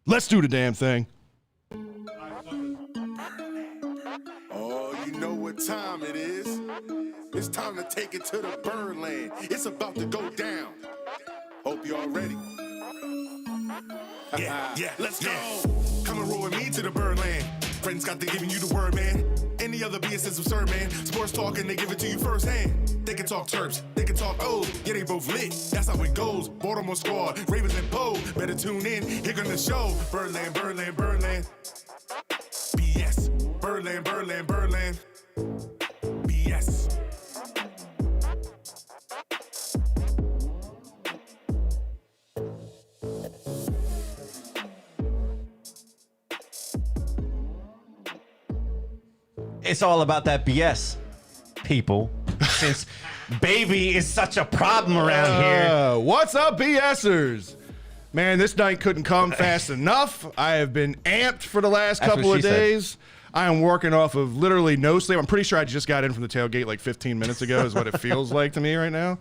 Let's do the damn thing. Oh, you know what time it is. It's time to take it to the Birdland. It's about to go down. Hope y'all ready. Yeah, let's go. Come and roll with me to the Birdland. Friends got to giving you the word, man. Any other BS is absurd, man. Sports talk and they give it to you firsthand. They can talk Terps, they can talk O's. Yeah, they both lit. That's how it goes. Baltimore squad, Ravens and Poe. Better tune in. Here gonna show. Birdland, Birdland, Birdland. BS. Birdland, Birdland, Birdland. BS. It's all about that BS, people. Since baby is such a problem around here. What's up, BSers? Man, this night couldn't come fast enough. I have been amped for the last couple of days. I am working off of literally no sleep. I'm pretty sure I just got in from the tailgate like 15 minutes ago is what it feels like to me right now.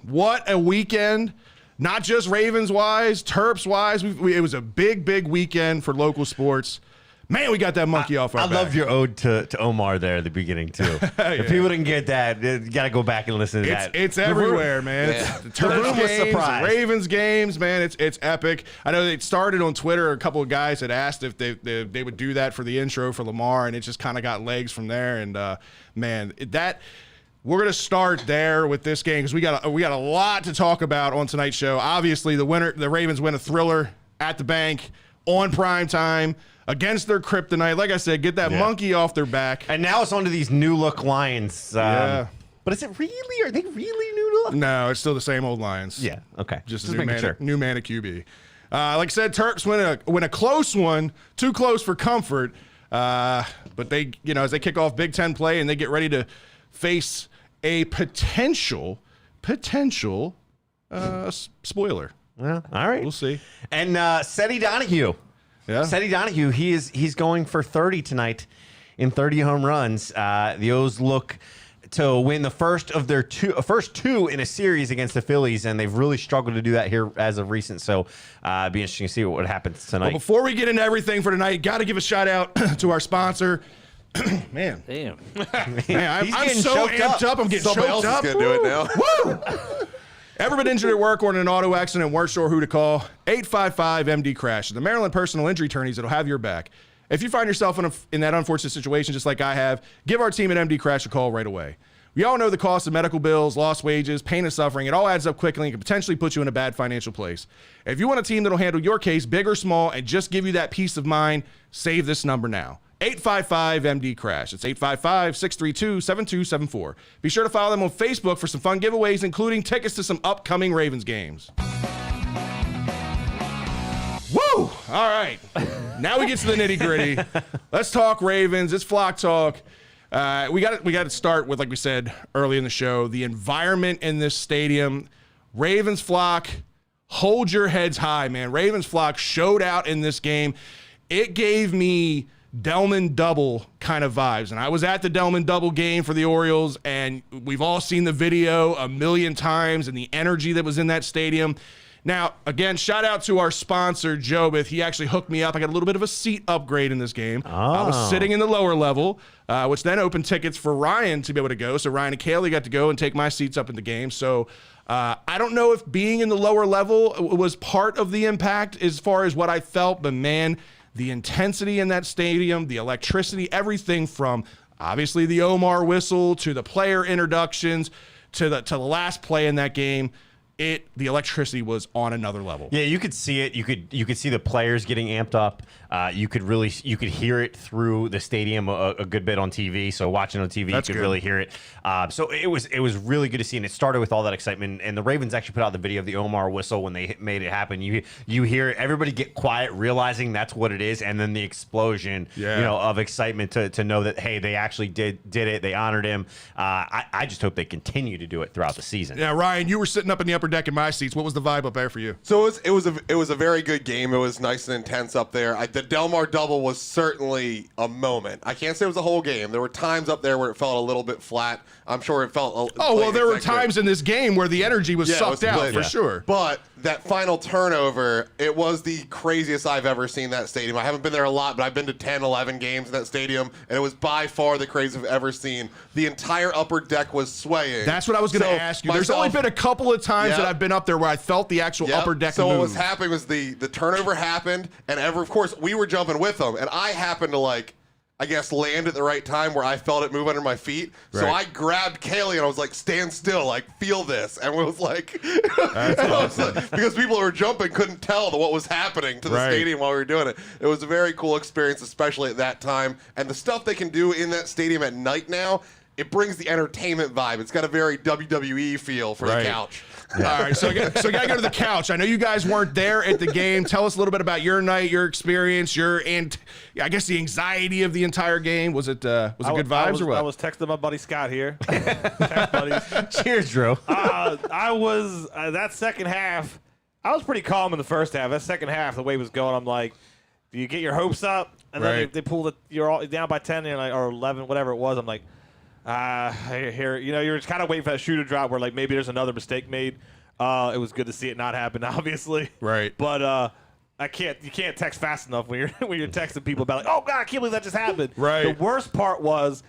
What a weekend. Not just Ravens-wise, Terps-wise. It was a big, big weekend for local sports. Man, we got that monkey off our back. I love your ode to Omar there at the beginning, too. Yeah. If people didn't get that, you got to go back and listen to that. It's everywhere, man. Yeah. It's the Terps games, the Ravens games, man. It's epic. I know it started on Twitter. A couple of guys had asked if they would do that for the intro for Lamar, and it just kind of got legs from there. And, man, we're going to start there with this game because we got a lot to talk about on tonight's show. Obviously, the Ravens win a thriller at the bank on Primetime against their Kryptonite. Like I said, get that monkey off their back. And now it's on to these new look Lions. Yeah. But is it really? Are they really new look? No, it's still the same old Lions. Yeah, okay. Just a making new man at QB. Like I said, Terps win a close one, too close for comfort. But they, as they kick off Big Ten play and they get ready to face a potential spoiler. Well, all right. We'll see. And Seti Donahue. Yeah. Seti Donahue, he's going for 30 tonight in 30 home runs. The O's look to win the first of their first two in a series against the Phillies, and they've really struggled to do that here as of recent. So it'd be interesting to see what happens tonight. Well, before we get into everything for tonight, got to give a shout out to our sponsor. Man. Damn. Man, I'm so amped up. I'm getting Somebody choked else up. is gonna do it now. Woo! Ever been injured at work or in an auto accident, weren't sure who to call? 855-MD-CRASH. The Maryland personal injury attorneys that'll have your back. If you find yourself in that unfortunate situation just like I have, give our team at MD Crash a call right away. We all know the cost of medical bills, lost wages, pain and suffering. It all adds up quickly and can potentially put you in a bad financial place. If you want a team that'll handle your case, big or small, and just give you that peace of mind, save this number now. 855-MD-CRASH. It's 855-632-7274. Be sure to follow them on Facebook for some fun giveaways, including tickets to some upcoming Ravens games. Woo! All right. Now we get to the nitty-gritty. Let's talk Ravens. It's Flock Talk. We got to start with, like we said early in the show, the environment in this stadium. Ravens Flock, hold your heads high, man. Ravens Flock showed out in this game. It gave me Delman double kind of vibes. And I was at the Delman double game for the Orioles, and we've all seen the video a million times and the energy that was in that stadium. Now, again, shout out to our sponsor, Jobith. He actually hooked me up. I got a little bit of a seat upgrade in this game. I was sitting in the lower level, which then opened tickets for Ryan to be able to go. So Ryan and Kaylee got to go and take my seats up in the game. So I don't know if being in the lower level was part of the impact as far as what I felt, but man, the intensity in that stadium, the electricity, everything from obviously the Omar whistle to the player introductions to the last play in that game. The electricity was on another level. Yeah, you could see it. You could see the players getting amped up. You could hear it through the stadium a good bit on TV. So watching on TV, That's you could good. really hear it. So it was really good to see, and it started with all that excitement. And the Ravens actually put out the video of the Omar whistle when they made it happen. You hear everybody get quiet, realizing that's what it is, and then the explosion, of excitement to know that hey, they actually did it. They honored him. I just hope they continue to do it throughout the season. Yeah, Ryan, you were sitting up in the upper deck in my seats. What was the vibe up there for you? So it was a very good game. It was nice and intense up there. The Delmar double was certainly a moment. I can't say it was a whole game. There were times up there where it felt a little bit flat. I'm sure it felt. There were times in this game where the energy was sucked out for sure. But that final turnover, it was the craziest I've ever seen that stadium. I haven't been there a lot, but I've been to 10, 11 games in that stadium, and it was by far the craziest I've ever seen. The entire upper deck was swaying. That's what I was going to ask you. There's only been a couple of times that I've been up there where I felt the actual upper deck So move. what was happening was the turnover happened, and of course, we were jumping with them, and I happened to, like, I guess, land at the right time where I felt it move under my feet. So I grabbed Kaylee and I was like, stand still, like, feel this. And it was like, because people who were jumping couldn't tell what was happening to the stadium while we were doing it. It was a very cool experience, especially at that time. And the stuff they can do in that stadium at night now, it brings the entertainment vibe. It's got a very WWE feel for the couch. Yeah. All right, so we got to go to the couch. I know you guys weren't there at the game. Tell us a little bit about your night, your experience, I guess the anxiety of the entire game. Was it good vibes or what? I was texting my buddy Scott here. Text buddies. Cheers, Drew. I was that second half. I was pretty calm in the first half. That second half, the way it was going, I'm like, do you get your hopes up? And then they pull it. You're all down by 10 or 11, whatever it was. I'm like. Here, you're just kind of waiting for that shoe to drop where, like, maybe there's another mistake made. It was good to see it not happen, obviously. Right. But you can't text fast enough when you're texting people about, like, oh, God, I can't believe that just happened. Right. The worst part was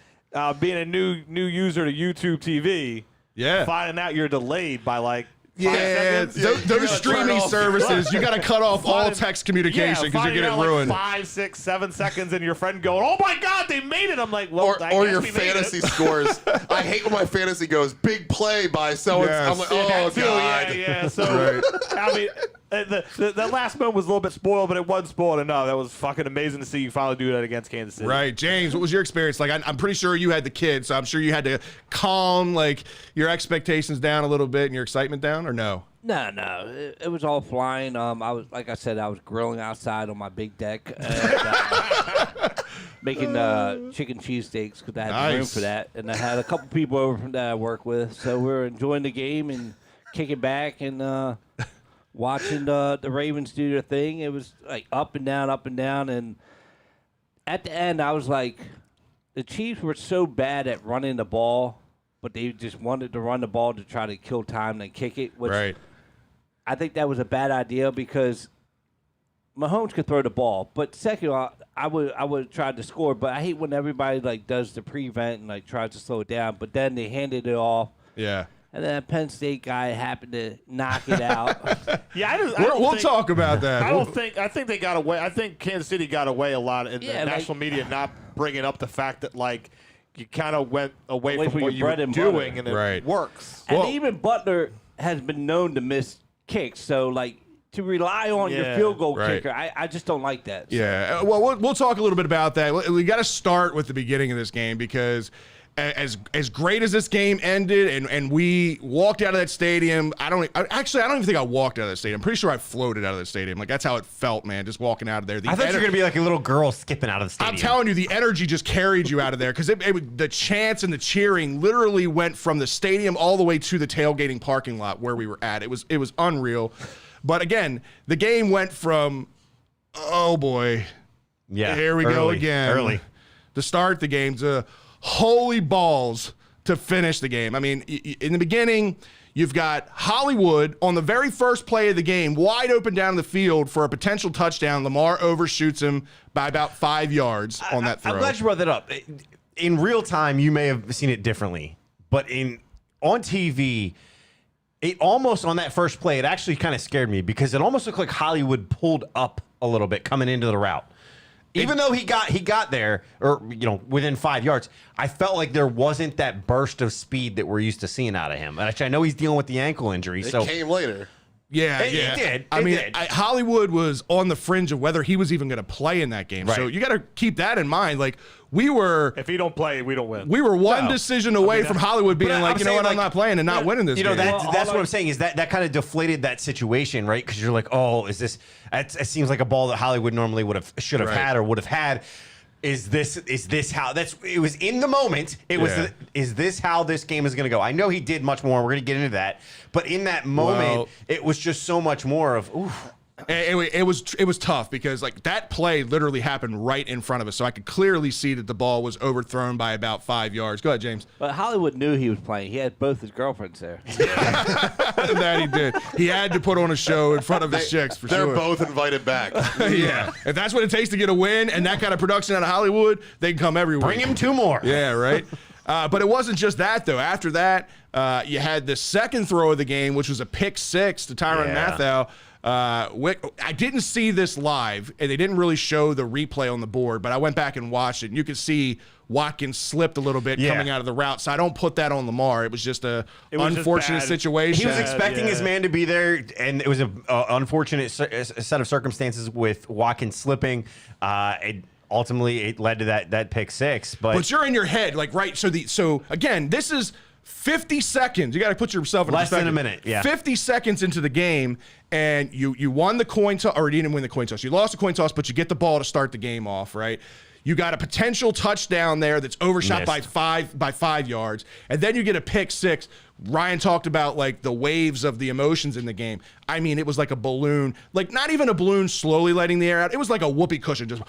being a new user to YouTube TV. Yeah. Finding out you're delayed by, like, yeah, those streaming services, you got to cut off all text communication because you're getting ruined. Like 5, 6, 7 seconds, and your friend going, "Oh my God, they made it!" I'm like, "Well, or your fantasy scores." I hate when my fantasy goes big play by so and so. I'm like, "Oh God!" Yeah. So I mean, the last moment was a little bit spoiled, but it wasn't spoiled enough. That was fucking amazing to see you finally do that against Kansas City. Right, James. What was your experience like? I'm pretty sure you had the kids, so I'm sure you had to calm like your expectations down a little bit and your excitement down, or no? No, it was all flying. I was, like I said, I was grilling outside on my big deck, and, making chicken cheesesteaks because I had room for that, and I had a couple people over that I work with, so we were enjoying the game and kicking back and watching the Ravens do their thing. It was like up and down, and at the end, I was like, the Chiefs were so bad at running the ball, but they just wanted to run the ball to try to kill time and kick it, which I think that was a bad idea because Mahomes could throw the ball. But second, I would try to score, but I hate when everybody like does the prevent and like tries to slow it down, but then they handed it off. Yeah. And then a Penn State guy happened to knock it out. We'll talk about that. I think they got away. I think Kansas City got away a lot in the national media not bringing up the fact that like you kind of went away from what you were doing, and it works. And even Butler has been known to miss kicks, so like to rely on your field goal kicker, I just don't like that. So. Yeah, well, we'll talk a little bit about that. We got to start with the beginning of this game because as great as this game ended and we walked out of that stadium, I don't even think I walked out of that stadium. I'm pretty sure I floated out of the stadium. Like, that's how it felt, man, just walking out of there. I thought you were going to be like a little girl skipping out of the stadium. I'm telling you, the energy just carried you out of there because the chants and the cheering literally went from the stadium all the way to the tailgating parking lot where we were at. It was unreal. But again, the game went from, oh boy, here we go again. To start the game to holy balls to finish the game. I mean, in the beginning, you've got Hollywood on the very first play of the game, wide open down the field for a potential touchdown. Lamar overshoots him by about 5 yards on that throw. I'm glad you brought that up. In real time, you may have seen it differently, but on TV, it almost, on that first play, it actually kind of scared me because it almost looked like Hollywood pulled up a little bit coming into the route. Even though he got there, or within 5 yards, I felt like there wasn't that burst of speed that we're used to seeing out of him. And I know he's dealing with the ankle injury. It came later. Yeah, it did. I mean, Hollywood was on the fringe of whether he was even going to play in that game. Right. So you got to keep that in mind. Like, if he don't play, we don't win. We were one decision away from Hollywood being like, I'm not playing and not winning this game. That's what I'm saying is that kind of deflated that situation, right? Because you're like, oh, is this? It seems like a ball that Hollywood normally should have had or would have had. Is this how it was in the moment? It was. Is this how this game is going to go? I know he did much more. We're going to get into that, but in that moment, it was just so much more of oof. It was tough because like that play literally happened right in front of us, so I could clearly see that the ball was overthrown by about 5 yards. Go ahead, James. But Hollywood knew he was playing. He had both his girlfriends there. That he did. He had to put on a show in front of his chicks for They're sure. both invited back. Yeah, if that's what it takes to get a win and that kind of production out of Hollywood, they can come every week. Bring him 2 more. Yeah, right. But it wasn't just that, though. After that, you had the second throw of the game, which was a pick 6 to Tyrann Mathieu. I didn't see this live, and they didn't really show the replay on the board, but I went back and watched it, and you could see Watkins slipped a little bit coming out of the route, so I don't put that on Lamar. It was just a unfortunate situation. He was expecting his man to be there, and it was an unfortunate set of circumstances with Watkins slipping. Ultimately, it led to that pick 6. But you're in your head, like, right? So again, this is 50 seconds. You got to put yourself in less perspective. than a minute. Yeah, 50 seconds into the game, and you won the coin toss, or you didn't win the coin toss. You lost the coin toss, but you get the ball to start the game off, right? You got a potential touchdown there that's overshot by 5 yards, and then you get a pick 6. Ryan talked about like the waves of the emotions in the game. I mean, it was like a balloon, like not even a balloon slowly letting the air out. It was like a whoopee cushion, just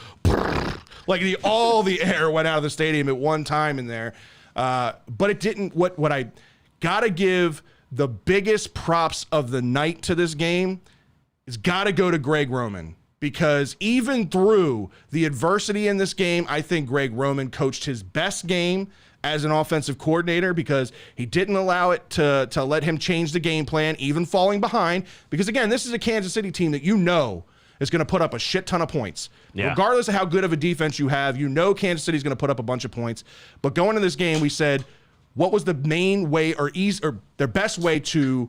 like all the air went out of the stadium at one time in there. But it didn't. What I gotta give the biggest props of the night to this game is gotta go to Greg Roman. Because even through the adversity in this game, I think Greg Roman coached his best game as an offensive coordinator because he didn't allow it to let him change the game plan, even falling behind. Because, again, this is a Kansas City team that you know is going to put up a shit ton of points. Yeah. Regardless of how good of a defense you have, you know Kansas City's going to put up a bunch of points. But going into this game, we said, what was the main way or their best way to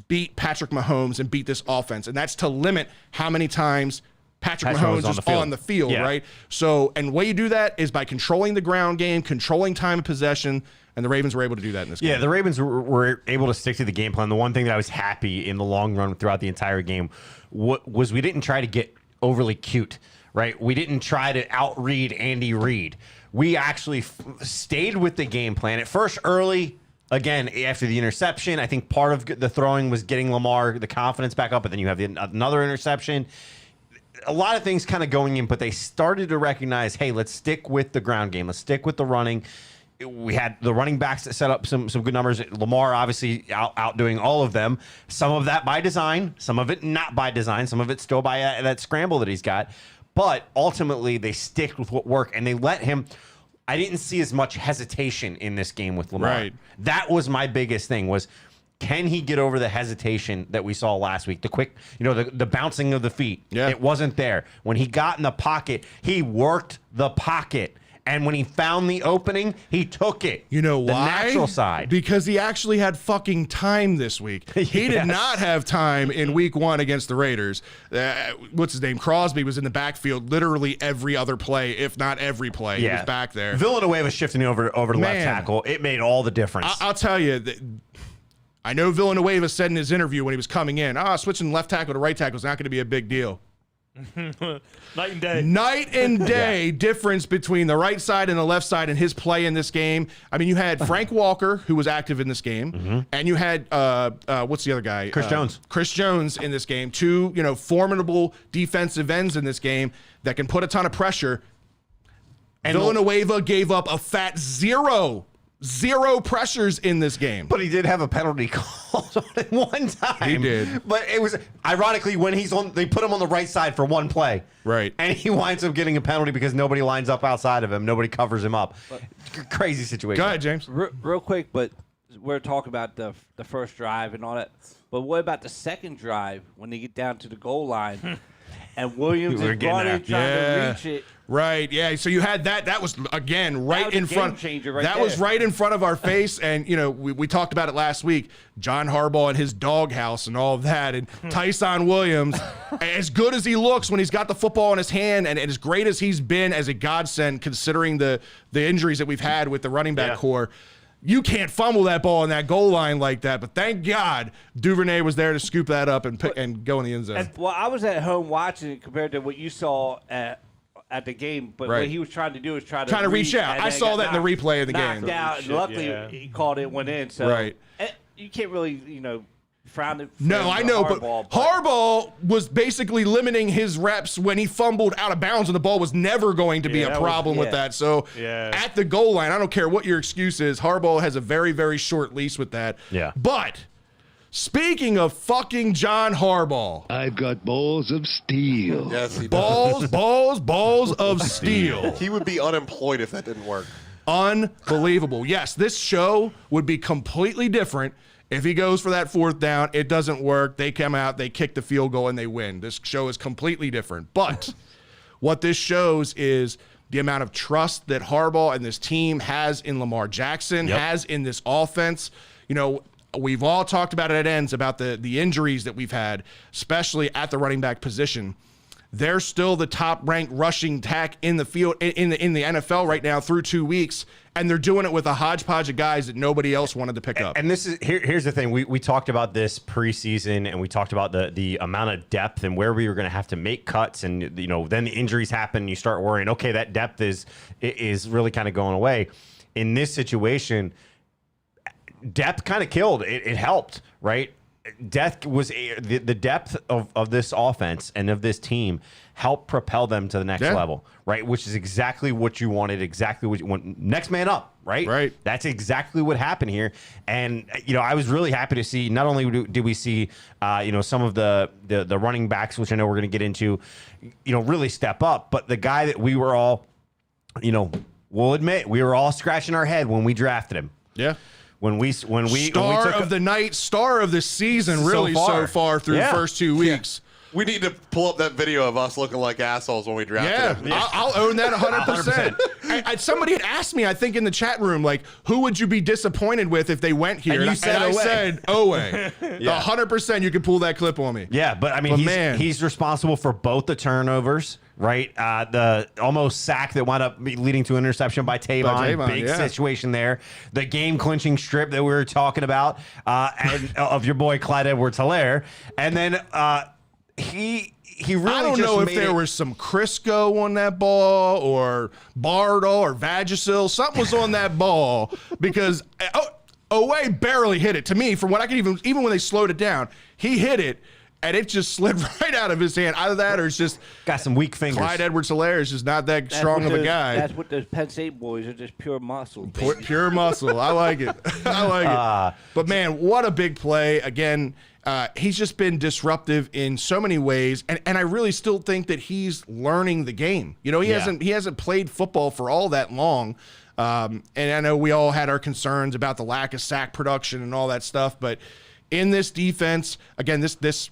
beat Patrick Mahomes and beat this offense? And that's to limit how many times Patrick Mahomes is on the field, right? So, and the way you do that is by controlling the ground game, controlling time of possession, and the Ravens were able to do that in this game. Yeah, the Ravens were able to stick to the game plan. The one thing that I was happy in the long run throughout the entire game was we didn't try to get overly cute, right? We didn't try to outread Andy Reid. We actually stayed with the game plan. At first, early, again, after the interception, I think part of the throwing was getting Lamar the confidence back up, but then you have another interception. A lot of things kind of going in, but they started to recognize, hey, let's stick with the ground game. Let's stick with the running. We had the running backs that set up some good numbers. Lamar obviously outdoing all of them. Some of that by design, some of it not by design, some of it still by that scramble that he's got. But ultimately, they stick with what worked, and they let him. I didn't see as much hesitation in this game with Lamar. Right. That was my biggest thing was, can he get over the hesitation that we saw last week? The quick, the bouncing of the feet. Yeah. It wasn't there. When he got in the pocket, he worked the pocket. And when he found the opening, he took it. You know the why? The natural side. Because he actually had fucking time this week. He did not have time in week 1 against the Raiders. What's his name? Crosby was in the backfield literally every other play, if not every play. Yeah. He was back there. Villanueva shifting over to left tackle. It made all the difference. I'll tell you, I know Villanueva said in his interview when he was coming in, switching left tackle to right tackle is not going to be a big deal. Night and day. Night and day difference between the right side and the left side in his play in this game. I mean, you had Frank Walker, who was active in this game, and you had, what's the other guy? Chris Jones. Chris Jones in this game. 2, formidable defensive ends in this game that can put a ton of pressure. And Villanueva gave up a fat 0 pressures in this game. But he did have a penalty called on it one time. He did. But it was ironically when they put him on the right side for one play. Right. And he winds up getting a penalty because nobody lines up outside of him. Nobody covers him up. Crazy situation. Go ahead, James. Real quick, but we're talking about the first drive and all that. But what about the second drive when they get down to the goal line and Williams is trying to reach it? Right, yeah. So you had that. That was again right in front. That was right in front of our face, and we talked about it last week. John Harbaugh and his doghouse and all of that, and Tyson Williams, as good as he looks when he's got the football in his hand, and as great as he's been as a godsend, considering the injuries that we've had with the running back core. You can't fumble that ball in that goal line like that, but thank God Duvernay was there to scoop that up and go in the end zone. Well, I was at home watching it compared to what you saw at the game, but what he was trying to do is trying to reach out. I saw that in the replay of the game. Out, and luckily, he called it, went in. So right. You can't really, No, I know, but Har-BALLS was basically limiting his reps when he fumbled out of bounds, and the ball was never going to be a problem with that. So at the goal line, I don't care what your excuse is, Har-BALLS has a very, very short leash with that. Yeah. But speaking of fucking John Har-BALLS, I've got balls of steel. Yes, he does. balls of steel. He would be unemployed if that didn't work. Unbelievable. Yes, this show would be completely different if he goes for that 4th down. It doesn't work. They come out, they kick the field goal, and they win. This show is completely different. But what this shows is the amount of trust that Har-BALLS and this team has in Lamar Jackson, has in this offense. You know, we've all talked about it at ends about the injuries that we've had, especially at the running back position. They're still the top-ranked rushing attack in the field in the NFL right now through 2 weeks, and they're doing it with a hodgepodge of guys that nobody else wanted to pick up. And this is here's the thing: we talked about this preseason, and we talked about the amount of depth and where we were going to have to make cuts, and then the injuries happen, and you start worrying. Okay, that depth is really kind of going away. In this situation, depth kind of killed. It helped, right? Depth was the depth of this offense and of this team helped propel them to the next level, right? Which is exactly what you wanted, exactly what you want. Next man up, right? Right. That's exactly what happened here. And I was really happy to see. Not only did we see, some of the running backs, which I know we're going to get into, really step up, but the guy that we were all, we'll admit, we were all scratching our head when we drafted him. Yeah. When we star of the night, star of the season, really so far through the first 2 weeks. We need to pull up that video of us looking like assholes when we drafted him. I'll own that 100%. Somebody had asked me, I think in the chat room, like, who would you be disappointed with if they went here? And you said I Owe. said Owe. 100% you could pull that clip on me. Yeah, but I mean, he's responsible for both the turnovers, right? The almost sack that wound up leading to an interception by Tavon. Big situation there. The game-clinching strip that we were talking about and of your boy Clyde Edwards-Helaire. And then he really I don't know if there was some Crisco on that ball or Bardol or Vagisil. Something was on that ball because Owe barely hit it. To me, from what I can even when they slowed it down, he hit it and it just slid right out of his hand. Either that or it's just got some weak fingers. Clyde Edwards-Helaire is just not that strong of a guy. That's what those Penn State boys are, just pure muscle. Pure muscle. I like it. I like it. But man, what a big play. Again, he's just been disruptive in so many ways, and I really still think that he's learning the game. He hasn't played football for all that long, and I know we all had our concerns about the lack of sack production and all that stuff. But in this defense, again, this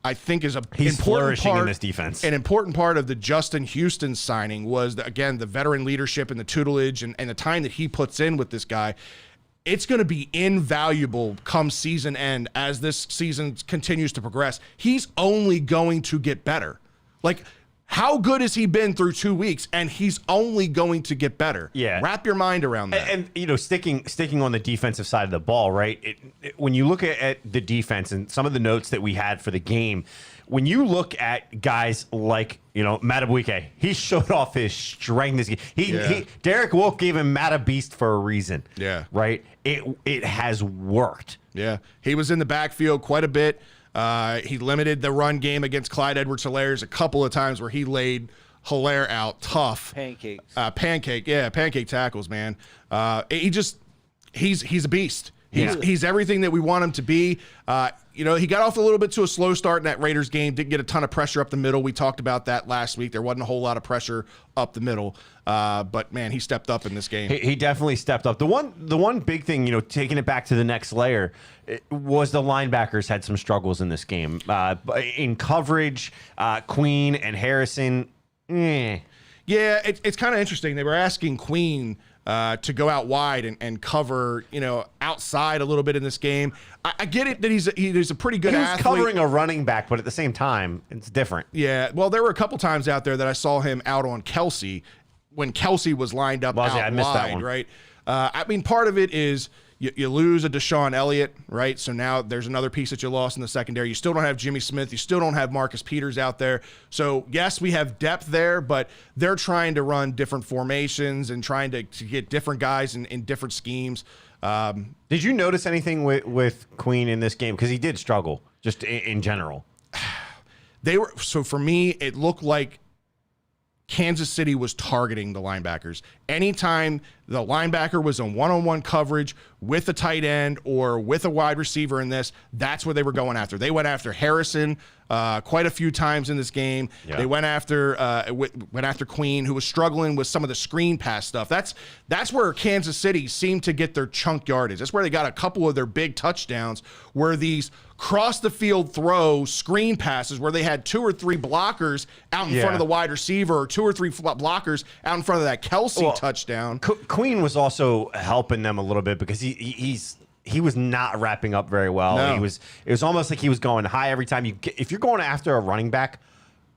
I think is he's flourishing part in this defense. An important part of the Justin Houston signing was again the veteran leadership and the tutelage and the time that he puts in with this guy. It's going to be invaluable come season end as this season continues to progress. He's only going to get better. Like, how good has he been through 2 weeks? And he's only going to get better. Yeah. Wrap your mind around that. And sticking on the defensive side of the ball, right? When you look at the defense and some of the notes that we had for the game, when you look at guys like, Matabwike, he showed off his strength this game. Derek Wolf gave him Matabeast for a reason. Yeah. Right? It has worked. Yeah. He was in the backfield quite a bit. He limited the run game against Clyde Edwards-Helaire a couple of times where he laid Helaire out tough. Pancakes. Pancake tackles, man. He's a beast. He's everything that we want him to be. He got off a little bit to a slow start in that Raiders game. Didn't get a ton of pressure up the middle. We talked about that last week. There wasn't a whole lot of pressure up the middle. But man, he stepped up in this game. He definitely stepped up. The one big thing, taking it back to the next layer, was the linebackers had some struggles in this game. In coverage, Queen and Harrison. Yeah, it's kind of interesting. They were asking Queen to go out wide and cover, outside a little bit in this game. I get it that he's a pretty good athlete. He was covering a running back, but at the same time, it's different. Yeah, well, there were a couple times out there that I saw him out on Kelsey when Kelsey was lined up out I missed wide, that one. right? Part of it is, You lose a Deshaun Elliott, right? So now there's another piece that you lost in the secondary. You still don't have Jimmy Smith. You still don't have Marcus Peters out there. So, yes, we have depth there, but they're trying to run different formations and trying to get different guys in different schemes. Did you notice anything with Queen in this game? Because he did struggle, just in general. So for me, it looked like Kansas City was targeting the linebackers. Anytime the linebacker was in one-on-one coverage with a tight end or with a wide receiver in this, that's what they were going after. They went after Harrison quite a few times in this game. Yeah. They went after Queen, who was struggling with some of the screen pass stuff. That's where Kansas City seemed to get their chunk yardage. That's where they got a couple of their big touchdowns, where these cross the field throw screen passes where they had 2 or 3 blockers out in front of the wide receiver, or 2 or 3 blockers out in front of that Kelsey touchdown. Queen was also helping them a little bit because he was not wrapping up very well. No. It was almost like he was going high every time if you're going after a running back,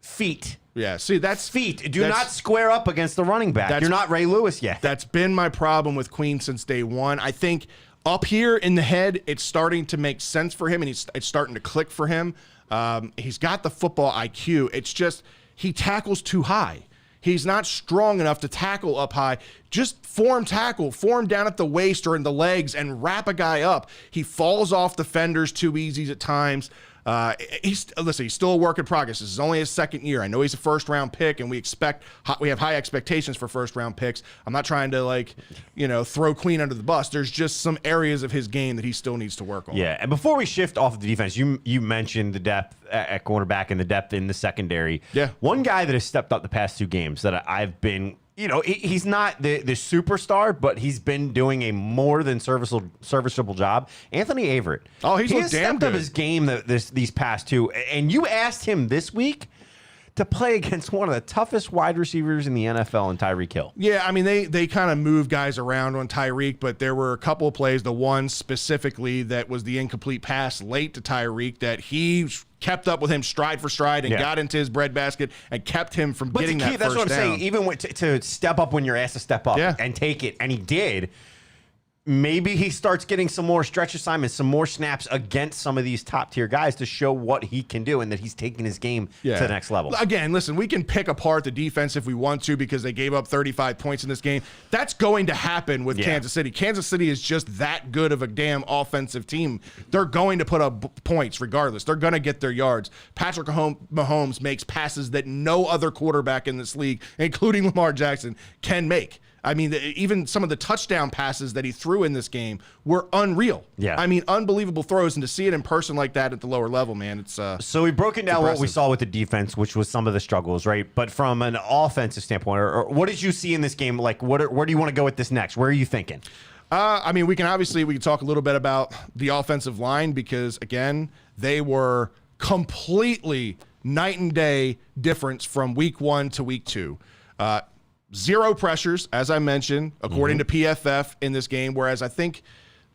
feet. Yeah, see, that's feet. Do not square up against the running back. You're not Ray Lewis yet. That's been my problem with Queen since day one. I think up here in the head, it's starting to make sense for him, and it's starting to click for him. He's got the football IQ. It's just he tackles too high. He's not strong enough to tackle up high. Just form down at the waist or in the legs and wrap a guy up. He falls off defenders too easy at times. He's still a work in progress. This is only his second year. I know he's a first-round pick, and we have high expectations for first-round picks. I'm not trying to throw Queen under the bus. There's just some areas of his game that he still needs to work on. Yeah, and before we shift off of the defense, you mentioned the depth at cornerback and the depth in the secondary. Yeah, one guy that has stepped up the past 2 games that I've been. He's not the superstar, but he's been doing a more than serviceable job. Anthony Averett. Oh, he has stepped up his game these past 2. And you asked him this week to play against one of the toughest wide receivers in the NFL in Tyreek Hill. Yeah, I mean, they kind of move guys around on Tyreek, but there were a couple of plays, the one specifically that was the incomplete pass late to Tyreek, that he kept up with him stride for stride and got into his breadbasket and kept him from getting that first down. That's what I'm saying. Even to step up when you're asked to step up and take it, and he did. Maybe he starts getting some more stretch assignments, some more snaps against some of these top-tier guys to show what he can do and that he's taking his game to the next level. Again, listen, we can pick apart the defense if we want to because they gave up 35 points in this game. That's going to happen with Kansas City. Kansas City is just that good of a damn offensive team. They're going to put up points regardless. They're going to get their yards. Patrick Mahomes makes passes that no other quarterback in this league, including Lamar Jackson, can make. I mean, even some of the touchdown passes that he threw in this game were unreal. Yeah. I mean, unbelievable throws. And to see it in person like that at the lower level, man, it's so we've broken down what we saw with the defense, which was some of the struggles, right? But from an offensive standpoint, or what did you see in this game? Like, where do you want to go with this next? Where are you thinking? I mean, we can talk a little bit about the offensive line because, again, they were completely night and day difference from week 1 to week 2. 0 pressures, as I mentioned, according to PFF in this game, whereas I think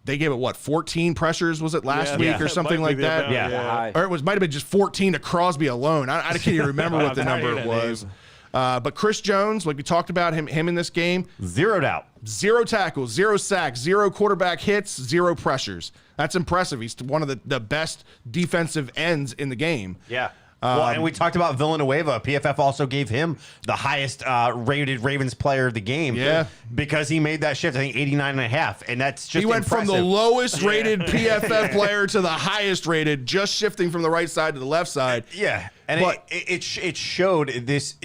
they gave it, 14 pressures, was it last week or something like that? Or it might have been just 14 to Crosby alone. I can't even remember what the number was. But Chris Jones, like we talked about him in this game. Zeroed out. 0 tackles, 0 sacks, 0 quarterback hits, 0 pressures. That's impressive. He's one of the best defensive ends in the game. Yeah. Well, and we talked about Villanueva. PFF also gave him the highest rated Ravens player of the game. Yeah. Because he made that shift, I think 89.5. And that's just He went impressive. from the lowest rated PFF player to the highest rated, just shifting from the right side to the left side. Yeah. And it showed this,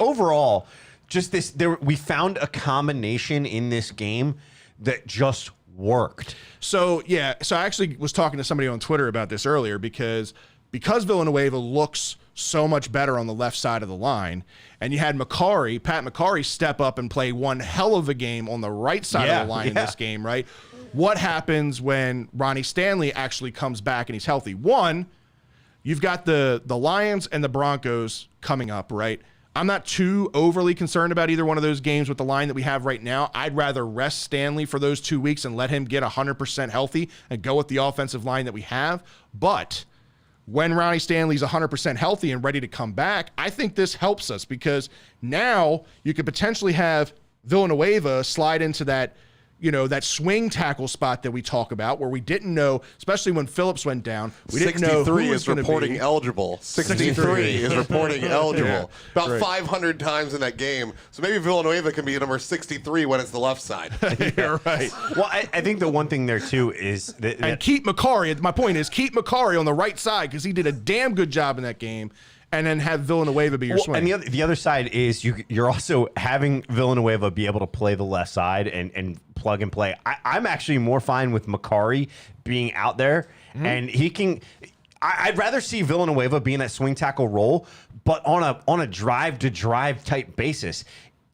overall, just this. We found a combination in this game that just worked. So I actually was talking to somebody on Twitter about this earlier because Villanueva looks so much better on the left side of the line, and you had Pat McCarry step up and play one hell of a game on the right side of the line in this game, right? What happens when Ronnie Stanley actually comes back and he's healthy? One, you've got the Lions and the Broncos coming up, right? I'm not too overly concerned about either one of those games with the line that we have right now. I'd rather rest Stanley for those 2 weeks and let him get 100% healthy and go with the offensive line that we have. But when Ronnie Stanley's 100% healthy and ready to come back, I think this helps us because now you could potentially have Villanueva slide into that that swing tackle spot that we talk about, where we didn't know, especially when Phillips went down, we didn't know who was is reporting be. eligible. 63 is reporting eligible. Yeah, About 500 times in that game. So maybe Villanueva can be number 63 when it's the left side. You're right. Well, I think the one thing there too is that And keep McCarry. My point is keep McCarry on the right side because he did a damn good job in that game. And then have Villanueva be your swing. And the other side is you're also having Villanueva be able to play the left side and plug and play. I'm actually more fine with McCarry being out there, and he can. I'd rather see Villanueva be in that swing tackle role, but on a drive to drive type basis.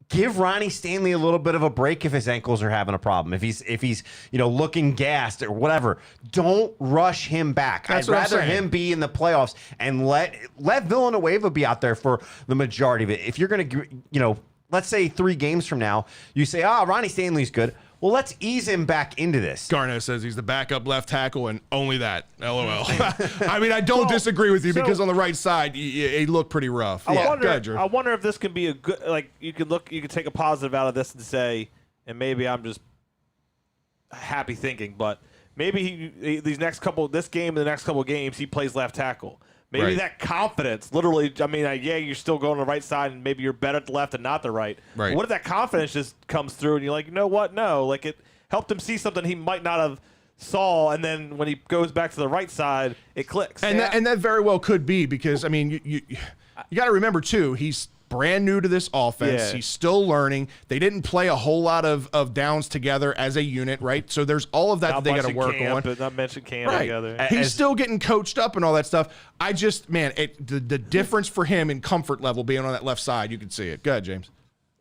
Give Ronnie Stanley a little bit of a break if his ankles are having a problem. If he's looking gassed or whatever, don't rush him back. I'd rather him be in the playoffs and let Villanueva be out there for the majority of it. If you're going to, let's say 3 games from now, you say, Ronnie Stanley's good. Well, let's ease him back into this. Garnett says he's the backup left tackle and only that. LOL. I mean, I don't disagree with you because on the right side, he looked pretty rough. I wonder if this can be a good, you could take a positive out of this and say, and maybe I'm just happy thinking, but maybe this game and the next couple of games, he plays left tackle. Maybe that confidence, literally, I mean, you're still going to the right side, and maybe you're better at the left and not the right. Right. But what if that confidence just comes through, and you're like, you know what? No. Like, it helped him see something he might not have saw, and then when he goes back to the right side, it clicks. And that very well could be because, I mean, you got to remember, too, he's brand new to this offense. Yeah. He's still learning. They didn't play a whole lot of downs together as a unit, right? So there's all of that they got to work on. Not mention camp Right. together. He's still getting coached up and all that stuff. I just, man, the difference for him in comfort level being on that left side, you can see it. Go ahead, James.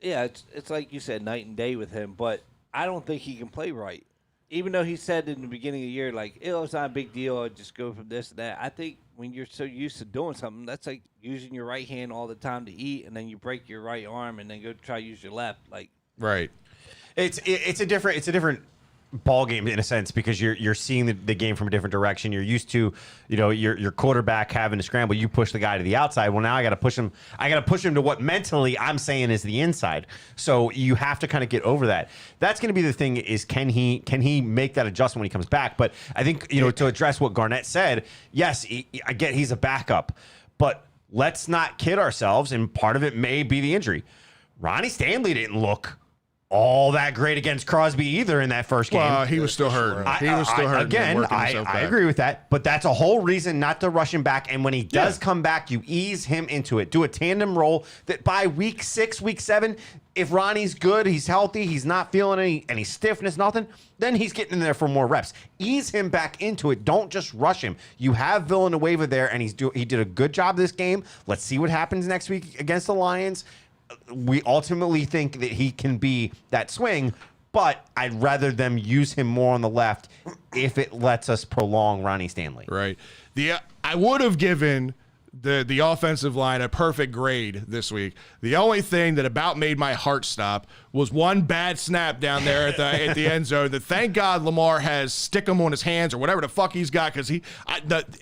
Yeah, it's like you said, night and day with him, but I don't think he can play right. Even though he said in the beginning of the year, like, it's not a big deal, I'll just go from this to that. I think when you're so used to doing something, that's like using your right hand all the time to eat, and then you break your right arm and then go try to use your left. Like, right. It's a different ball game in a sense because you're seeing the game from a different direction. You're used to, your quarterback having to scramble. You push the guy to the outside. Well, now I got to push him. I got to push him to what mentally I'm saying is the inside. So you have to kind of get over that. That's going to be the thing is can he make that adjustment when he comes back? But I think to address what Garnett said, yes, I get he's a backup, but let's not kid ourselves. And part of it may be the injury. Ronnie Stanley didn't look all that great against Crosby either in that first game. Well, he was still hurting. He was still hurting. Again, I agree with that, but that's a whole reason not to rush him back. And when he does come back, you ease him into it. Do a tandem roll that by week 6, week 7, if Ronnie's good, he's healthy, he's not feeling any stiffness, nothing, then he's getting in there for more reps. Ease him back into it. Don't just rush him. You have Villanueva there, and he did a good job this game. Let's see what happens next week against the Lions. We ultimately think that he can be that swing, but I'd rather them use him more on the left if it lets us prolong Ronnie Stanley. Right. I would have given the offensive line a perfect grade this week. The only thing that about made my heart stop was one bad snap down there at the end zone that thank God Lamar has stickum on his hands or whatever the fuck he's got because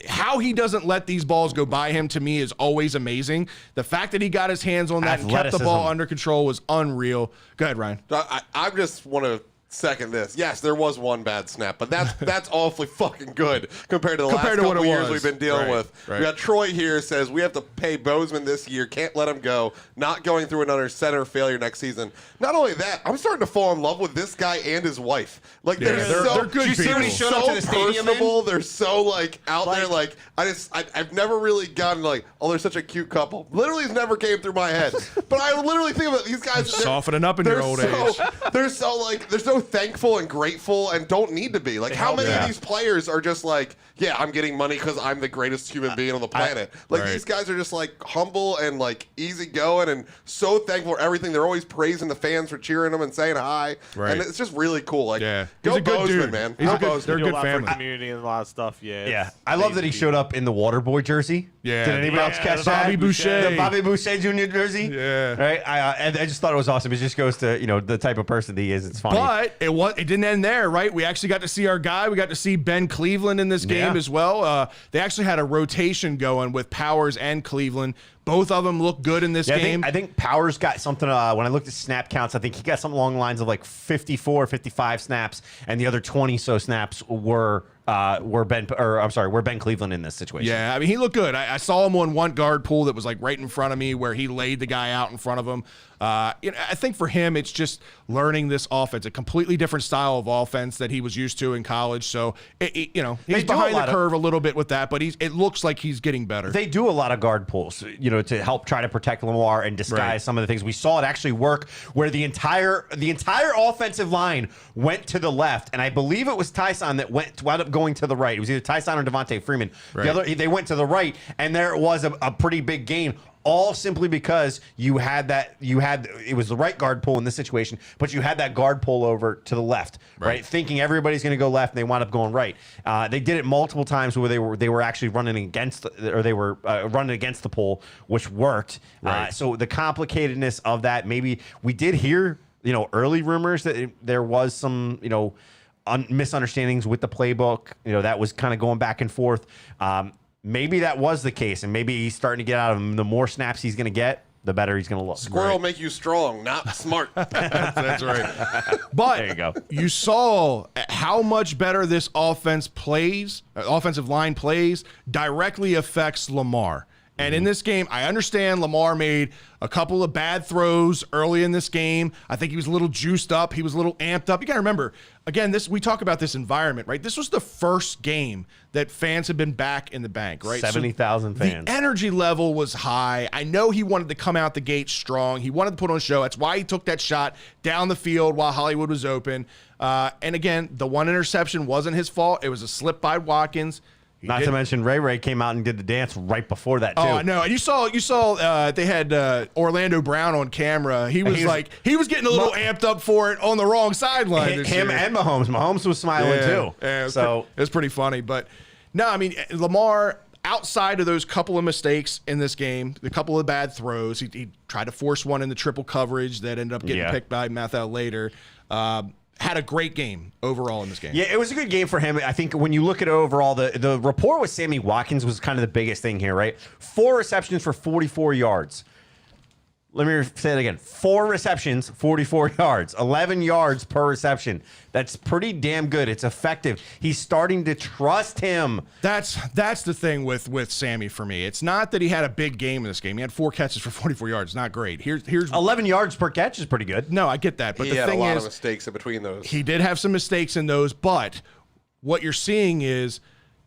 how he doesn't let these balls go by him to me is always amazing. The fact that he got his hands on that and kept the ball under control was unreal. Go ahead, Ryan. I just want to second this. Yes, there was one bad snap, but that's awfully fucking good compared to the last couple years we've been dealing with. Right. We got Troy here says we have to pay Bozeman this year. Can't let him go. Not going through another center failure next season. Not only that, I'm starting to fall in love with this guy and his wife. Like they're good people. people. So personable. They're so out there. Like I've never really gotten they're such a cute couple. Literally, it's never came through my head. But I literally think about these guys softening up in your old age. They're so thankful and grateful and don't need to be. How many of these players are just I'm getting money because I'm the greatest human being on the planet. These guys are just humble and easygoing and so thankful for everything. They're always praising the fans for cheering them and saying hi. Right. And it's just really cool. He's go a good Bozeman, dude, man. They're a Do good a lot family. for community and a lot of stuff. Yeah. I love that he showed up in the Waterboy jersey. Yeah. Did anybody else catch that? Bobby Boucher. The Bobby Boucher Jr. jersey. Yeah. Right. I just thought it was awesome. It just goes to the type of person he is. It's funny. But it didn't end there, right? We actually got to see our guy. We got to see Ben Cleveland in this game as well. They actually had a rotation going with Powers and Cleveland. Both of them look good in this game. I think Powers got something, when I looked at snap counts, I think he got something along the lines of like 54, 55 snaps, and the other 20 so snaps were Ben Cleveland in this situation. Yeah, I mean, he looked good. I saw him on one guard pull that was like right in front of me where he laid the guy out in front of him. I think for him, it's just learning this offense, a completely different style of offense that he was used to in college. So, he's behind the curve a little bit with that, but it looks like he's getting better. They do a lot of guard pulls, to help try to protect Lamar and disguise some of the things. We saw it actually work where the entire offensive line went to the left, and I believe it was Tyson that wound up going to the right. It was either Tyson or Devontae Freeman. Right. They went to the right, and there was a pretty big gain. All simply because it was the right guard pull in this situation, but you had that guard pull over to the left, right? Thinking everybody's going to go left, and they wound up going right. They did it multiple times where they were actually running against the pull, which worked. Right. So the complicatedness of that, maybe we did hear early rumors that there was some misunderstandings with the playbook. That was kind of going back and forth. Maybe that was the case, and maybe he's starting to get out of him. The more snaps he's going to get, the better he's going to look. Squirrel make you strong, not smart. That's right. But there you go. You saw how much better this offensive line plays directly affects Lamar. And in this game, I understand Lamar made a couple of bad throws early in this game. I think he was a little juiced up. He was a little amped up. You got to remember, again, we talk about this environment, right? This was the first game that fans had been back in the bank, right? 70,000 fans. The energy level was high. I know he wanted to come out the gate strong. He wanted to put on a show. That's why he took that shot down the field while Hollywood was open. And again, the one interception wasn't his fault. It was a slip by Watkins. Not to mention Ray came out and did the dance right before that too. Oh no! And you saw they had Orlando Brown on camera. He was getting a little amped up for it on the wrong sideline. Him and Mahomes. Mahomes was smiling too. Yeah, so it's pretty funny. But no, I mean Lamar. Outside of those couple of mistakes in this game, the couple of bad throws, he tried to force one in the triple coverage that ended up getting picked by Mathel later. Had a great game overall in this game. Yeah, it was a good game for him. I think when you look at it overall, the rapport with Sammy Watkins was kind of the biggest thing here, right? 4 receptions for 44 yards. Let me say it again. 4 receptions, 44 yards, 11 yards per reception. That's pretty damn good. It's effective. He's starting to trust him. That's the thing with Sammy for me. It's not that he had a big game in this game. He had 4 catches for 44 yards. Not great. Here's 11 yards per catch is pretty good. No, I get that. But He the had thing a lot is, of mistakes in between those. he did have some mistakes in those, but what you're seeing is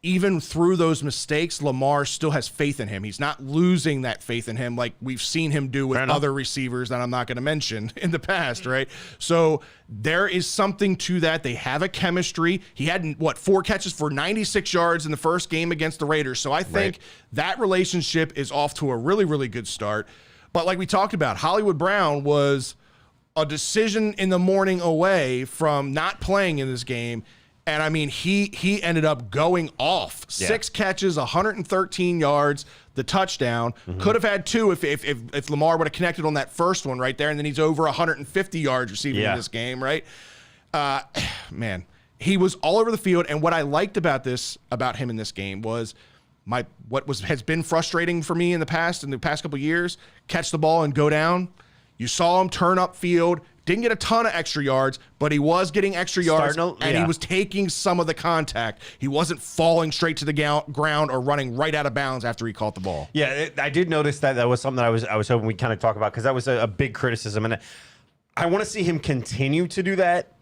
even through those mistakes, Lamar still has faith in him. He's not losing that faith in him like we've seen him do with other receivers that I'm not going to mention in the past, right? So there is something to that. They have a chemistry. He had, 4 catches for 96 yards in the first game against the Raiders. So I think that relationship is off to a really, really good start. But like we talked about, Hollywood Brown was a decision in the morning away from not playing in this game. And I mean, he ended up going off. 6 catches, 113 yards, the touchdown. Could have had 2 if Lamar would have connected on that first one right there, and then he's over 150 yards receiving in this game, right? Man, he was all over the field. And what I liked about him in this game was has been frustrating for me in the past couple of years. Catch the ball and go down. You saw him turn up field. Didn't get a ton of extra yards, but he was getting extra yards, and he was taking some of the contact. He wasn't falling straight to the ground or running right out of bounds after he caught the ball. Yeah, I did notice that was something that I was hoping we'd kind of talk about, because that was a big criticism, and I want to see him continue to do that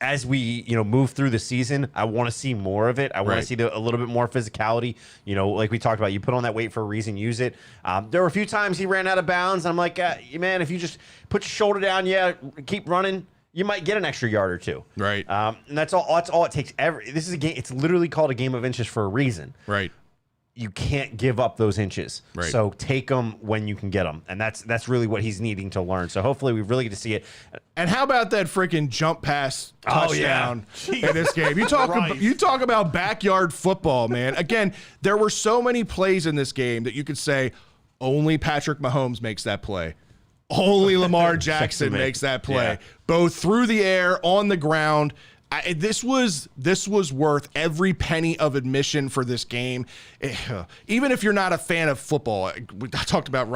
as we move through the season. I want to see more of it. I want to see a little bit more physicality. Like we talked about, you put on that weight for a reason, use it. There were a few times he ran out of bounds, and I'm like, man, if you just put your shoulder down, keep running, you might get an extra yard or 2. Right. And that's all it takes. This is a game. It's literally called a game of inches for a reason. Right. You can't give up those inches. Right. So take them when you can get them. And that's really what he's needing to learn. So hopefully we really get to see it. And how about that freaking jump pass touchdown in this game? You talk about backyard football, man. Again, there were so many plays in this game that you could say only Patrick Mahomes makes that play. Only Lamar Jackson makes that play, Yeah. both through the air, on the ground. This was worth every penny of admission for this game. Even if you're not a fan of football, I talked about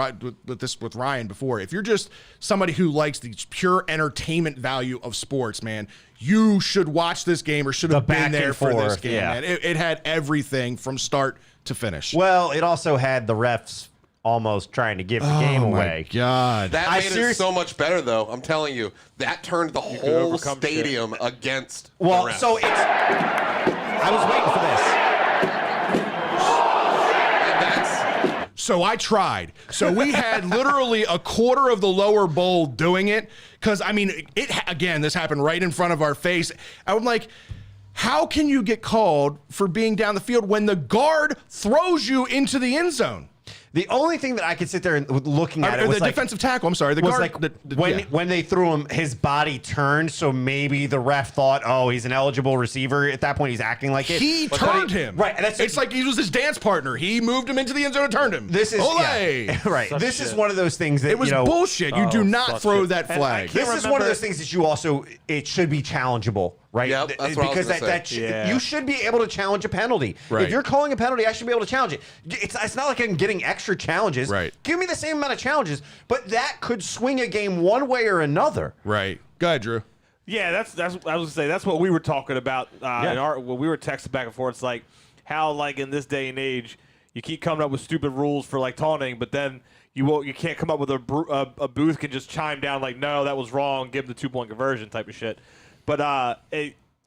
this with Ryan before. If you're just somebody who likes the pure entertainment value of sports, man, you should watch this game or should have been there for this game, man. It had everything from start to finish. Well, it also had the refs almost trying to give the game away. God. That made it so much better, though. I'm telling you, that turned the whole stadium against the refs. So it's. I was waiting for this. And that's So I tried. So we had literally a quarter of the lower bowl doing it. Because, I mean, again, this happened right in front of our face. I'm like, how can you get called for being down the field when the guard throws you into the end zone? The only thing that I could sit there and looking at it was the defensive tackle. I'm sorry, the guard. When they threw him, his body turned, so maybe the ref thought, oh, he's an eligible receiver. At that point, he's acting like it. He turned him. Right. It's like he was his dance partner. He moved him into the end zone and turned him. This is right. This is one of those things that it was bullshit. You do not throw that flag. This is one of those things that you also it should be challengeable. Right, yep, that's what because I was gonna say. you should be able to challenge a penalty. Right. If you're calling a penalty, I should be able to challenge it. It's not like I'm getting extra challenges. Right. Give me the same amount of challenges, but that could swing a game one way or another. Right. Go ahead, Drew. Yeah, that's I was gonna say that's what we were talking about when we were texting back and forth. It's like how like in this day and age you keep coming up with stupid rules for like taunting, but then you can't come up with a booth can just chime down like no, that was wrong, give them the 2-point conversion type of shit. But I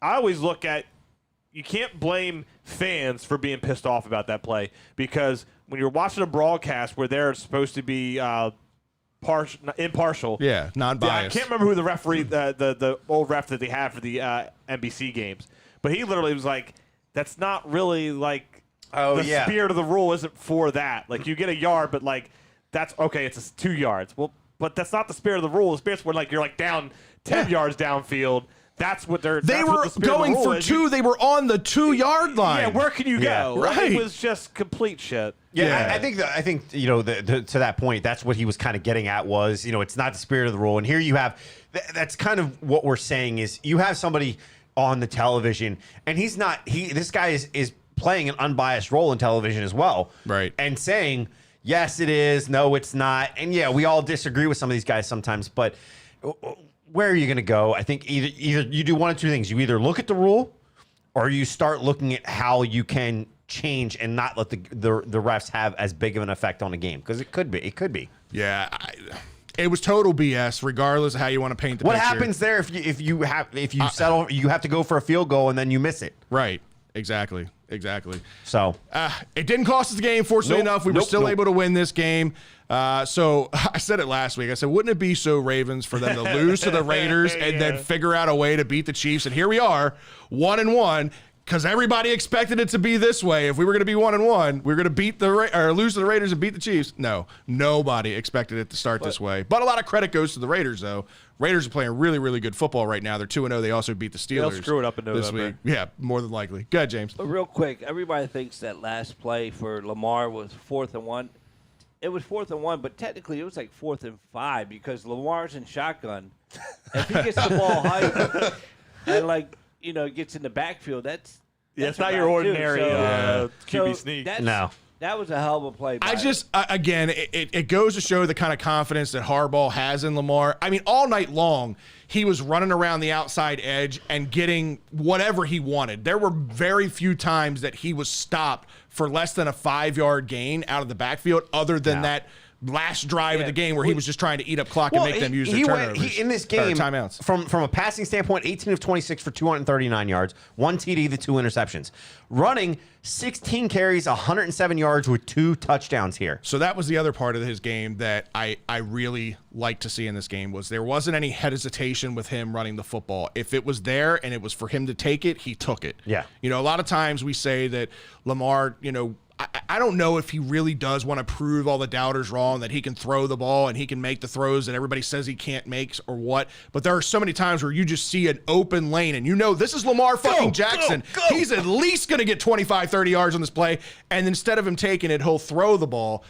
always look at you can't blame fans for being pissed off about that play because when you're watching a broadcast where they're supposed to be impartial, non-biased. I can't remember who the referee, the old ref that they had for the NBC games, but he literally was like, "That's not really like the spirit of the rule isn't for that. Like you get a yard, but like that's okay. It's 2 yards. Well, but that's not the spirit of the rule. The spirit's when like you're like down 10 yards downfield." That's what they were going for 2. They were on the 2-yard line. Yeah, where can you go? Right. It was just complete shit. Yeah, I think to that point, that's what he was kind of getting at was, it's not the spirit of the rule. And here you have, that's kind of what we're saying is you have somebody on the television, and this guy is playing an unbiased role in television as well. Right. And saying, yes, it is. No, it's not. And yeah, we all disagree with some of these guys sometimes, but where are you going to go? I think either you do one of two things. You either look at the rule or you start looking at how you can change and not let the refs have as big of an effect on the game because it could be. Yeah. It was total BS, regardless of how you want to paint the picture. What happens there if you settle? You have to go for a field goal and then you miss it. Right. Exactly. So it didn't cost us the game. Fortunately enough, we were still able to win this game. So I said it last week. I said, wouldn't it be so Ravens for them to lose to the Raiders and then figure out a way to beat the Chiefs? And here we are, 1-1. Because everybody expected it to be this way. If we were going to be 1-1, we were going to lose to the Raiders and beat the Chiefs. No, nobody expected it to start this way. But a lot of credit goes to the Raiders, though. Raiders are playing really, really good football right now. They're 2-0. They also beat the Steelers. They'll screw it up in this November. week. Yeah, more than likely. Go ahead, James. But real quick, everybody thinks that last play for Lamar was 4th and 1. It was 4th and 1, but technically it was like 4th and 5 because Lamar's in shotgun. If he gets the ball high and gets in the backfield, that's it's not your ordinary QB sneak. That was a hell of a play. Again, it goes to show the kind of confidence that Har-BALLS has in Lamar. I mean, all night long, he was running around the outside edge and getting whatever he wanted. There were very few times that he was stopped for less than a 5-yard gain out of the backfield, other than that last drive of the game where he was just trying to eat up clock and make them use their turnovers. In this game, timeouts. From a passing standpoint, 18 of 26 for 239 yards, 1 TD, the 2 interceptions. Running, 16 carries, 107 yards with 2 touchdowns here. So that was the other part of his game that I really like to see in this game was there wasn't any hesitation with him running the football. If it was there and it was for him to take it, he took it. Yeah. A lot of times we say that Lamar, I don't know if he really does want to prove all the doubters wrong, that he can throw the ball and he can make the throws that everybody says he can't make or what. But there are so many times where you just see an open lane and this is Lamar fucking Jackson. Go. He's at least going to get 25, 30 yards on this play. And instead of him taking it, he'll throw the ball.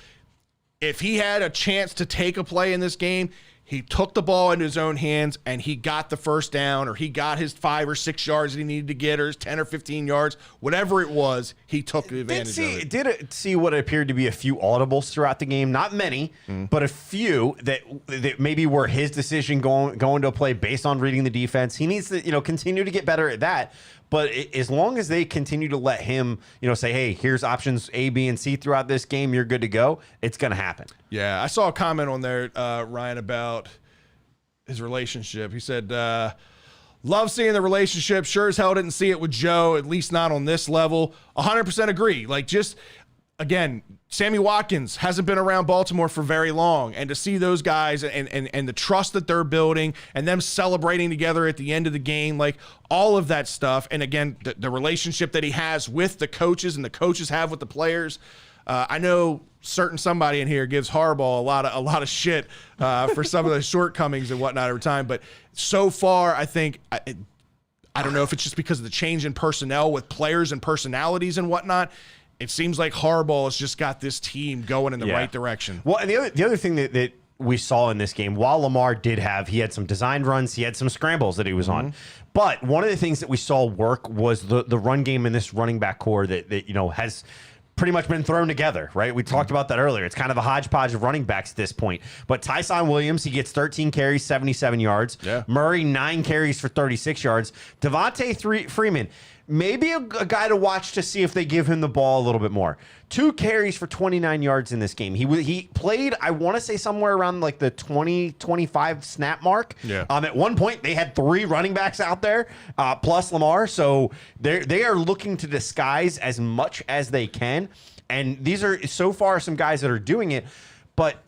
if he had a chance to take a play in this game, he took the ball into his own hands and he got the first down, or he got his 5 or 6 yards that he needed to get, or his 10 or 15 yards, whatever it was, he took advantage of it. Did see what appeared to be a few audibles throughout the game? Not many, but a few that maybe were his decision going to a play based on reading the defense. He needs to continue to get better at that. But as long as they continue to let him, say, hey, here's options A, B, and C throughout this game, you're good to go, it's going to happen. Yeah, I saw a comment on there, Ryan, about his relationship. He said, love seeing the relationship. Sure as hell didn't see it with Joe, at least not on this level. 100% agree. Like, just, again, Sammy Watkins hasn't been around Baltimore for very long, and to see those guys and the trust that they're building and them celebrating together at the end of the game, like all of that stuff, and again, the relationship that he has with the coaches and the coaches have with the players. I know somebody in here gives Har-BALLS a lot of shit for some of the shortcomings and whatnot over time, but so far, I think I don't know if it's just because of the change in personnel with players and personalities and whatnot. It seems like Har-BALLS just got this team going in the right direction. Well, and the other thing that we saw in this game, while Lamar he had some designed runs, he had some scrambles that he was on. But one of the things that we saw work was the run game in this running back core that has pretty much been thrown together, right? We talked about that earlier. It's kind of a hodgepodge of running backs at this point. But Tyson Williams, he gets 13 carries, 77 yards. Yeah. Murray, 9 carries for 36 yards. Devontae Freeman, maybe a guy to watch to see if they give him the ball a little bit more. 2 carries for 29 yards in this game. He played, I want to say, somewhere around like the 20-25 snap mark. Yeah. At one point, they had 3 running backs out there, plus Lamar. So they are looking to disguise as much as they can. And these are so far some guys that are doing it. But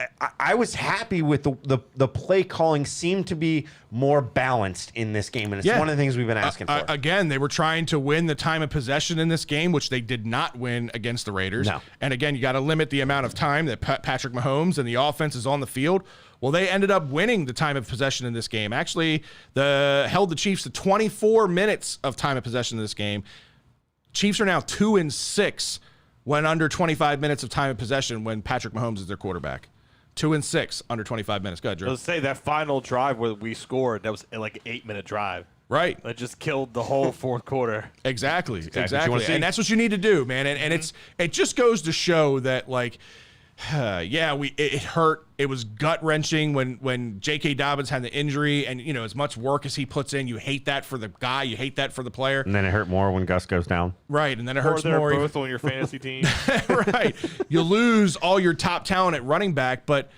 I was happy with the play calling seemed to be more balanced in this game. And it's one of the things we've been asking for. Again, they were trying to win the time of possession in this game, which they did not win against the Raiders. No. And again, you got to limit the amount of time that Patrick Mahomes and the offense is on the field. Well, they ended up winning the time of possession in this game. Actually, held the Chiefs to 24 minutes of time of possession in this game. Chiefs are now 2-6 when under 25 minutes of time of possession when Patrick Mahomes is their quarterback. 2-6 under 25 minutes. Go ahead, Drew. Let's say that final drive where we scored, that was like an 8-minute drive. Right. That just killed the whole fourth quarter. Exactly. Exactly. And that's what you need to do, man. And it just goes to show that, like, it hurt. It was gut-wrenching when J.K. Dobbins had the injury, and as much work as he puts in, you hate that for the guy, you hate that for the player. And then it hurt more when Gus goes down. Right, and then it hurts they're more. both on your fantasy team. Right. You lose all your top talent at running back, but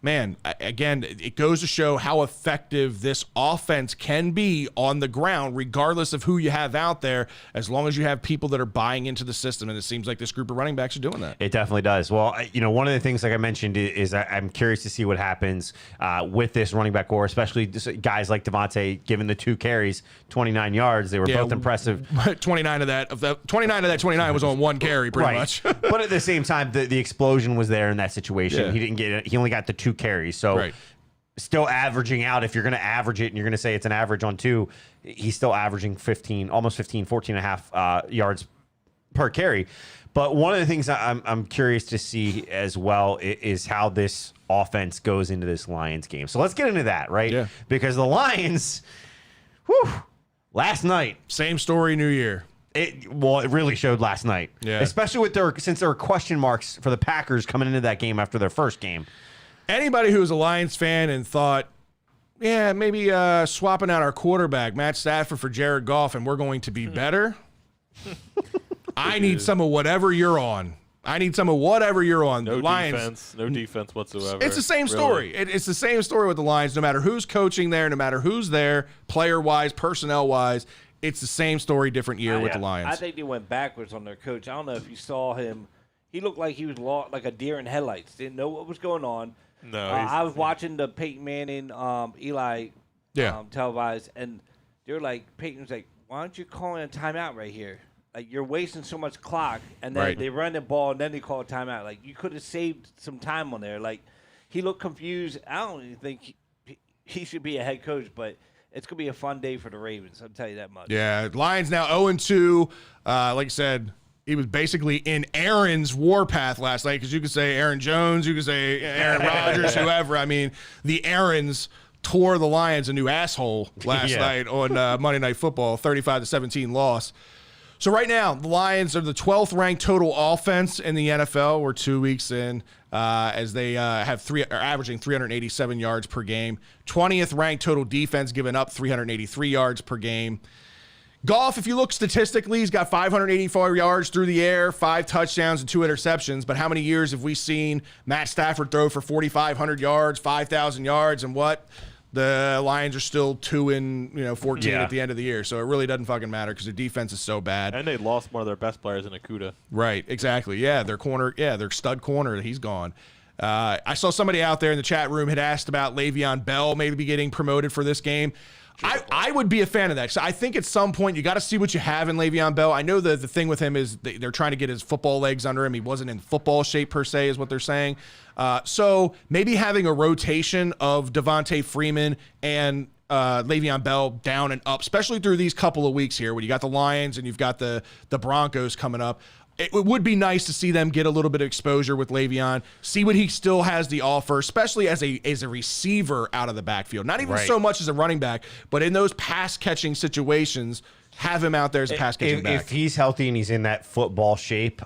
man, again, it goes to show how effective this offense can be on the ground, regardless of who you have out there, as long as you have people that are buying into the system. And it seems like this group of running backs are doing that. It definitely does. Well, one of the things, like I mentioned, is I'm curious to see what happens with this running back core, especially guys like Devontae, given the 2 carries, 29 yards. They were both impressive. 29 of that 29 was on 1 carry, pretty much. But at the same time, the explosion was there in that situation. Yeah. He didn't get it. He only got the 2 carries. So still averaging out. If you're going to average it and you're going to say it's an average on 2, he's still averaging 14 and a half yards per carry. But one of the things I'm curious to see as well is how this offense goes into this Lions game. So let's get into that, right? Yeah. Because the Lions, last night. Same story, New Year. It really showed last night. Yeah. Especially since there were question marks for the Packers coming into that game after their first game. Anybody who was a Lions fan and thought, yeah, maybe swapping out our quarterback, Matt Stafford, for Jared Goff, and we're going to be better. I need some of whatever you're on. No the Lions, no defense whatsoever. It's the same story. Really. It's the same story with the Lions. No matter who's coaching there, no matter who's there, player-wise, personnel-wise, it's the same story, different year with the Lions. I think they went backwards on their coach. I don't know if you saw him. He looked like he was lost, like a deer in headlights. Didn't know what was going on. No, I was watching the Peyton Manning, Eli televised, and they're like, Peyton's like, why aren't you calling a timeout right here? Like, you're wasting so much clock, and then they run the ball, and then they call a timeout. Like, you could have saved some time on there. Like, he looked confused. I don't even think he should be a head coach, but it's going to be a fun day for the Ravens. I'll tell you that much. Yeah, Lions now 0-2. Like I said, he was basically in Aaron's warpath last night, because you could say Aaron Jones, you could say Aaron Rodgers, whoever. I mean, the Aarons tore the Lions a new asshole last night on Monday Night Football, 35-17 loss. So right now, the Lions are the 12th ranked total offense in the NFL. We're 2 weeks in, as they are averaging 387 yards per game. 20th ranked total defense, giving up 383 yards per game. Goff, if you look statistically, he's got 584 yards through the air, 5 touchdowns and 2 interceptions. But how many years have we seen Matt Stafford throw for 4,500 yards, 5,000 yards, and what? The Lions are still 2-14 at the end of the year. So it really doesn't fucking matter because their defense is so bad. And they lost one of their best players in Akuda. Right, exactly. Yeah, their stud corner, he's gone. I saw somebody out there in the chat room had asked about Le'Veon Bell maybe getting promoted for this game. I would be a fan of that. So I think at some point you got to see what you have in Le'Veon Bell. I know the thing with him is they're trying to get his football legs under him. He wasn't in football shape per se, is what they're saying. So maybe having a rotation of Devontae Freeman and Le'Veon Bell down and up, especially through these couple of weeks here when you got the Lions and you've got the Broncos coming up. It would be nice to see them get a little bit of exposure with Le'Veon, see what he still has to offer, especially as a receiver out of the backfield. Not even so much as a running back, but in those pass-catching situations, have him out there as a pass-catching back. If he's healthy and he's in that football shape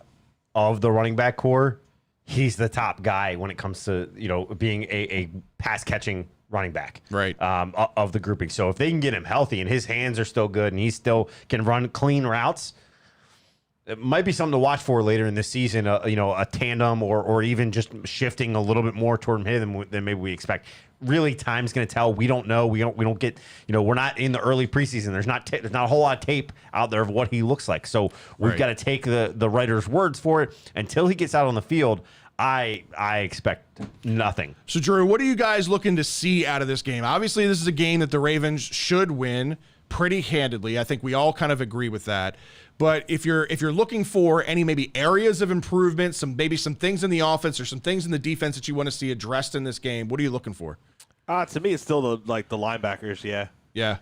of the running back core, he's the top guy when it comes to being a pass-catching running back of the grouping. So if they can get him healthy and his hands are still good and he still can run clean routes, it might be something to watch for later in the season, a tandem or even just shifting a little bit more toward him than maybe we expect. Really, time's going to tell. We don't know. We don't get, we're not in the early preseason. There's not a whole lot of tape out there of what he looks like. So we've got to take the writer's words for it. Until he gets out on the field, I expect nothing. So, Drew, what are you guys looking to see out of this game? Obviously, this is a game that the Ravens should win pretty handedly. I think we all kind of agree with that. But if you're looking for any maybe areas of improvement, some things in the offense or some things in the defense that you want to see addressed in this game, what are you looking for? To me, it's still the linebackers. Yeah.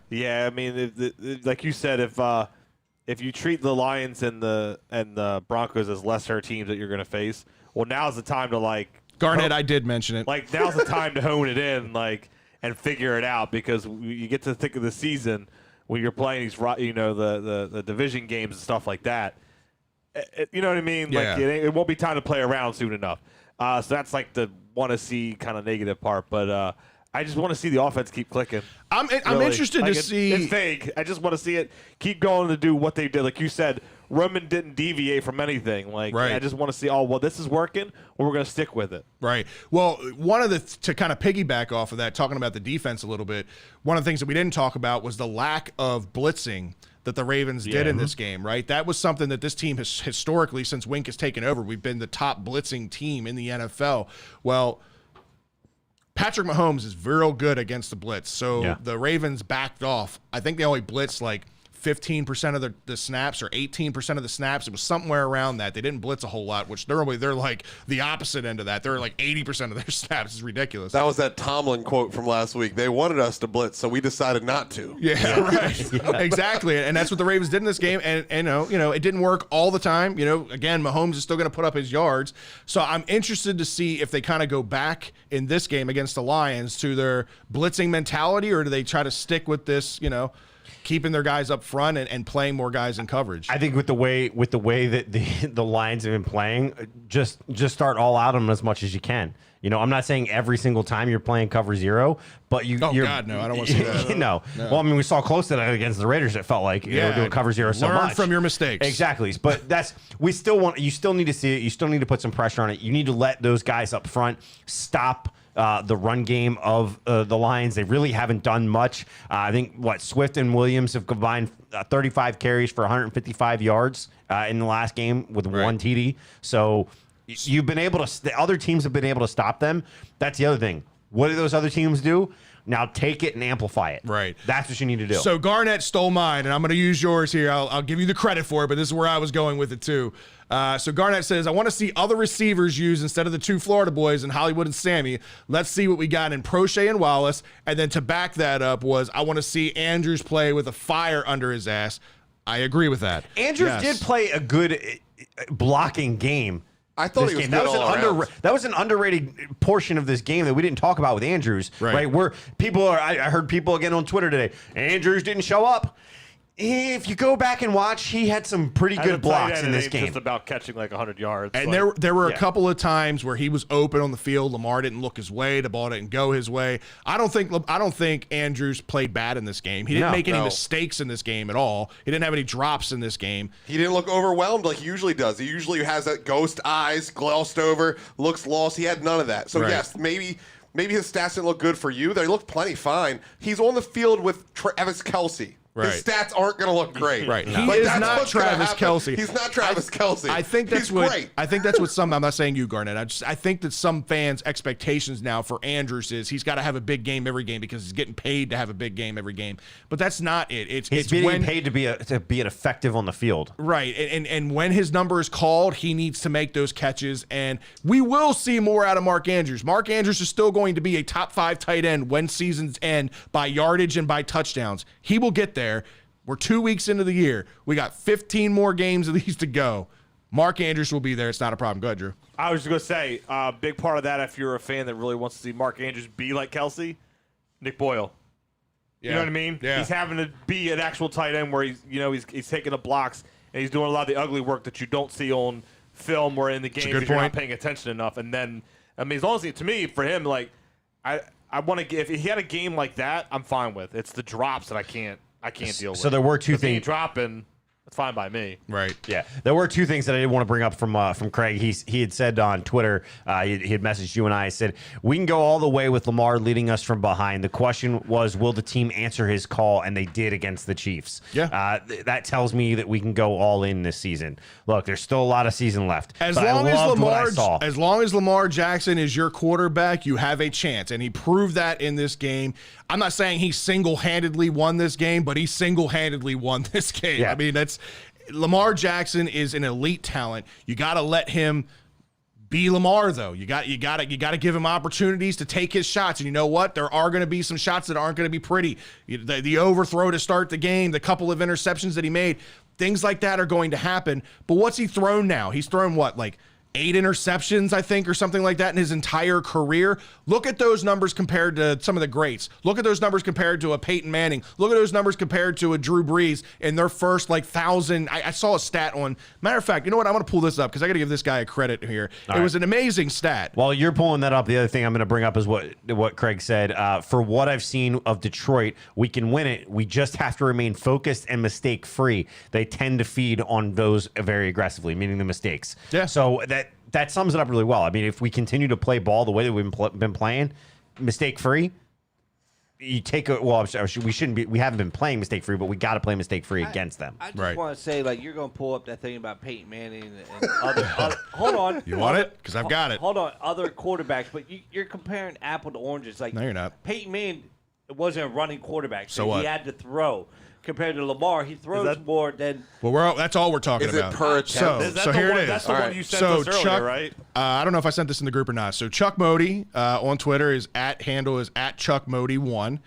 I mean, like you said, if you treat the Lions and the Broncos as lesser teams that you're going to face, well, now's the time to Garnett, I did mention it. Now's the time to hone it in, and figure it out, because you get to the thick of the season when you're playing these, the division games and stuff like that. You know what I mean? Yeah. It won't be time to play around soon enough. So that's the want to see kind of negative part, but I just want to see the offense keep clicking. I'm interested to see. It's vague. I just want to see it keep going to do what they did. Like you said, Roman didn't deviate from anything. I just want to see, this is working, or we're going to stick with it. Right. Well, one of to kind of piggyback off of that, talking about the defense a little bit, one of the things that we didn't talk about was the lack of blitzing that the Ravens did in this game, right? That was something that this team has historically, since Wink has taken over, we've been the top blitzing team in the NFL. Well, Patrick Mahomes is real good against the blitz. So the Ravens backed off. I think they only blitzed 15% of the snaps or 18% of the snaps. It was somewhere around that. They didn't blitz a whole lot, which normally they're the opposite end of that. They're 80% of their snaps. It's ridiculous. That was that Tomlin quote from last week. They wanted us to blitz, so we decided not to. Yeah, right. Exactly. And that's what the Ravens did in this game. And it didn't work all the time. Again, Mahomes is still going to put up his yards. So I'm interested to see if they kind of go back in this game against the Lions to their blitzing mentality, or do they try to stick with this, keeping their guys up front and playing more guys in coverage. I think with the way that the Lions have been playing, just start all out on them as much as you can. I'm not saying every single time you're playing cover zero, but you're God, no, I don't want to see that. No. Well, I mean, we saw close to that against the Raiders. It felt like they were doing cover zero so much. Learn from your mistakes. Exactly. But you still need to see it. You still need to put some pressure on it. You need to let those guys up front stop the run game of the Lions. They really haven't done much. I think Swift and Williams have combined 35 carries for 155 yards in the last game with one TD. So you've been able to. The other teams have been able to stop them. That's the other thing. What do those other teams do? Now take it and amplify it. Right. That's what you need to do. So Garnett stole mine, and I'm going to use yours here. I'll give you the credit for it, but this is where I was going with it too. So Garnett says, I want to see other receivers used instead of the two Florida boys in Hollywood and Sammy. Let's see what we got in Prochet and Wallace. And then to back that up was, I want to see Andrews play with a fire under his ass. I agree with that. Andrews did play a good blocking game. I thought this he was game. good all around. That was an underrated portion of this game that we didn't talk about with Andrews. Right? Where people are, I heard people again on Twitter today. Andrews didn't show up. If you go back and watch, he had some pretty good blocks in this game. Just about catching like 100 yards. And there were a couple of times where he was open on the field. Lamar didn't look his way. The ball didn't go his way. I don't think Andrews played bad in this game. He didn't make any mistakes in this game at all. He didn't have any drops in this game. He didn't look overwhelmed like he usually does. He usually has that ghost eyes, glossed over, looks lost. He had none of that. So yes, maybe his stats didn't look good for you. They looked plenty fine. He's on the field with Travis Kelce. His stats aren't going to look great. Right. He is not Travis Kelce. He's not Travis Kelce. I think that's great. I think that's what some. I'm not saying you, Garnett. I think that some fans' expectations now for Andrews is he's got to have a big game every game because he's getting paid to have a big game every game. But that's not it. It's being paid to be an effective on the field. Right. And when his number is called, he needs to make those catches. And we will see more out of Mark Andrews. Mark Andrews is still going to be a top 5 tight end when seasons end by yardage and by touchdowns. He will get there. We're 2 weeks into the year. We got 15 more games of these to go. Mark Andrews will be there. It's not a problem. Go ahead, Drew. I was just going to say, a big part of that, if you're a fan that really wants to see Mark Andrews be like Kelce, Nick Boyle. You know what I mean? Yeah. He's having to be an actual tight end where he's taking the blocks and he's doing a lot of the ugly work that you don't see on film or in the game because you're not paying attention enough. And then, I mean, as long as to me, for him, like, I want to if he had a game like that, I'm fine with. It's the drops that I can't deal with. So there were two things dropping. It's fine by me. Right. Yeah. There were two things that I did want to bring up from Craig. He had said on Twitter, he had messaged you and I, said, we can go all the way with Lamar leading us from behind. The question was, will the team answer his call? And they did against the Chiefs. Yeah. That tells me that we can go all in this season. Look, there's still a lot of season left. As long as Lamar Jackson is your quarterback, you have a chance. And he proved that in this game. I'm not saying he single-handedly won this game, but he single-handedly won this game. Yeah. I mean, Lamar Jackson is an elite talent. You got to let him be Lamar, though. You got to give him opportunities to take his shots. And you know what? There are going to be some shots that aren't going to be pretty. The overthrow to start the game, the couple of interceptions that he made, things like that are going to happen. But what's he thrown now? He's thrown what, like 8 interceptions, I think, or something like that in his entire career. Look at those numbers compared to some of the greats. Look at those numbers compared to a Peyton Manning. Look at those numbers compared to a Drew Brees in their first 1,000. I saw a stat on. Matter of fact, you know what? I'm going to pull this up because I got to give this guy a credit here. It was an amazing stat. While you're pulling that up, the other thing I'm going to bring up is what Craig said. For what I've seen of Detroit, we can win it. We just have to remain focused and mistake-free. They tend to feed on those very aggressively, meaning the mistakes. Yeah. So that sums it up really well. I mean, if we continue to play ball the way that we've been playing, mistake-free, we shouldn't be. We haven't been playing mistake-free, but we got to play mistake-free against them. I just want to say, you're going to pull up that thing about Peyton Manning and other hold on. You want it? Because I've got it. Hold on. Other quarterbacks, but you're comparing apple to oranges. No, you're not. Peyton Manning wasn't a running quarterback, so what? He had to throw. Compared to Lamar, he throws more than. Well, that's all we're talking about. Is it per attempt? So here it is. That's the one you sent us earlier, Chuck, right? I don't know if I sent this in the group or not. So Chuck Modi on Twitter is handle is @ChuckModi1.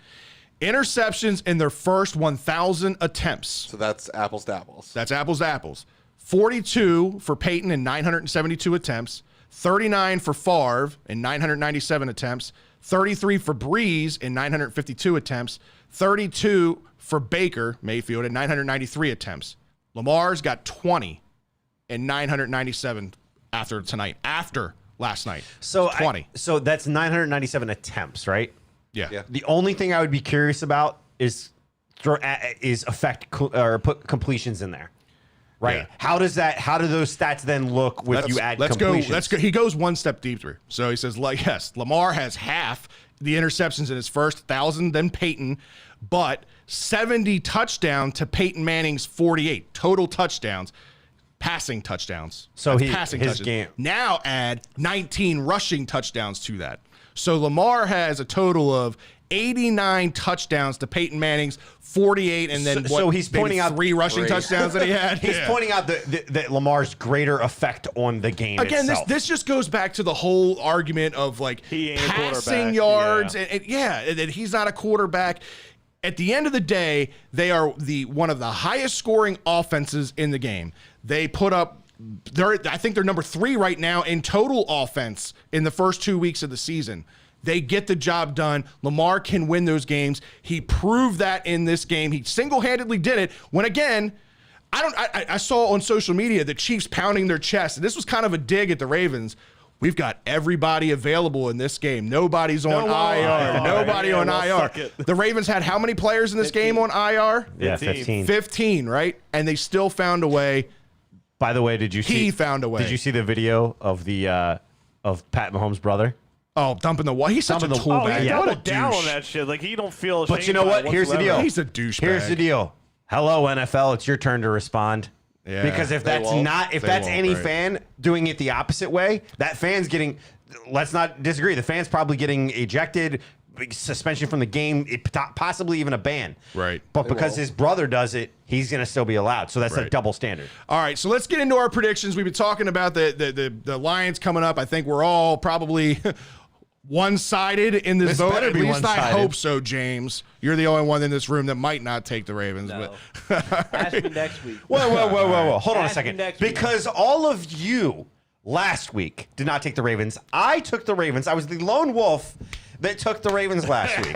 Interceptions in their first 1,000 attempts. So that's apples to apples. That's apples to apples. 42 for Peyton in 972 attempts. 39 for Favre in 997 attempts. 33 for Breeze in 952 attempts. 32 for Baker Mayfield at 993 attempts. Lamar's got 20 and 997 after last night. So 20. So that's 997 attempts, right? Yeah. The only thing I would be curious about is put completions in there. Right. Yeah. How do those stats then look with you add completions? Let's go. He goes one step deeper. So he says, yes, Lamar has half the interceptions in his first 1,000 than Peyton, but 70 touchdowns to Peyton Manning's 48 total touchdowns, passing touchdowns. So his touchdowns. Game. Now add 19 rushing touchdowns to that. So Lamar has a total of 89 touchdowns to Peyton Manning's 48, and then he's pointing out 3 rushing touchdowns that he had. He's pointing out that Lamar's greater effect on the game Again, itself. this just goes back to the whole argument of passing yards, and that he's not a quarterback. At the end of the day, they are one of the highest scoring offenses in the game. They put up I think they're number 3 right now in total offense in the first 2 weeks of the season. They get the job done. Lamar can win those games. He proved that in this game. He single-handedly did it when, again, I saw on social media the Chiefs pounding their chest, and this was kind of a dig at the Ravens. We've got everybody available in this game. Nobody's on IR. Nobody on IR. The Ravens had how many players in this game on IR? Yeah, 15. 15, right? And they still found a way. By the way, did you see? He found a way. Did you see the video of the of Pat Mahomes' brother? Oh, dumping the wall. He's such a tool Oh, bag. he What a doubled down douche. on that shit. Like, he don't feel ashamed. But you know what? Here's the deal. He's a douchebag. Here's the deal. Hello, NFL. It's your turn to respond. Yeah, because if that's any fan doing it the opposite way, that fan's getting. Let's not disagree. The fan's probably getting ejected, suspension from the game, possibly even a ban. Right. But because his brother does it, he's going to still be allowed. So that's a double standard. All right, so let's get into our predictions. We've been talking about the Lions coming up. I think we're all probably one-sided in this vote. better At be least I one-sided. hope so, James. You're the only one in this room that might not take the Ravens. No. But Ask me next week. Whoa. Hold on a Ask me second. next week. Because all of you last week did not take the Ravens. I took the Ravens. I was the lone wolf that took the Ravens last week.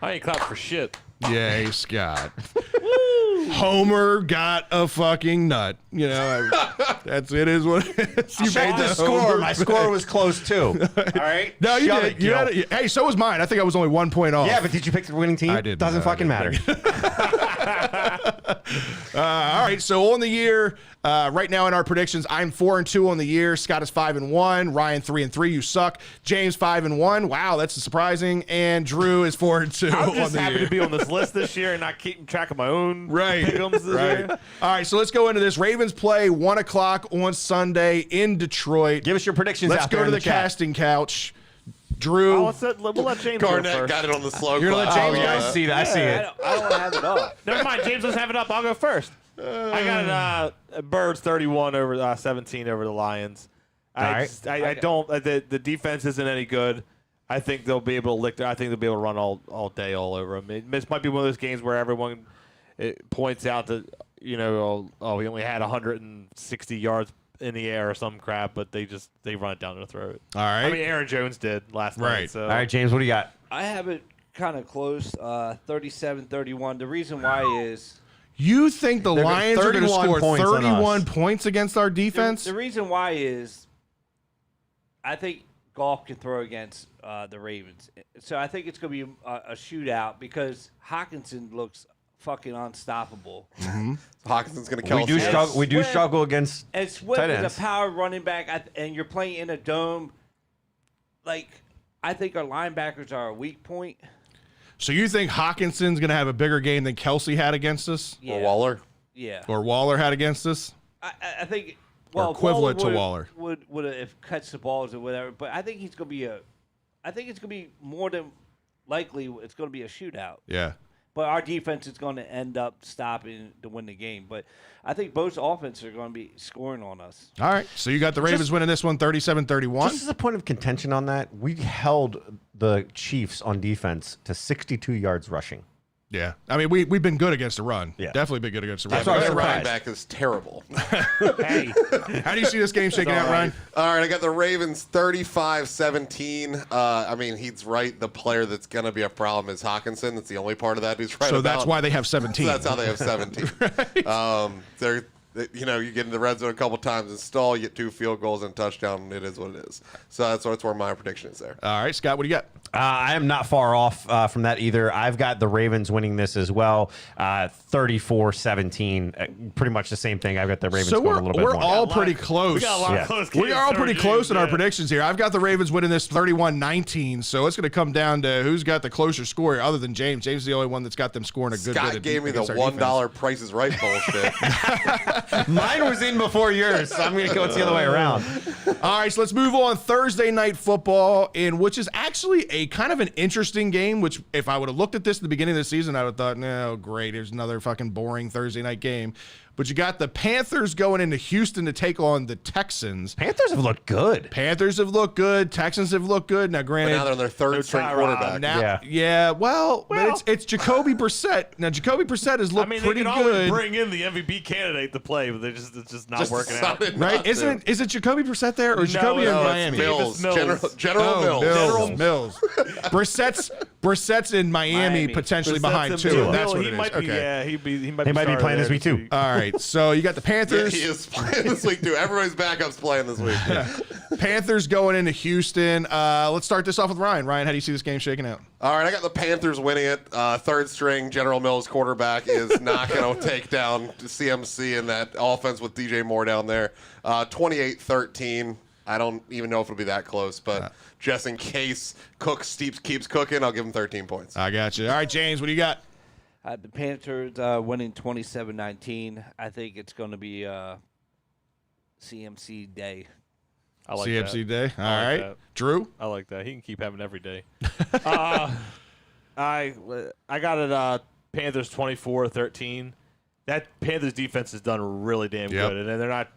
I ain't clapped for shit. Yay, Scott. Homer got a fucking nut. You know, it is what it is. You Check made the score. My score was close too. All right. No, you Shove did. it, You Gil. had it. Hey, so was mine. I think I was only 1 point off. Yeah, but did you pick the winning team? I didn't. Doesn't fucking matter. All right, so on the year, right now in our predictions, I'm 4-2 on the year. Scott is 5-1. Ryan 3-3. You suck. James 5-1. Wow, that's surprising. And Drew is 4-2 I'm on just the happy year. to be on this list this year and not keeping track of my own Right. pick'ems this year. All right, so let's go into this. Ravens play 1 o'clock on Sunday in Detroit. Give us your predictions. Let's out there go to in the chat. casting couch. Drew. We'll let James go Garnett first. got it on the slow You're gonna let clap. James Oh, go? yeah. I see that. I see it. I don't have it up. Never mind. James, let's have it up. I'll go first. I got Birds 31 over 17 over the Lions. I don't. The defense isn't any good. I think they'll be able to lick. I think they'll be able to run all day all over them. This might be one of those games where everyone points out that we only had 160 yards in the air or some crap, but they run it down their throat. All right. I mean, Aaron Jones did last night. Right. So. All right, James, what do you got? I have it kind of close, 37-31. The reason why is You think the They're gonna- Lions are going to 31 score points on 31 us. points against our defense? the reason why is I think Goff can throw against the Ravens. So I think it's going to be a shootout because Hawkinson looks fucking unstoppable. Hawkinson's going to kill We us. do here. struggle. We do Swift. struggle against. And Swift Tight is ends. a power running back, and you're playing in a dome. Like, I think our linebackers are a weak point. So you think Hawkinson's going to have a bigger game than Kelsey had against us? Yeah. Or Waller. Yeah. Or Waller had against us? I think Or equivalent to Waller. would have cuts the balls or whatever, but I think he's going to be I think it's going to be more than likely it's going to be a shootout. Yeah. But our defense is going to end up stopping to win the game. But I think both offenses are going to be scoring on us. All right. So you got the Ravens winning this one 37-31. Just as a point of contention on that, we held the Chiefs on defense to 62 yards rushing. Yeah. I mean, we've been good against the run. Yeah. Definitely been good against the run. That's why I was That running surprised. back is terrible. Hey, How do you see this game shaking out, Ryan? All right, I got the Ravens 35-17. I mean, he's right. The player that's going to be a problem is Hawkinson. That's the only part of that he's right So about. that's why they have 17. So that's how they have 17. You get in the red zone a couple times and stall, you get 2 field goals and a touchdown, and it is what it is. So that's where my prediction is there. All right, Scott, what do you got? I am not far off from that either. I've got the Ravens winning this as well, 34-17. Pretty much the same thing. I've got the Ravens So going a little bit we're more. all pretty close. we got a lot Yeah. of close games. We are all pretty close in our Yeah. predictions here. I've got the Ravens winning this 31-19, so it's going to come down to who's got the closer score other than James. James is the only one that's got them scoring a good bit. Scott gave me the against our $1 defense. Price is Right bullshit. Mine was in before yours, so I'm going to go the other way around. All right, so let's move on. Thursday night football, in which is actually a kind of an interesting game, which if I would have looked at this at the beginning of the season, I would have thought, no, great, here's another fucking boring Thursday night game. But you got the Panthers going into Houston to take on the Texans. Panthers have looked good. Panthers have looked good. Texans have looked good. Now, But granted, now they're on their third string quarterback. Well, but it's Jacoby Brissett. Now, Jacoby Brissett has looked pretty they can good. always bring in the MVP candidate to play, but it's just not working out. Right? Is it Jacoby Brissett there or Jacoby in Miami? Mills. Mills. General Mills. Brissett's in Miami. Potentially behind too. That's what it is. He might be playing this week too. All right, so you got the Panthers. Yeah, he is playing this week too. Everybody's backup's playing this week. Panthers going into Houston. Let's start this off with Ryan. Ryan, how do you see this game shaking out? All right, I got the Panthers winning it. Third string General Mills quarterback is not going to take down CMC in that offense with DJ Moore down there. 28-13. I don't even know if it'll be that close, but just in case Cook keeps cooking, I'll give him 13 points. I got you. All right, James, what do you got? The Panthers winning 27-19. I think it's going to be CMC day. I like CMC that. day. All right. that. Drew? I like that. He can keep having every day. I got it Panthers 24-13. That Panthers defense has done really damn good. And they're not,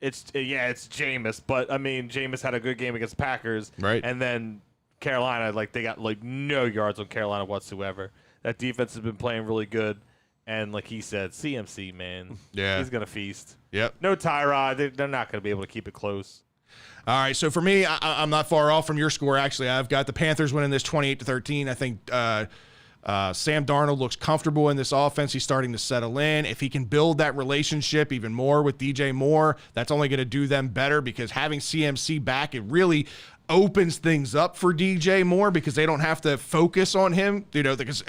it's Jameis, but Jameis had a good game against the Packers. Right. And then Carolina, they got no yards on Carolina whatsoever. That defense has been playing really good. And like he said, CMC, man. Yeah. He's going to feast. Yep. No Tyrod. They're not going to be able to keep it close. All right, so for me, I'm not far off from your score, actually. I've got the Panthers winning this 28-13. I think Sam Darnold looks comfortable in this offense. He's starting to settle in. If he can build that relationship even more with DJ Moore, that's only going to do them better because having CMC back, it really opens things up for DJ Moore because they don't have to focus on him, because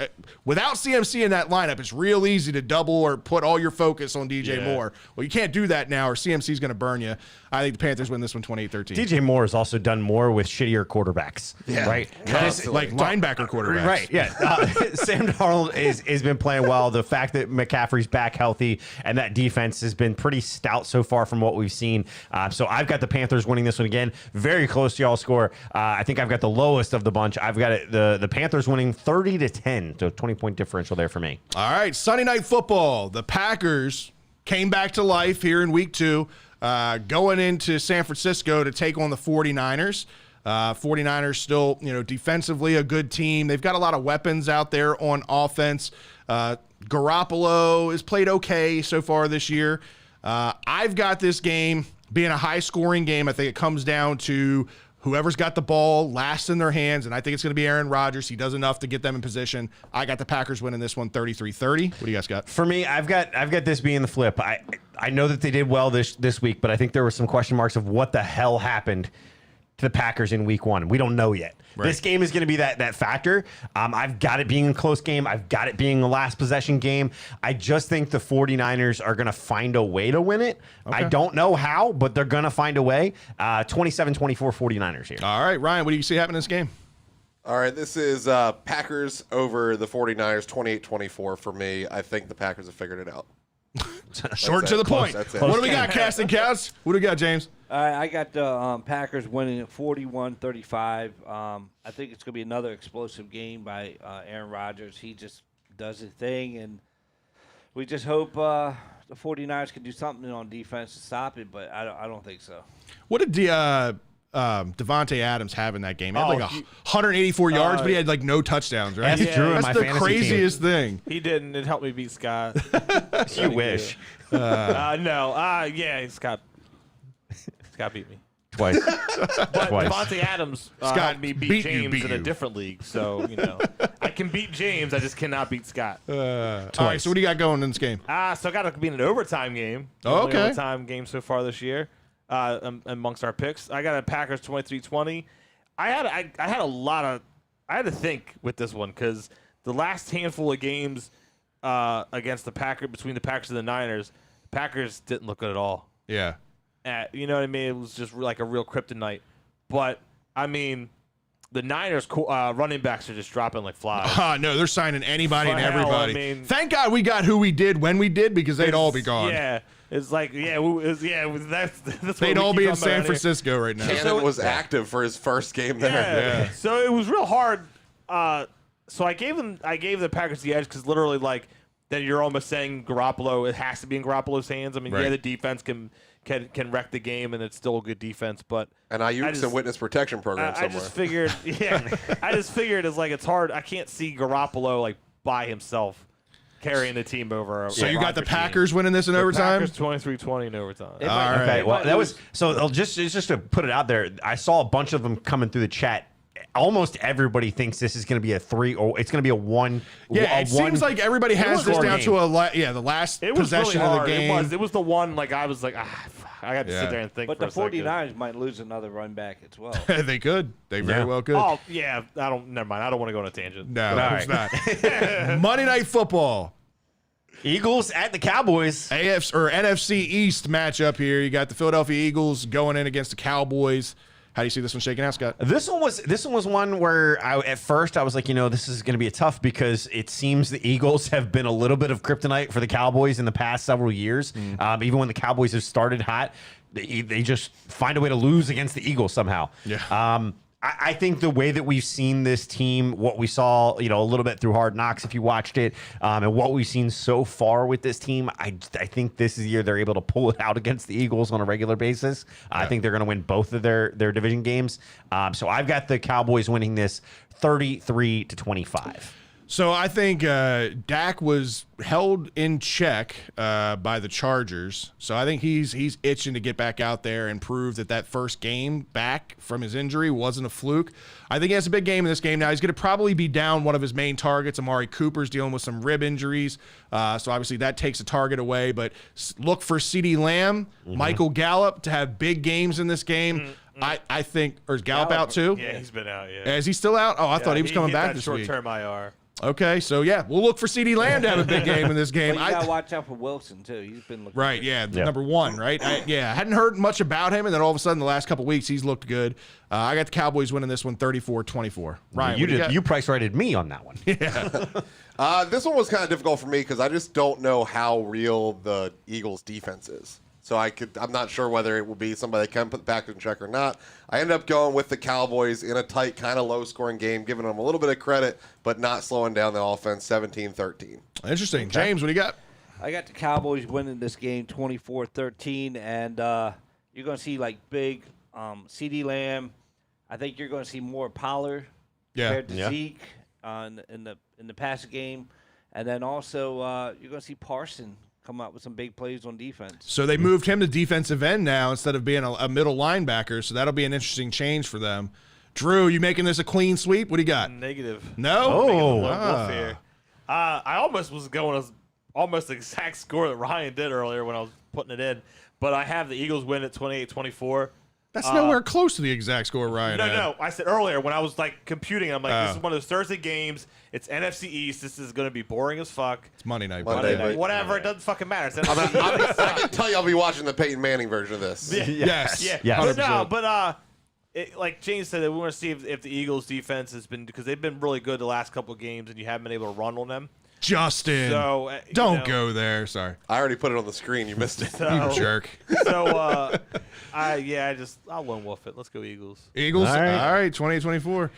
without CMC in that lineup, it's real easy to double or put all your focus on DJ Moore. Well, you can't do that now or CMC's going to burn you. I think the Panthers win this one 28-13. DJ Moore has also done more with shittier quarterbacks, right? Like linebacker quarterbacks. Right, yeah. Sam Darnold has been playing well. The fact that McCaffrey's back healthy and that defense has been pretty stout so far from what we've seen. So I've got the Panthers winning this one again. Very close to y'all's score. I think I've got the lowest of the bunch. I've got it, the Panthers winning 30-10, so 20-point differential there for me. All right, Sunday Night Football. The Packers came back to life here in Week 2, going into San Francisco to take on the 49ers. 49ers still, defensively a good team. They've got a lot of weapons out there on offense. Garoppolo has played okay so far this year. I've got this game being a high-scoring game. I think it comes down to whoever's got the ball last in their hands, and I think it's going to be Aaron Rodgers. He does enough to get them in position. I got the Packers winning this one 33-30. What do you guys got? For me, I've got this being the flip. I know that they did well this week, but I think there were some question marks of what the hell happened to the Packers in Week 1. We don't know yet. Right. This game is going to be that factor. I've got it being a close game. I've got it being a last possession game. I just think the 49ers are going to find a way to win it. Okay. I don't know how, but they're going to find a way. 27-24 49ers here. All right, Ryan, what do you see happening in this game? All right, this is Packers over the 49ers, 28-24 for me. I think the Packers have figured it out. Short to the point. What do we got, Casting Cows? What do we got, James? I got the Packers winning at 41-35. I think it's going to be another explosive game by Aaron Rodgers. He just does his thing, and we just hope the 49ers can do something on defense to stop it, but I don't think so. What did Devontae Adams have in that game? He had 184 yards, but he had no touchdowns, right? That's Drew in my the fantasy craziest team. thing. He didn't. It helped me beat Scott. You wish. Scott beat me. Twice. But Devontae Adams helped me beat James in a different league. So, I can beat James. I just cannot beat Scott. All right, so what do you got going in this game? So I got to be in an overtime game. Oh, okay. Overtime game so far this year amongst our picks. I got a Packers 23-20. I had to think with this one because the last handful of games against the Packers, between the Packers and the Niners, Packers didn't look good at all. Yeah. You know what I mean? It was just like a real kryptonite. But, the Niners running backs are just dropping like flies. No, they're signing anybody and everybody. Hell, thank God we got who we did when we did because they'd all be gone. Yeah. It's like, that's they'd all be in San Francisco right now. Cannon was active for his first game there. Yeah. So it was real hard. So I gave the Packers the edge because literally, then you're almost saying Garoppolo, it has to be in Garoppolo's hands. I mean, Right. yeah, the defense can wreck the game, and it's still a good defense, but And Ayuk's in witness protection program I somewhere. just figured, I just figured it's like it's hard. I can't see Garoppolo like by himself carrying the team over. So you got the Packers winning this in overtime? Packers 23-20 in overtime. All right. Okay, well, that was so. Just to put it out there, I saw a bunch of them coming through the chat. Almost everybody thinks this is going to be a 3 or it's going to be a 1. Yeah, it seems like everybody has this down to the last It was possession really of hard. the game. It was the one like I was like, I got to Yeah. sit there and think. But for the a second. 49ers might lose another run back as well. They could. They very well could. Oh yeah, never mind. I don't want to go on a tangent. No, All it's not. Monday Night Football. Eagles at the Cowboys. AFC or NFC East matchup here. You got the Philadelphia Eagles going in against the Cowboys. How do you see this one shaking out, Scott? This one was one where at first I was like, this is going to be a tough because it seems the Eagles have been a little bit of kryptonite for the Cowboys in the past several years. Even when the Cowboys have started hot, they just find a way to lose against the Eagles somehow. Yeah. I think the way that we've seen this team, what we saw, a little bit through Hard Knocks, if you watched it, and what we've seen so far with this team, I think this is the year they're able to pull it out against the Eagles on a regular basis. I think they're going to win both of their division games. So I've got the Cowboys winning this 33-25. So I think Dak was held in check by the Chargers. So I think he's itching to get back out there and prove that first game back from his injury wasn't a fluke. I think he has a big game in this game now. He's going to probably be down one of his main targets. Amari Cooper's dealing with some rib injuries. So obviously that takes a target away. But look for CeeDee Lamb, Michael Gallup to have big games in this game. I think, or is Gallup out too? Yeah, he's been out. Yeah. Is he still out? Oh, I thought he was coming back this week. Short-term IR. Okay, so yeah, we'll look for CeeDee Lamb to have a big game in this game. But you got to watch out for Wilson, too. He's been looking Right, good. yeah, number one, right? I hadn't heard much about him, and then all of a sudden, the last couple weeks, he's looked good. I got the Cowboys winning this one 34-24. Ryan, You price rated me on that one. This one was kind of difficult for me because I just don't know how real the Eagles' defense is. So I'm not sure whether it will be somebody that can put back in check or not. I ended up going with the Cowboys in a tight, kind of low-scoring game, giving them a little bit of credit, but not slowing down the offense, 17-13. Interesting. Okay. James, what do you got? I got the Cowboys winning this game 24-13, and you're going to see big CeeDee Lamb. I think you're going to see more Pollard compared to Zeke in the passing game, and then also you're going to see Parson come out with some big plays on defense. So they moved him to defensive end now instead of being a middle linebacker, so that'll be an interesting change for them. Drew, you making this a clean sweep? What do you got? Negative. No? I almost was going almost the exact score that Ryan did earlier when I was putting it in, but I have the Eagles win at 28-24. That's nowhere close to the exact score Ryan had. No. I said earlier when I was computing, I'm like, this is one of those Thursday games. It's NFC East. This is going to be boring as fuck. It's Monday night. Whatever. It doesn't fucking matter. It's NFC East. I can tell you I'll be watching the Peyton Manning version of this. Yes. Yeah. Yes. But like James said, we want to see if the Eagles' defense has been, because they've been really good the last couple of games, and you haven't been able to run on them. Justin, So don't go there. Sorry. I already put it on the screen. You missed it. You jerk. So I'll one wolf it. Let's go Eagles. Eagles? All right. All right, 28-24.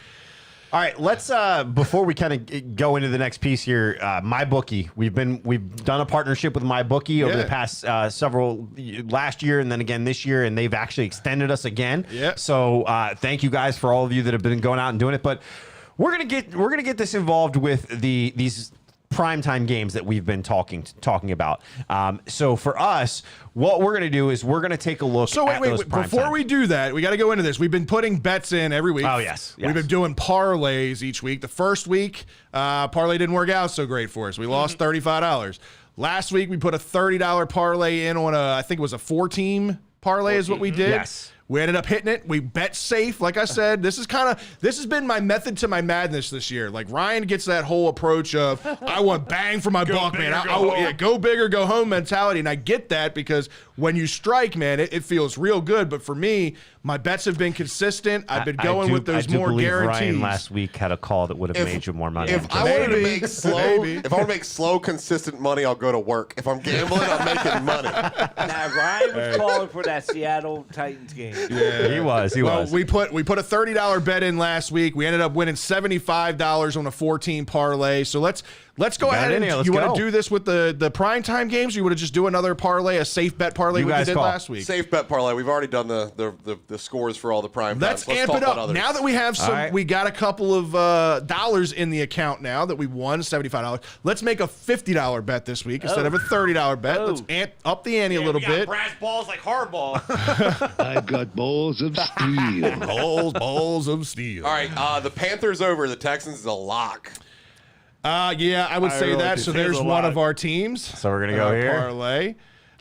All right, let's before we kind of go into the next piece here, MyBookie. We've done a partnership with MyBookie over the past last year and then again this year, and they've actually extended us again. Yeah. So thank you guys for all of you that have been going out and doing it. But we're gonna get this involved with these primetime games that we've been talking about. So for us, what we're going to do is we're going to take a look at those primetime. Before we do that, we got to go into this. We've been putting bets in every week. Oh, yes. We've been doing parlays each week. The first week, parlay didn't work out so great for us. We lost $35. Last week, we put a $30 parlay in on I think it was a 4-team parlay is what we did. Yes. We ended up hitting it. We bet safe. Like I said, this has been my method to my madness this year. Like Ryan gets that whole approach of I want bang for my buck, man. Go big or go home mentality. And I get that because when you strike, man, it feels real good. But for me, my bets have been consistent. I've been going with those more guarantees. Ryan last week had a call that would have made you more money. If I want to make slow, consistent money, I'll go to work. If I'm gambling, I'm making money. Now, Ryan was calling for that Seattle Titans game. Yeah. He was. We put a $30 bet in last week. We ended up winning $75 on a 14 parlay. So let's Let's go ahead and Let's you want go. to do this with the primetime games, or you want to just do another parlay, a safe bet parlay You like you guys did call. last week? Safe bet parlay. We've already done the scores for all the prime Let's times. amp talk it about up. others. Now that we have some, right. we got a couple of dollars in the account now that we won, $75. Let's make a $50 bet this week instead of a $30 bet. Let's amp up the ante a little bit. brass balls like Har-BALLS. I've got balls of steel. Balls of steel. All right, the Panthers over the Texans is a lock. Yeah, I would say really that. do So think there's it's a one lot. of our teams. So we're gonna in go our here. Parlay.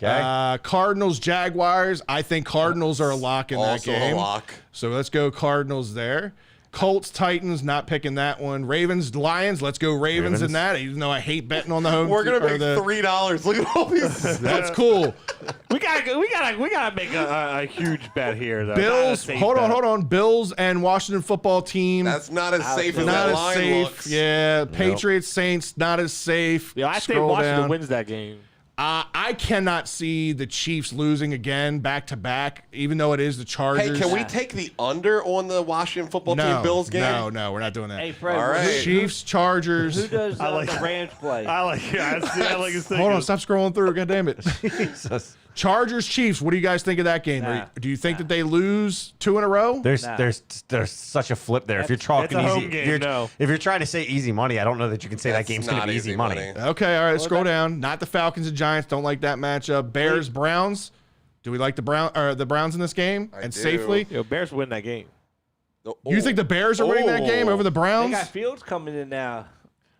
Okay. Cardinals, Jaguars. I think Cardinals are a lock in that Also game. a lock. So let's go Cardinals there. Colts, Titans, not picking that one. Ravens, Lions. Let's go Ravens in that. Even though I hate betting on the home. We're gonna or make the- $3. Look at all these. That's cool. we gotta make a huge bet here though. Bills. Hold on. Bills and Washington football team. That's not as safe as not that as line safe. looks. Yeah. Patriots, Saints, not as safe. Yeah, I think Scroll Washington down. wins that game. I cannot see the Chiefs losing again back to back, even though it is the Chargers. Hey, can we take the under on the Washington football team Bills game? No, we're not doing that. Hey, Fred, All right. Chiefs, Chargers. who does like the Rams play? I like his thing. Hold on, stop scrolling through. God damn it. Jesus. Chargers, Chiefs. What do you guys think of that game? Nah. Do you think that they lose 2 in a row? There's Nah. there's such a flip there. If you're talking a home easy, game, no. if you're trying to say easy money, I don't know that you can say That's that game's going to not be easy money. Okay, all right. Let's scroll down. Not the Falcons and Giants. Don't like that matchup. Bears, Browns. Do we like the Browns in this game? I And do. safely. Yo, Bears win that game. You think the Bears are winning that game over the They Browns? got Fields coming in now.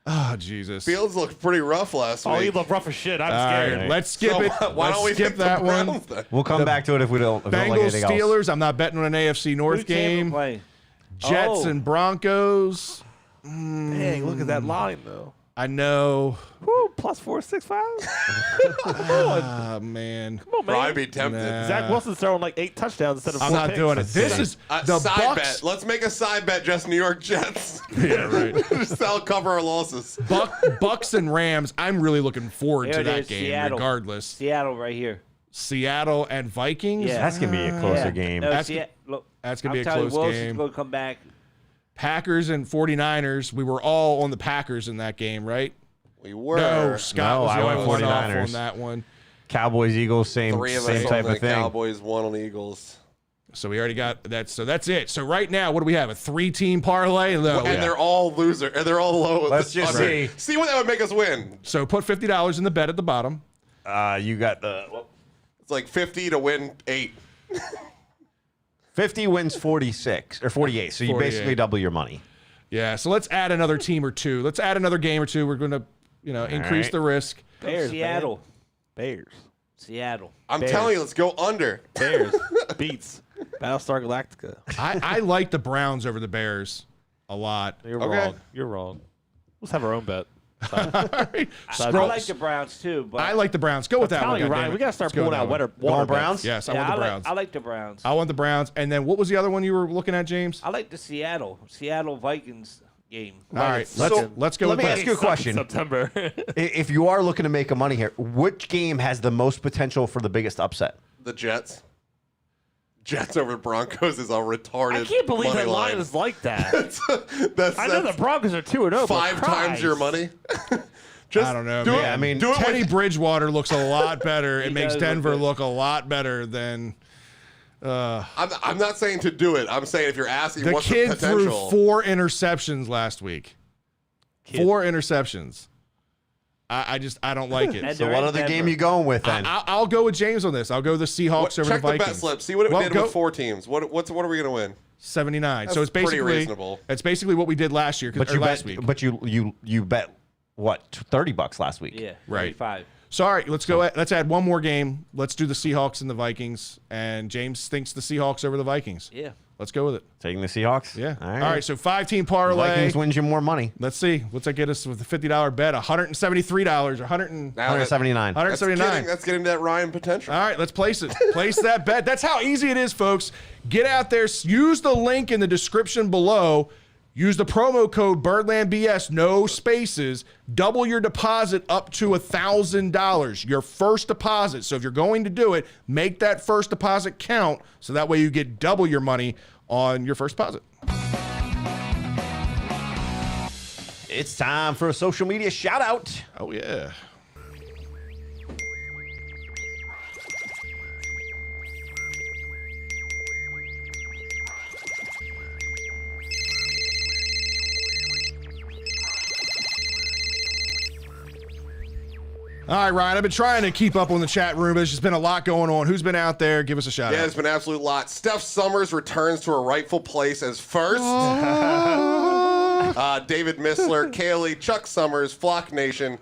Oh, Jesus. Fields looked pretty rough last Oh, week. he looked rough as shit. I'm All scared. right, let's skip So it. why Let's don't we skip pick the that one. Browns then? We'll come back to it if we don't. If we don't like Bengals, anything else. Steelers. I'm not betting on an AFC North Who's Tampa game. playing? Jets Oh. and Broncos. Dang, look at that line though. I know. Woo, plus 465. Ah, man. Come on, Bro, man. I'd be tempted. Nah. Zach Wilson's throwing like 8 touchdowns instead of 4 I'm not picks. doing it. This is the Side Bucks. bet. Let's make a side bet. Just New York Jets. Yeah, right. Just that'll cover our losses. Bucks and Rams. I'm really looking forward There to it that is, game, Seattle. regardless. Seattle right here. Seattle and Vikings. Yeah. That's gonna be a closer game. No, That's- look, that's gonna I'm be a telling you, close Wilson's game. going to come back. Packers and 49ers. We were all on the Packers in that game, right? We were. No, Scott No, was I the went only one off 49ers. on that one. Cowboys, Eagles, same 3 of us same on type the of thing. Cowboys, 1 on the Eagles. So we already got that. So that's it. So right now, what do we have? A 3-team parlay? No, And they're all loser. And they're all low. Let's just under. see. See what that would make us win. So put $50 in the bet at the bottom. You got the It's like 50 to win 8. 50 wins 46 or 48. So you 48. basically double your money. Yeah. So let's add another team or two. Let's add another game or two. We're going to, increase right. the risk. Bears, Seattle. Bears. Seattle. I'm Bears. telling you, let's go under. Bears. Beats. Battlestar Galactica. I like the Browns over the Bears a lot. You're Okay. wrong. You're wrong. Let's have our own bet. I Scroll- like the Browns too, but I like the Browns. Go with that Telling one. you, goddammit. Ryan, we gotta start Let's go pulling with out that one. water Going Browns? Yes, I yeah, want the I Browns. like the Browns. I want the Browns. And then what was the other one you were looking at, James? I like the Seattle Vikings game. All right, So, let's go let with me that. ask you a question. September. If you are looking to make a money here, which game has the most potential for the biggest upset? The Jets. Jets over Broncos is a retarded. I can't believe money that line is like that. that's I know the Broncos are 2-0. 5 times your money. Just I don't know, do man. it. I mean, do it Teddy with, Bridgewater looks a lot better. It makes does look Denver good. look a lot better than I'm not saying to do it. I'm saying if you're asking the what's the kid threw potential. 4 interceptions last week. 4 interceptions. I don't like it. And So they're what in other Denver. game you going with then? I'll go with James on this. I'll go the Seahawks over Check the the Vikings. bet slip. See what it Well, did go- with 4 teams. What are we gonna win? 79. so That's it's basically pretty reasonable. It's basically what we did last year. but or you last bet. week. But you bet what $30 last week? Yeah, Right. 35. So all right, let's go. Let's add one more game. Let's do the Seahawks and the Vikings. And James thinks the Seahawks over the Vikings. Yeah. Let's go with it. Taking the Seahawks. Yeah. All All right. right. So 5-team parlay. Vikings wins you more money. Let's see. What's that get us with a $50 bet? $173 or 100 Now 179. That's 179. that's getting that Ryan potential. All right, let's place it. Place that bet. That's how easy it is, folks. Get out there. Use the link in the description below. Use the promo code Birdland BS, no spaces. Double your deposit up to $1,000. Your first deposit. So if you're going to do it, make that first deposit count so that way you get double your money on your first deposit. It's time for a social media shout out. Oh, yeah. All right, Ryan, I've been trying to keep up on the chat room, but there's just been a lot going on. Who's been out there? Give us a shout Yeah, out. there's been an absolute lot. Steph Summers returns to her rightful place as first. David Missler, Kaylee, Chuck Summers, Flock Nation.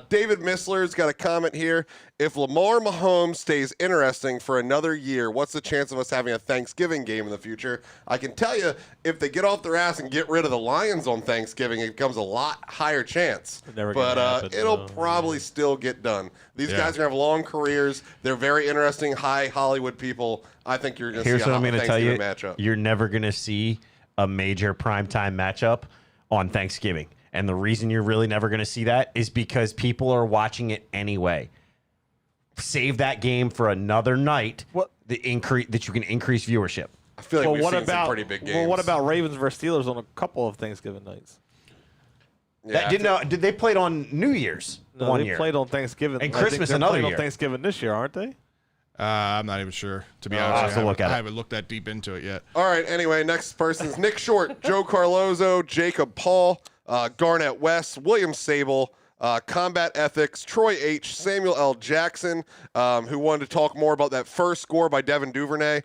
David Missler's got a comment here. If Lamar Mahomes stays interesting for another year, what's the chance of us having a Thanksgiving game in the future? I can tell you, if they get off their ass and get rid of the Lions on Thanksgiving, it becomes a lot higher chance. But it'll probably still get done. These guys are going to have long careers. They're very interesting, high Hollywood people. I think you're going to see a Thanksgiving matchup. You're never going to see a major primetime matchup on Thanksgiving. And the reason you're really never going to see that is because people are watching it anyway. Save that game for another night. That you can increase viewership. I feel like we've seen some pretty big games. Well, what about Ravens versus Steelers on a couple of Thanksgiving nights? Yeah, Did they play it on New Year's No, one they year? played on Thanksgiving. And I think Christmas they're another playing year. on Thanksgiving this year, aren't they? I'm not even sure, to be I'll honest. have to look at it. I haven't looked that deep into it yet. All right, anyway, next person's Nick Short, Joe Carlozo, Jacob Paul, Garnett West, William Sable, Combat Ethics, Troy H., Samuel L. Jackson, who wanted to talk more about that first score by Devin Duvernay.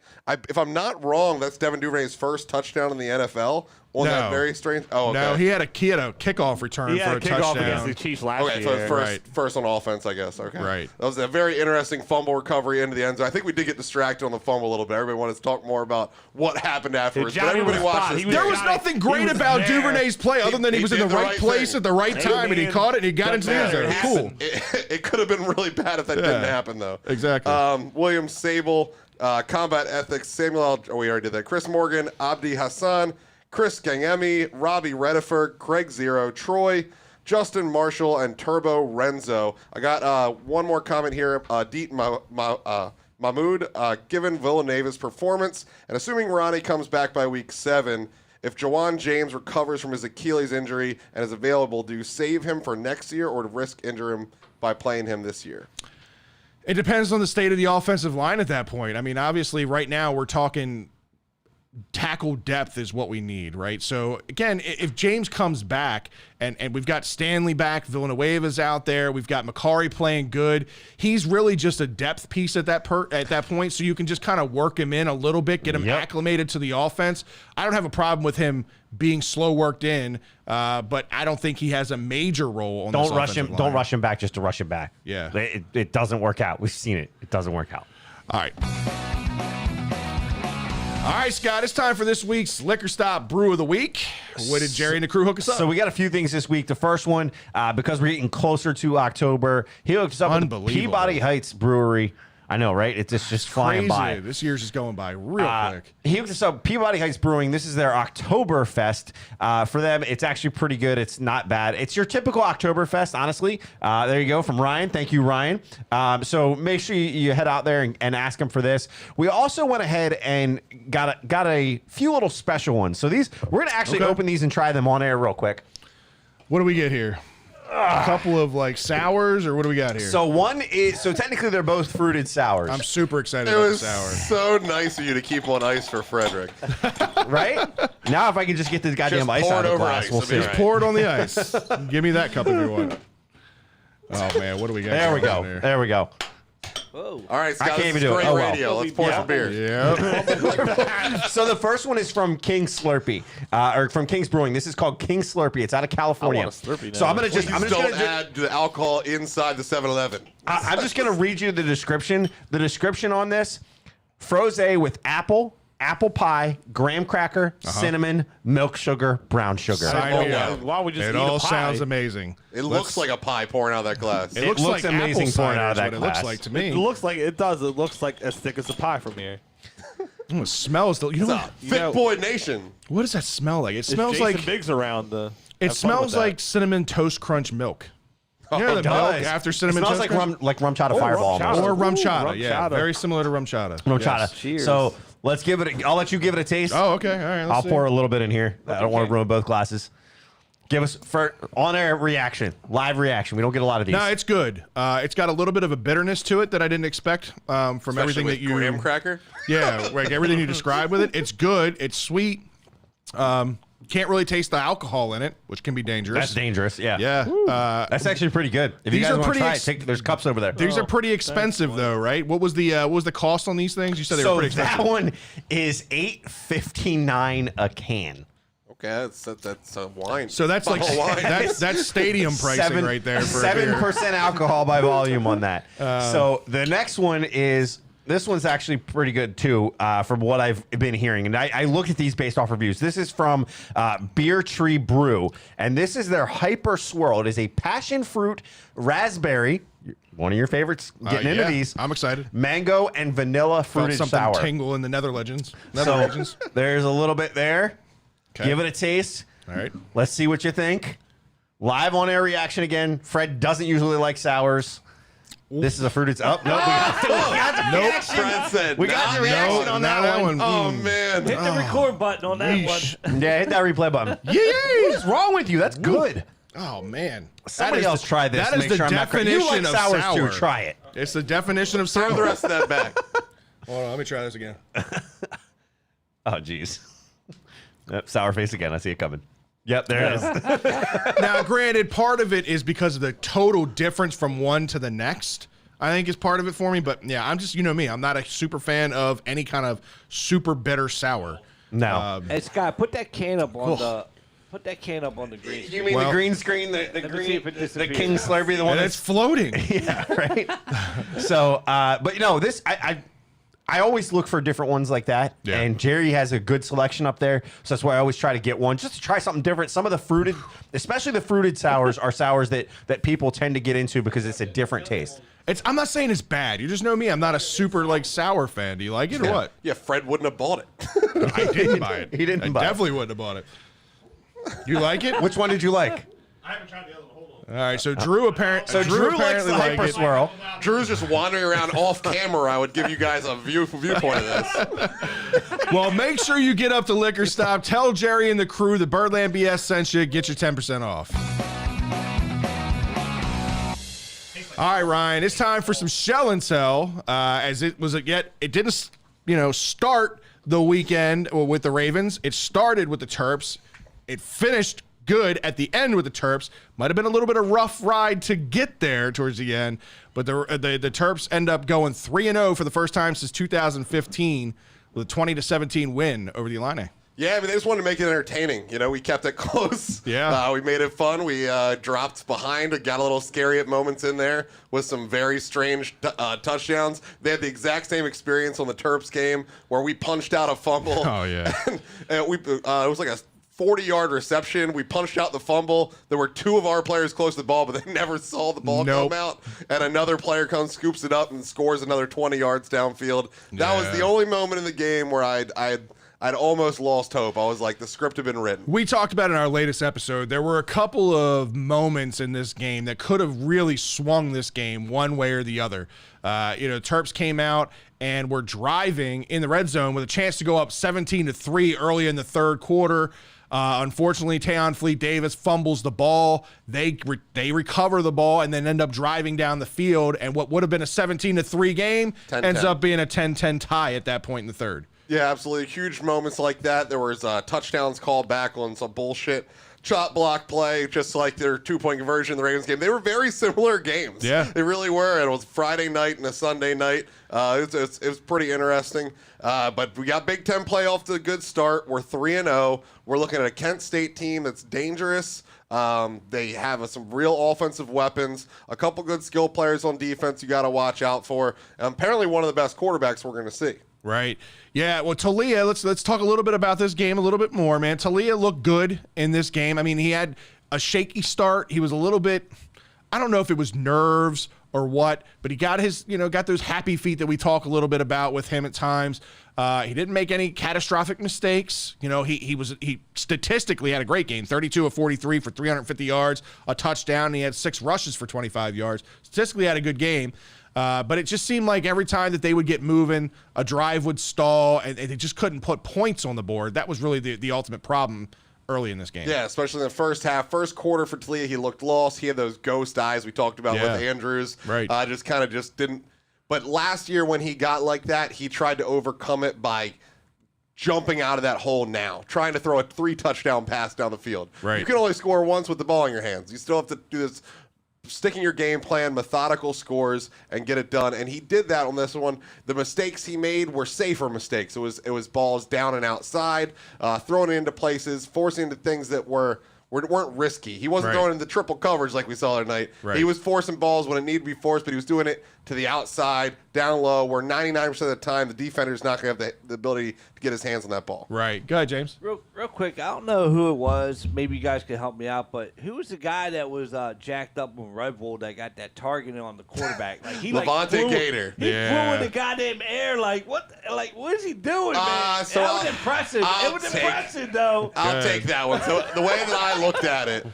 If I'm not wrong, that's Devin Duvernay's first touchdown in the NFL on that very strange. Oh, okay. No, he had a kickoff return for a kickoff against the touchdown. Chiefs last Okay, year. so first on offense, I guess. Okay, Right. That was a very interesting fumble recovery into the end zone. I think we did get distracted on the fumble a little bit. Everybody wanted to talk more about what happened afterwards. But Johnny everybody was watched spot. this. He was There was Johnny- nothing he great was about there. Duvernay's play other than he was in the did the right right place thing. at the right Hey, time, and he man. caught it, and he got into the end zone. Doesn't Cool. It could have been really bad if that didn't happen, though. Exactly. William Sable, Combat Ethics, Samuel L. Oh, we already did that. Chris Morgan, Abdi Hassan, Chris Gangemi, Robbie Rediford, Craig Zero, Troy, Justin Marshall, and Turbo Renzo. I got one more comment here. Deet Mahmoud, given Villanueva's performance, and assuming Ronnie comes back by week 7, if Jawan James recovers from his Achilles injury and is available, do you save him for next year or to risk injure him by playing him this year? It depends on the state of the offensive line at that point. I mean, obviously, right now we're talking tackle depth is what we need, right? So again, if James comes back and we've got Stanley back, Villanueva's out there, we've got Macari playing good, he's really just a depth piece at that point. So you can just kind of work him in a little bit, get him acclimated to the offense. I don't have a problem with him being slow worked in, but I don't think he has a major role on this offensive line. Don't rush him back just to rush him back. Yeah. It doesn't work out. We've seen it. It doesn't work out. All right. All right, Scott, it's time for this week's Liquor Stop Brew of the Week. What did Jerry and the crew hook us up? So we got a few things this week. The first one, because we're getting closer to October, he hooked us up with the Peabody Heights Brewery. I know, right? It's just flying by. This year's just going by real quick. He hooked us up, Peabody Heights Brewing. This is their Oktoberfest. For them, it's actually pretty good. It's not bad. It's your typical Oktoberfest, honestly. There you go from Ryan. Thank you, Ryan. So make sure you head out there and ask him for this. We also went ahead and got a few little special ones. So these, we're going to actually open these and try them on air real quick. What do we get here? A couple of like sours, or what do we got here? So one is, so technically they're both fruited sours. I'm super excited It about the was sour. so nice of you to keep on ice for Frederick. Right? Now if I can just get this goddamn Just ice pour out it of the over glass, ice. we'll It'll be see. all Just pour it on the ice. Give me that cup if you want. Oh man, what do we got? There we going go. on here? There we go. All right, Scott, I can't this even is do it. great Oh, well. radio. Let's pour some beer. Yeah. So the first one is from King Slurpee, or from King's Brewing. This is called King Slurpee. It's out of California. I want a Slurpee So now. I'm gonna just, Please don't add the alcohol inside the 7-Eleven. I'm just gonna read you the description. The description on this: frosé with apple pie, graham cracker, cinnamon, milk sugar, brown sugar. Sign me wow. up. Why would we just It eat all a pie? sounds amazing. It looks like a pie pouring out of that glass. It looks looks like amazing apple pouring out of cider that is what it looks glass. like to me. It looks like it does. It looks like as thick as a pie from here. It smells. You know what? Fit Boy Nation. What does that smell like? It Is smells Jason like Biggs around. it Have fun smells with that. like cinnamon toast crunch milk. You know the milk after It cinnamon smells toast like crunch? rum chata fireball rum almost. chata. Or rum Ooh, chata. rum Yeah, chata. very similar to rum chata. Rum Yes. chata. Cheers. So let's give it. I'll let you give it a taste. Oh, okay. All right. Let's I'll see. pour a little bit in here. I don't want to ruin both glasses. Give us for on-air reaction, live reaction. We don't get a lot of these. No, it's good. It's got a little bit of a bitterness to it that I didn't expect from Especially everything with that you. graham cracker. Yeah, like everything you described with it. It's good. It's sweet. Can't really taste the alcohol in it, which can be dangerous. That's dangerous. Yeah. Yeah. That's actually pretty good. If you These guys are want to pretty try it, there's cups over there. These are pretty expensive, though, right? What was the cost on these things? You said they were So pretty expensive. that one is $8.59 a can. Okay, that's a wine. So that's like Bottle of wine. that's stadium pricing right there for a beer. 7% alcohol by volume on that. So the next one is. This one's actually pretty good, too, from what I've been hearing. And I look at these based off reviews. This is from Beer Tree Brew, and this is their Hyper Swirl. It is a passion fruit raspberry, one of your favorites, getting into these. I'm excited. Mango and vanilla Felt fruited something sour. tingle in the Netherlands. So there's a little bit there. Okay. Give it a taste. All right. Let's see what you think. Live on air reaction again. Fred doesn't usually like sours. This is a fruited. Oh, no, we got the reaction. Fred said, We got the "Nah, reaction on that one. Oh man. Hit the record button on that one. Yeah, hit that replay button. Yay! What is wrong with you? That's good. Oh man. Somebody else try this. That to is make the sure I'm not crazy. You like definition of sours sour. too. Try it. It's the definition of Throw sour. the rest of that back. Hold on, let me try this again. Oh, jeez. Yep, sour face again. I see it coming. Yep, there it is. Now, granted, part of it is because of the total difference from one to the next. I think is part of it for me, but yeah, I'm just, you know me, I'm not a super fan of any kind of super bitter sour. No. Hey, Scott, put that can up on the green screen. You mean Well- the green screen, the me see green, if it the disappears. King Slurpee, the one And that's it's floating. yeah, right. So, but you know, this I always look for different ones like that, Yeah. and Jerry has a good selection up there, so that's why I always try to get one just to try something different. Some of the fruited, especially the fruited sours, are sours that people tend to get into because it's a different taste. I'm not saying it's bad. You just know me. I'm not a super like sour fan. Do you like it or what? Yeah, Fred wouldn't have bought it. I didn't buy it. He didn't buy it. Definitely wouldn't have bought it. You like it? Which one did you like? I haven't tried the other one. Hold on. All right. So Drew apparently. So Drew likes apparently the liked Hyper it. Swirl. Drew's just wandering around off camera. I would give you guys a viewpoint of this. Well, make sure you get up to Liquor Stop. Tell Jerry and the crew the Birdland BS sent you. Get your 10% off. All right, Ryan. It's time for some shell and tell. As it was it didn't start the weekend with the Ravens. It started with the Terps. It finished good at the end with the Terps. Might have been a little bit of rough ride to get there towards the end, but the Terps end up going 3-0 for the first time since 2015 with a 20-17 win over the Illini. Yeah, I mean, they just wanted to make it entertaining. You know, we kept it close. Yeah. We made it fun. We dropped behind. Got a little scary at moments in there with some very strange touchdowns. They had the exact same experience on the Terps game where we punched out a fumble. Oh, yeah. and it was like a 40-yard reception. We punched out the fumble. There were two of our players close to the ball, but they never saw the ball Nope. come out. And another player comes, scoops it up, and scores another 20 yards downfield. That was Yeah. the only moment in the game where I'd almost lost hope. I was like, the script had been written. We talked about it in our latest episode. There were a couple of moments in this game that could have really swung this game one way or the other. Terps came out and were driving in the red zone with a chance to go up 17-3 early in the third quarter. Unfortunately, Tayon Fleet-Davis fumbles the ball. They recover the ball and then end up driving down the field. And what would have been a 17-3 game 10-10. ends up being a 10-10 tie at that point in the third. Yeah, absolutely. Huge moments like that. There was touchdowns called back on some bullshit chop block play, just like their 2-point conversion in the Ravens game. They were very similar games. Yeah. They really were. And it was Friday night and a Sunday night. It was pretty interesting. But we got Big Ten play off to a good start. We're 3-0. We're looking at a Kent State team that's dangerous. They have some real offensive weapons, a couple good skill players on defense you got to watch out for, and apparently one of the best quarterbacks we're going to see. Right. Yeah. Well, Talia, let's talk a little bit about this game a little bit more, man. Talia looked good in this game. I mean, he had a shaky start. He was a little bit, I don't know if it was nerves or what, but he got got those happy feet that we talk a little bit about with him at times. He didn't make any catastrophic mistakes. He statistically had a great game, 32 of 43 for 350 yards, a touchdown, and he had 6 rushes for 25 yards. Statistically had a good game. But it just seemed like every time that they would get moving, a drive would stall, and they just couldn't put points on the board. That was really the ultimate problem early in this game. Yeah, especially in the first half. First quarter for Talia, he looked lost. He had those ghost eyes we talked about with Andrews. Right. Just didn't. But last year when he got like that, he tried to overcome it by jumping out of that hole now, trying to throw a 3-touchdown pass down the field. Right. You can only score once with the ball in your hands. You still have to do this, sticking your game plan, methodical scores, and get it done. And he did that on this one. The mistakes he made were safer mistakes. It was balls down and outside, throwing it into places, forcing into things that weren't risky. He wasn't throwing into triple coverage like we saw tonight. Right. He was forcing balls when it needed to be forced, but he was doing it to the outside, down low, where 99% of the time the defender's not going to have the ability to get his hands on that ball. Right. Go ahead, James. Real quick, I don't know who it was. Maybe you guys can help me out. But who was the guy that was jacked up on Red Bull that got that targeting on the quarterback? Like Levante Gator. He flew in the goddamn air. Like what? Like what is he doing, man? So that was impressive. It was impressive, though. I'll take that one. So the way that I looked at it,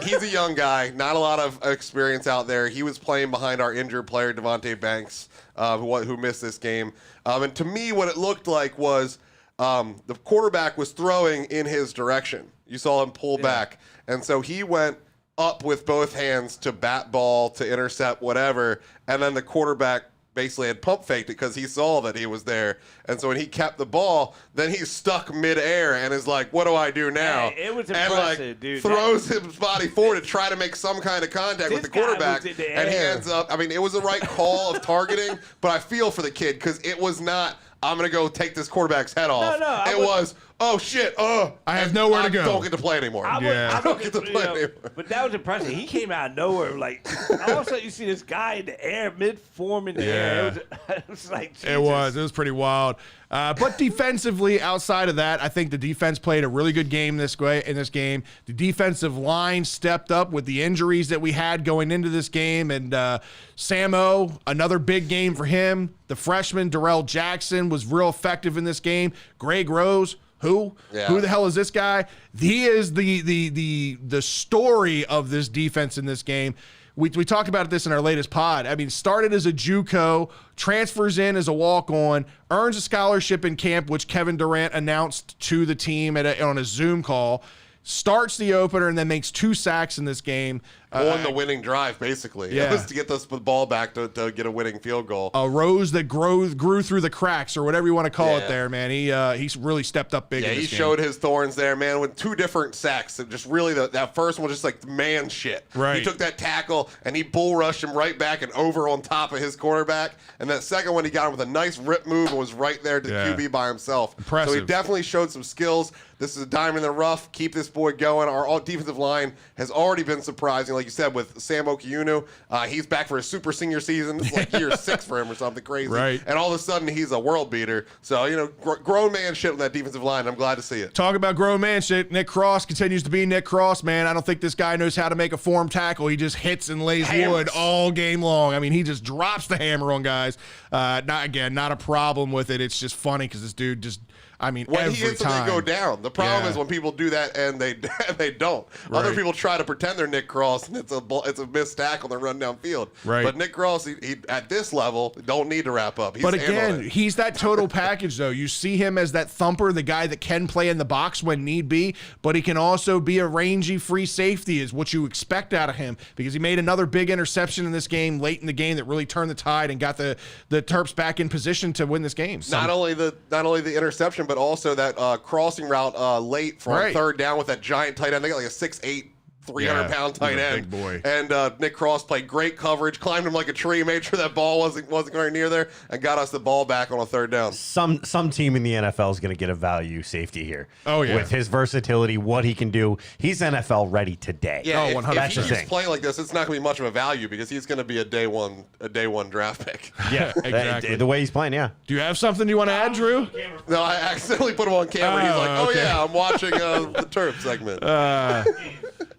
he's a young guy, not a lot of experience out there. He was playing behind our injured player, Devontae Banks, who missed this game. And to me, what it looked like was the quarterback was throwing in his direction. You saw him pull back. And so he went up with both hands to bat ball, to intercept, whatever. And then the quarterback basically had pump faked it because he saw that he was there. And so when he kept the ball, then he's stuck midair and is like, what do I do now? Hey, it was impressive, and dude. Throws his body forward to try to make some kind of contact with the quarterback. And he ends up, I mean, it was the right call of targeting, but I feel for the kid because it was not, I'm going to go take this quarterback's head off. No, it was, oh, shit, I have nowhere to go. I don't get to play anymore. I don't get to play anymore. But that was impressive. He came out of nowhere. Like, all of a sudden, you see this guy in the air, mid-form in the air. It was like, Jesus. It was pretty wild. But defensively, outside of that, I think the defense played a really good game in this game. The defensive line stepped up with the injuries that we had going into this game. And Samo, another big game for him. The freshman, Darrell Jackson, was real effective in this game. Greg Rose, who the hell is this guy? He is the story of this defense in this game. We talked about this in our latest pod. I mean, started as a JUCO, transfers in as a walk-on, earns a scholarship in camp, which Kevin Durant announced to the team on a Zoom call, starts the opener, and then makes 2 sacks in this game. On the winning drive, basically. Yeah. It was to get this ball back to get a winning field goal. A rose that grew through the cracks, or whatever you want to call it there, man. He's really stepped up big in this game. He showed his thorns there, man, with 2 different sacks. And just really, that first one was just like man shit. Right. He took that tackle, and he bull rushed him right back and over on top of his quarterback. And that second one, he got him with a nice rip move and was right there to the QB by himself. Impressive. So he definitely showed some skills. This is a diamond in the rough. Keep this boy going. Our defensive line has already been surprising, like you said, with Sam Okiyunu. He's back for his super senior season. It's like year 6 for him or something crazy. Right. And all of a sudden, he's a world beater. So, grown man shit on that defensive line. I'm glad to see it. Talk about grown man shit. Nick Cross continues to be Nick Cross, man. I don't think this guy knows how to make a form tackle. He just hits and lays wood all game long. I mean, he just drops the hammer on guys. Not a problem with it. It's just funny because this dude just, when every he hits time them, they go down. The problem is when people do that and they don't. Other people try to pretend they're Nick Cross, and it's a missed tackle and they run downfield. Right. But Nick Cross, he at this level, don't need to wrap up. But again, he's that total package, though. You see him as that thumper, the guy that can play in the box when need be, but he can also be a rangy free safety is what you expect out of him, because he made another big interception in this game late in the game that really turned the tide and got the Terps back in position to win this game. Not only the interception, but also that crossing route late for third down with that giant tight end. They got like a 6'8", 300-pound tight end. Big boy. And Nick Cross played great coverage, climbed him like a tree, made sure that ball wasn't going near there, and got us the ball back on a third down. Some team in the NFL is going to get a value safety here. Oh, yeah. With his versatility, what he can do, he's NFL ready today. Yeah, if he keeps playing like this, it's not going to be much of a value because he's going to be a day one draft pick. Yeah, exactly. The way he's playing, yeah. Do you have something you want to add, Drew? No, I accidentally put him on camera. He's like, okay. I'm watching the Terps segment.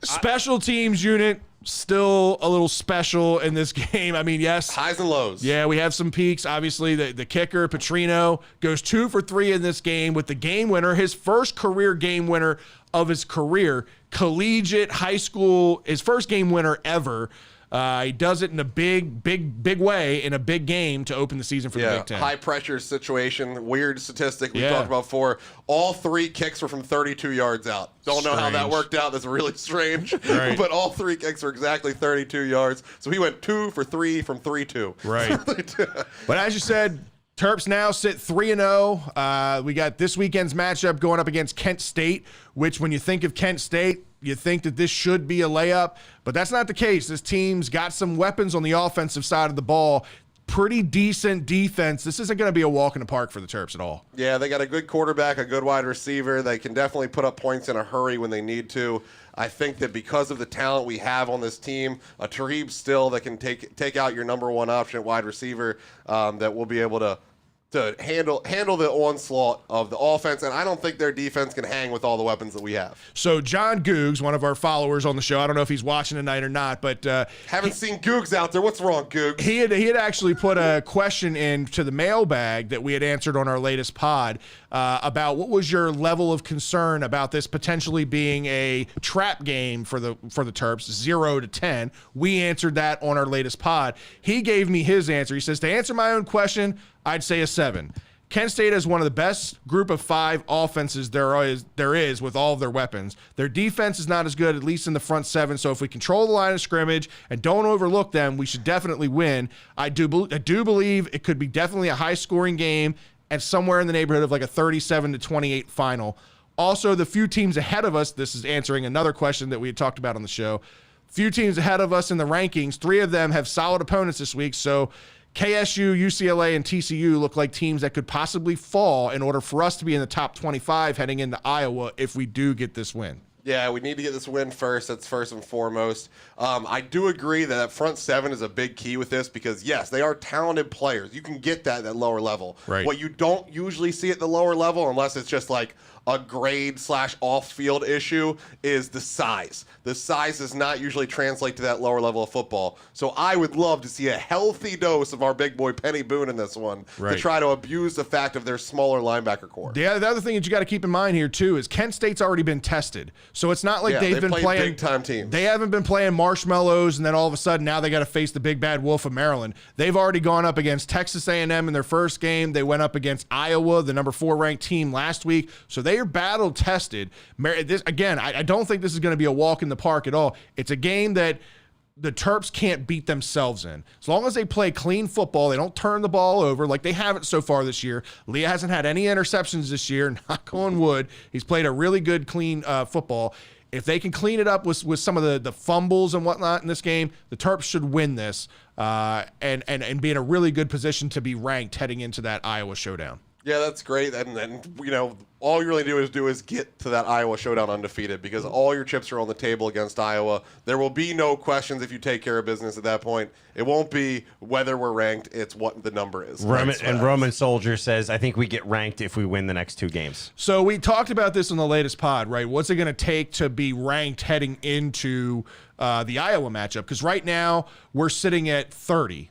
Special teams unit, still a little special in this game. I mean, yes. Highs and lows. Yeah, we have some peaks. Obviously, the kicker, Petrino, goes 2 for 3 in this game with the game winner, his first career game winner of his career, collegiate, high school, his first game winner ever. He does it in a big way in a big game to open the season for the Big Ten. High pressure situation, weird statistic we Yeah. talked about before. All 3 kicks were from 32 yards out. Don't know how that Strange. worked out. That's really strange. Right. But all 3 kicks were exactly 32 yards. So he went 2 for 3 from 3-2. Right. But as you said, Terps now sit 3-0. We got this weekend's matchup going up against Kent State, which when you think of Kent State, you think that this should be a layup, but that's not the case. This team's got some weapons on the offensive side of the ball. Pretty decent defense. This isn't going to be a walk in the park for the Terps at all. Yeah, they got a good quarterback, a good wide receiver. They can definitely put up points in a hurry when they need to. I think that because of the talent we have on this team, a Tarib still that can take out your number 1 option wide receiver, that will be able to handle the onslaught of the offense, and I don't think their defense can hang with all the weapons that we have. So John Googs, one of our followers on the show, I don't know if he's watching tonight or not, but Haven't seen Googs out there. What's wrong, Googs? he had actually put a question into the mailbag that we had answered on our latest pod about what was your level of concern about this potentially being a trap game for the Terps, 0 to 10. We answered that on our latest pod. He gave me his answer. He says, to answer my own question, I'd say a 7. Kent State is one of the best group of 5 offenses there is with all of their weapons. Their defense is not as good, at least in the front 7. So if we control the line of scrimmage and don't overlook them, we should definitely win. I do believe it could be definitely a high-scoring game and somewhere in the neighborhood of like a 37-28 final. Also, the few teams ahead of us, this is answering another question that we had talked about on the show, few teams ahead of us in the rankings, 3 of them have solid opponents this week. So KSU, UCLA, and TCU look like teams that could possibly fall in order for us to be in the top 25 heading into Iowa if we do get this win. Yeah, we need to get this win first. That's first and foremost. I do agree that front 7 is a big key with this because, yes, they are talented players. You can get that at that lower level. Right. What you don't usually see at the lower level, unless it's just like a grade/off-field issue, is the size. The size does not usually translate to that lower level of football. So I would love to see a healthy dose of our big boy Penny Boone in this one to try to abuse the fact of their smaller linebacker core. The other thing that you got to keep in mind here, too, is Kent State's already been tested. So it's not like they've been playing big-time teams. They haven't been playing marshmallows, and then all of a sudden now they got to face the big bad wolf of Maryland. They've already gone up against Texas A&M in their first game. They went up against Iowa, the number 4 ranked team last week. So they are battle tested. I don't think this is going to be a walk in the park at all. It's a game that the Terps can't beat themselves in. As long as they play clean football, they don't turn the ball over like they haven't so far this year. Leah hasn't had any interceptions this year, knock on wood. He's played a really good, clean football. If they can clean it up with some of the fumbles and whatnot in this game, the Terps should win this and be in a really good position to be ranked heading into that Iowa showdown. Yeah, that's great. And then, all you really do is get to that Iowa showdown undefeated because all your chips are on the table against Iowa. There will be no questions if you take care of business at that point. It won't be whether we're ranked. It's what the number is. Roman Soldier says, I think we get ranked if we win the next 2 games. So we talked about this in the latest pod, right? What's it going to take to be ranked heading into the Iowa matchup? Because right now we're sitting at 30.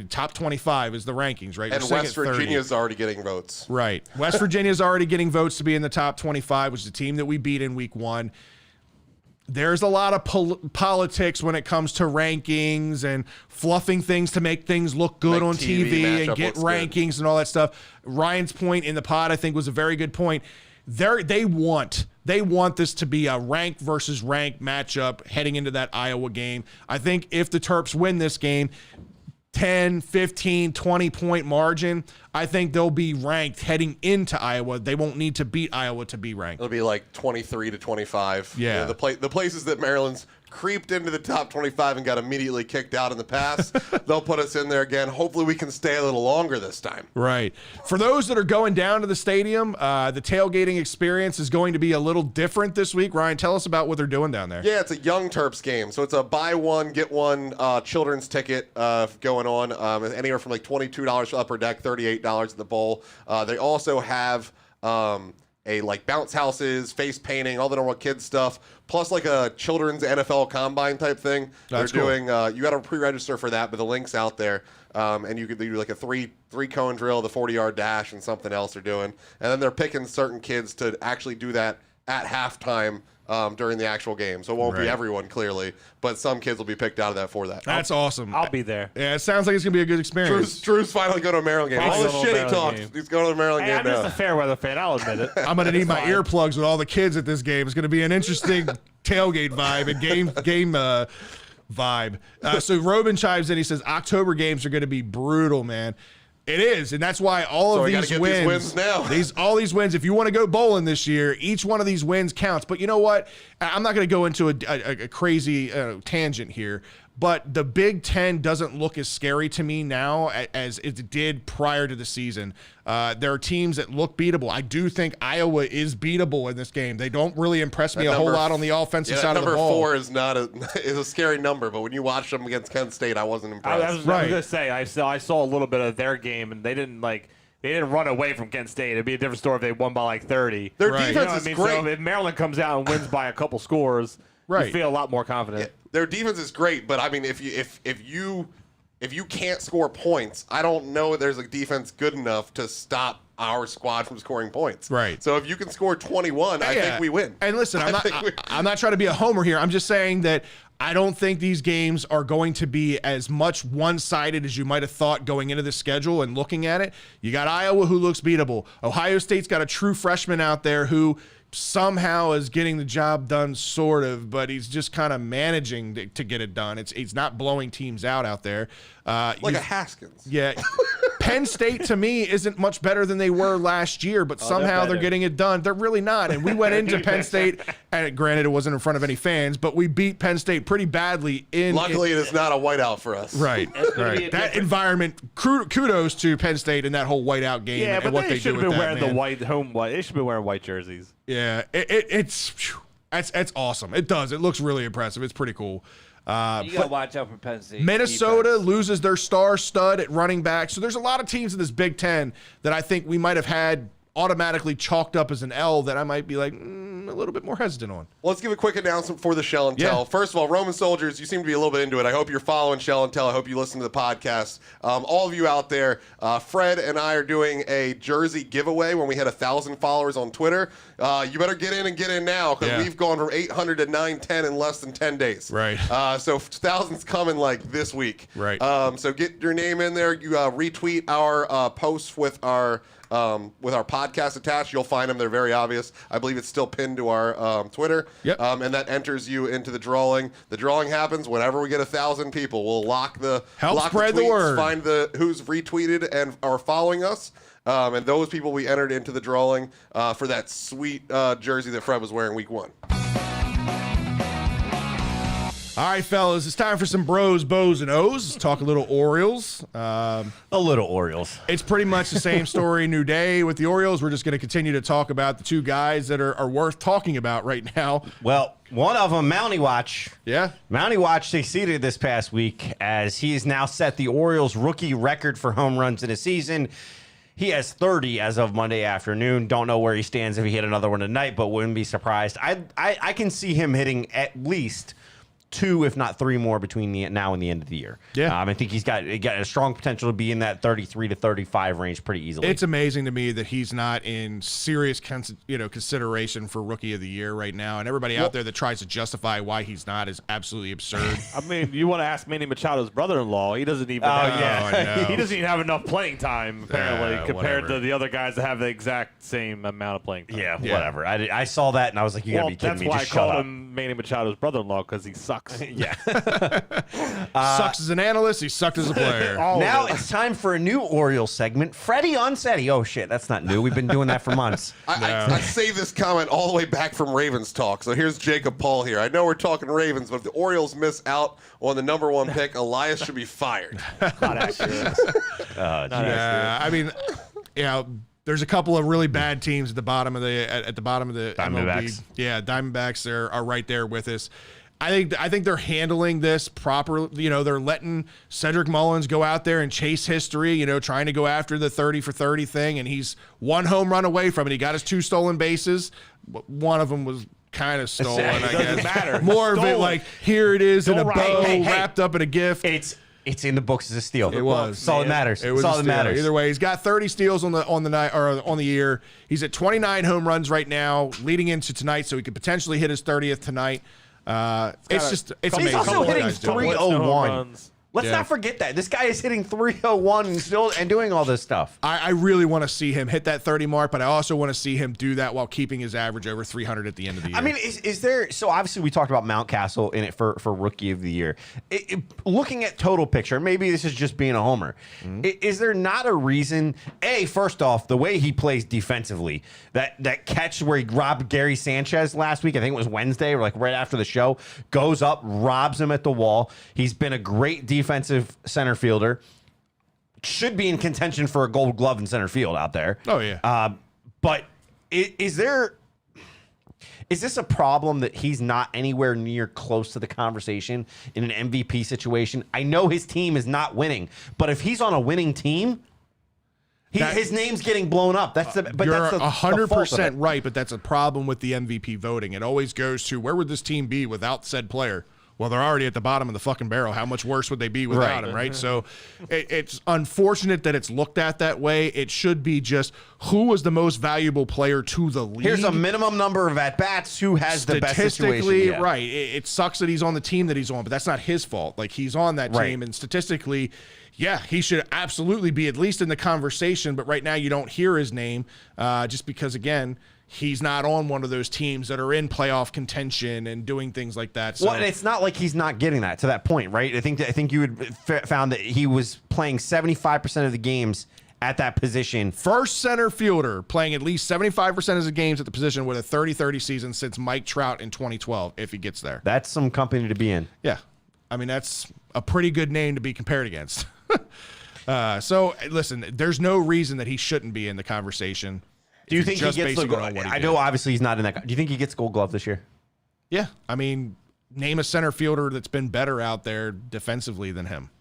Top 25 is the rankings, right? And West Virginia is already getting votes. Right. West Virginia is already getting votes to be in the top 25, which is the team that we beat in week 1. There's a lot of politics when it comes to rankings and fluffing things to make things look good on TV and get rankings and all that stuff. Ryan's point in the pod, I think, was a very good point. They want this to be a ranked versus ranked matchup heading into that Iowa game. I think if the Terps win this game, 10, 15, 20-point margin, I think they'll be ranked heading into Iowa. They won't need to beat Iowa to be ranked. It'll be like 23 to 25. Yeah. The places that Maryland's creeped into the top 25 and got immediately kicked out in the past, they'll put us in there again. Hopefully we can stay a little longer this time. Right. For those that are going down to the stadium, the tailgating experience is going to be a little different this week. Ryan, tell us about what they're doing down there. Yeah, it's a Young Terps game. So it's a buy one, get one children's ticket going on. Anywhere from like $22 for upper deck, $38 at the bowl. They also have like bounce houses, face painting, all the normal kids stuff, plus like a children's NFL combine type thing. That's They're doing, you got to pre-register for that, but the link's out there. And you could do like a three cone drill, the 40-yard dash, and something else they're doing. And then they're picking certain kids to actually do that at halftime during the actual game. So it won't be Right. everyone, clearly, but some kids will be picked out of that for that. That's awesome. I'll be there. Yeah, it sounds like it's gonna be a good experience. Drew's finally going to a Maryland game. Finally All the going to a shit he Maryland talks, game. he's going to the Maryland Hey, game I'm just now. a fair weather fan. I'll admit it. I'm gonna need my fine. earplugs with all the kids at this game. It's gonna be an interesting tailgate vibe and game vibe. So Robin chimes in. He says October games are gonna be brutal, man. It is, and that's why all So of we gotta these get wins, these wins now. all these wins. If you want to go bowling this year, each one of these wins counts. But you know what? I'm not going to go into a crazy tangent here. But the Big Ten doesn't look as scary to me now as it did prior to the season. There are teams that look beatable. I do think Iowa is beatable in this game. They don't really impress me a whole lot on the offensive side of the ball. Number 4 is not is a scary number, but when you watch them against Kent State, I wasn't impressed. I was going to say, I saw a little bit of their game, and they didn't run away from Kent State. It'd be a different story if they won by like 30. Their Right. defense You know what is I mean? great. So if Maryland comes out and wins by a couple scores, Right. you feel a lot more confident. Their defense is great, but I mean, if you can't score points, I don't know there's a defense good enough to stop our squad from scoring points. Right. So if you can score 21, I think we win. And listen, I'm not trying to be a homer here. I'm just saying that I don't think these games are going to be as much one-sided as you might have thought going into the schedule and looking at it. You got Iowa, who looks beatable. Ohio State's got a true freshman out there who somehow is getting the job done, sort of, but he's just kind of managing to get it done. It's not blowing teams out there. Like a Haskins. Yeah. Penn State, to me, isn't much better than they were last year, but somehow they're better. getting it done. They're really not. And we went into Penn State, and granted, it wasn't in front of any fans, but we beat Penn State pretty badly. Luckily, it is not a whiteout for us. Right. gonna be a That different- environment, kudos to Penn State and that whole whiteout game Yeah, and but what they they should do have with been that, wearing the man. white home white. They should have been wearing white jerseys. Yeah, it's awesome. It does. It looks really impressive. It's pretty cool. You gotta watch out for Penn State. Minnesota defense. loses their star stud at running back. So there's a lot of teams in this Big Ten that I think we might have had automatically chalked up as an L that I might be like a little bit more hesitant on. Let's give a quick announcement for the Shell and Tell. Yeah. First of all, Roman Soldiers, you seem to be a little bit into it. I hope you're following Shell and Tell. I hope you listen to the podcast. All of you out there, Fred and I are doing a jersey giveaway when we had 1,000 followers on Twitter. You better get in now because we've gone from 800 to 910 in less than 10 days. Right. So thousands coming like this week. Right. So get your name in there. You retweet our posts with our podcast attached. You'll find them. They're very obvious. I believe it's still pinned to our Twitter. Yep. And that enters you into the drawing. The drawing happens whenever we get 1,000 people. We'll lock the Spread the tweets, word. find who's retweeted and are following us. And those people we entered into the drawing for that sweet jersey that Fred was wearing week 1. All right, fellas, it's time for some bros, bows, and O's. Let's talk a little Orioles. A little Orioles. It's pretty much the same story, new day with the Orioles. We're just going to continue to talk about the two guys that are worth talking about right now. Well, one of them, Mountie Watch. Yeah. Mountie Watch succeeded this past week as he has now set the Orioles rookie record for home runs in a season. He has 30 as of Monday afternoon. Don't know where he stands if he hit another one tonight, but wouldn't be surprised. I can see him hitting at least 2, if not 3 more between now and the end of the year. Yeah. I think he's got a strong potential to be in that 33 to 35 range pretty easily. It's amazing to me that he's not in serious consideration for Rookie of the Year right now, and everybody out there that tries to justify why he's not is absolutely absurd. I mean, you want to ask Manny Machado's brother-in-law? He doesn't even. I know. He doesn't even have enough playing time apparently compared whatever. to the other guys that have the exact same amount of playing time. yeah, whatever. I saw that and I was like, you gotta Well, be kidding that's me. why Just I shut called up. him Manny Machado's brother-in-law because he sucks. Yeah. Sucks as an analyst, he sucked as a player. All of Now it. it's time for a new Orioles segment. Freddie Onsetti. Oh, shit. That's not new. We've been doing that for months. I saved this comment all the way back from Ravens talk. So here's Jacob Paul here. I know we're talking Ravens, but if the Orioles miss out on the number 1 pick, Elias should be fired. Not accurate. Yeah, I mean, there's a couple of really bad teams at the bottom of the MLB. Diamondbacks. Yeah, Diamondbacks are right there with us. I think they're handling this properly. They're letting Cedric Mullins go out there and chase history, trying to go after the 30 for 30 thing, and he's 1 home run away from it. He got his 2 stolen bases. One of them was kind of stolen, I It doesn't guess. matter. More of it Stolen. like, here it is in a Don't bow write. Hey, wrapped up in a gift. It's It's in the books as a steal. It was. That's all that matters. It was That's all a that steal. matters. Either way, he's got 30 steals on the night or on the year. He's at 29 home runs right now, leading into tonight, so he could potentially hit his 30th tonight. It's He's amazing. also what the hitting guy's doing. 301. Let's Yeah. not forget that. This guy is hitting 301 and still doing all this stuff. I really want to see him hit that 30 mark, but I also want to see him do that while keeping his average over 300 at the end of the year. I mean, is there, so obviously we talked about Mountcastle in it for Rookie of the Year. Looking at total picture, maybe this is just being a homer. Is there not a reason, first off, the way he plays defensively, that catch where he robbed Gary Sanchez last week, I think it was Wednesday or like right after the show, goes up, robs him at the wall. He's been a great defensive center fielder. Should be in contention for a Gold Glove in center field out there. Oh, yeah. But is this a problem that he's not anywhere near close to the conversation in an MVP situation? I know his team is not winning, but if he's on a winning team, his name's getting blown up. You're 100% right, but that's a problem with the MVP voting. It always goes to, where would this team be without said player? Well, they're already at the bottom of the fucking barrel. How much worse would they be without him, right? So it's unfortunate that it's looked at that way. It should be just who was the most valuable player to the league. Here's a minimum number of at-bats. Who has the best situation? Statistically, right. It sucks that he's on the team that he's on, but that's not his fault. Like, he's on that team, and statistically, yeah, he should absolutely be at least in the conversation, but right now you don't hear his name just because, again, he's not on one of those teams that are in playoff contention and doing things like that. So. Well, and it's not like he's not getting that to that point, right? I think you had found that he was playing 75% of the games at that position. First center fielder playing at least 75% of his games at the position with a 30-30 season since Mike Trout in 2012, if he gets there. That's some company to be in. Yeah. I mean, that's a pretty good name to be compared against. So, listen, there's no reason that he shouldn't be in the conversation. Do you think he gets the gold? I know obviously he's not in that. Do you think he gets Gold Glove this year? Yeah. I mean, name a center fielder that's been better out there defensively than him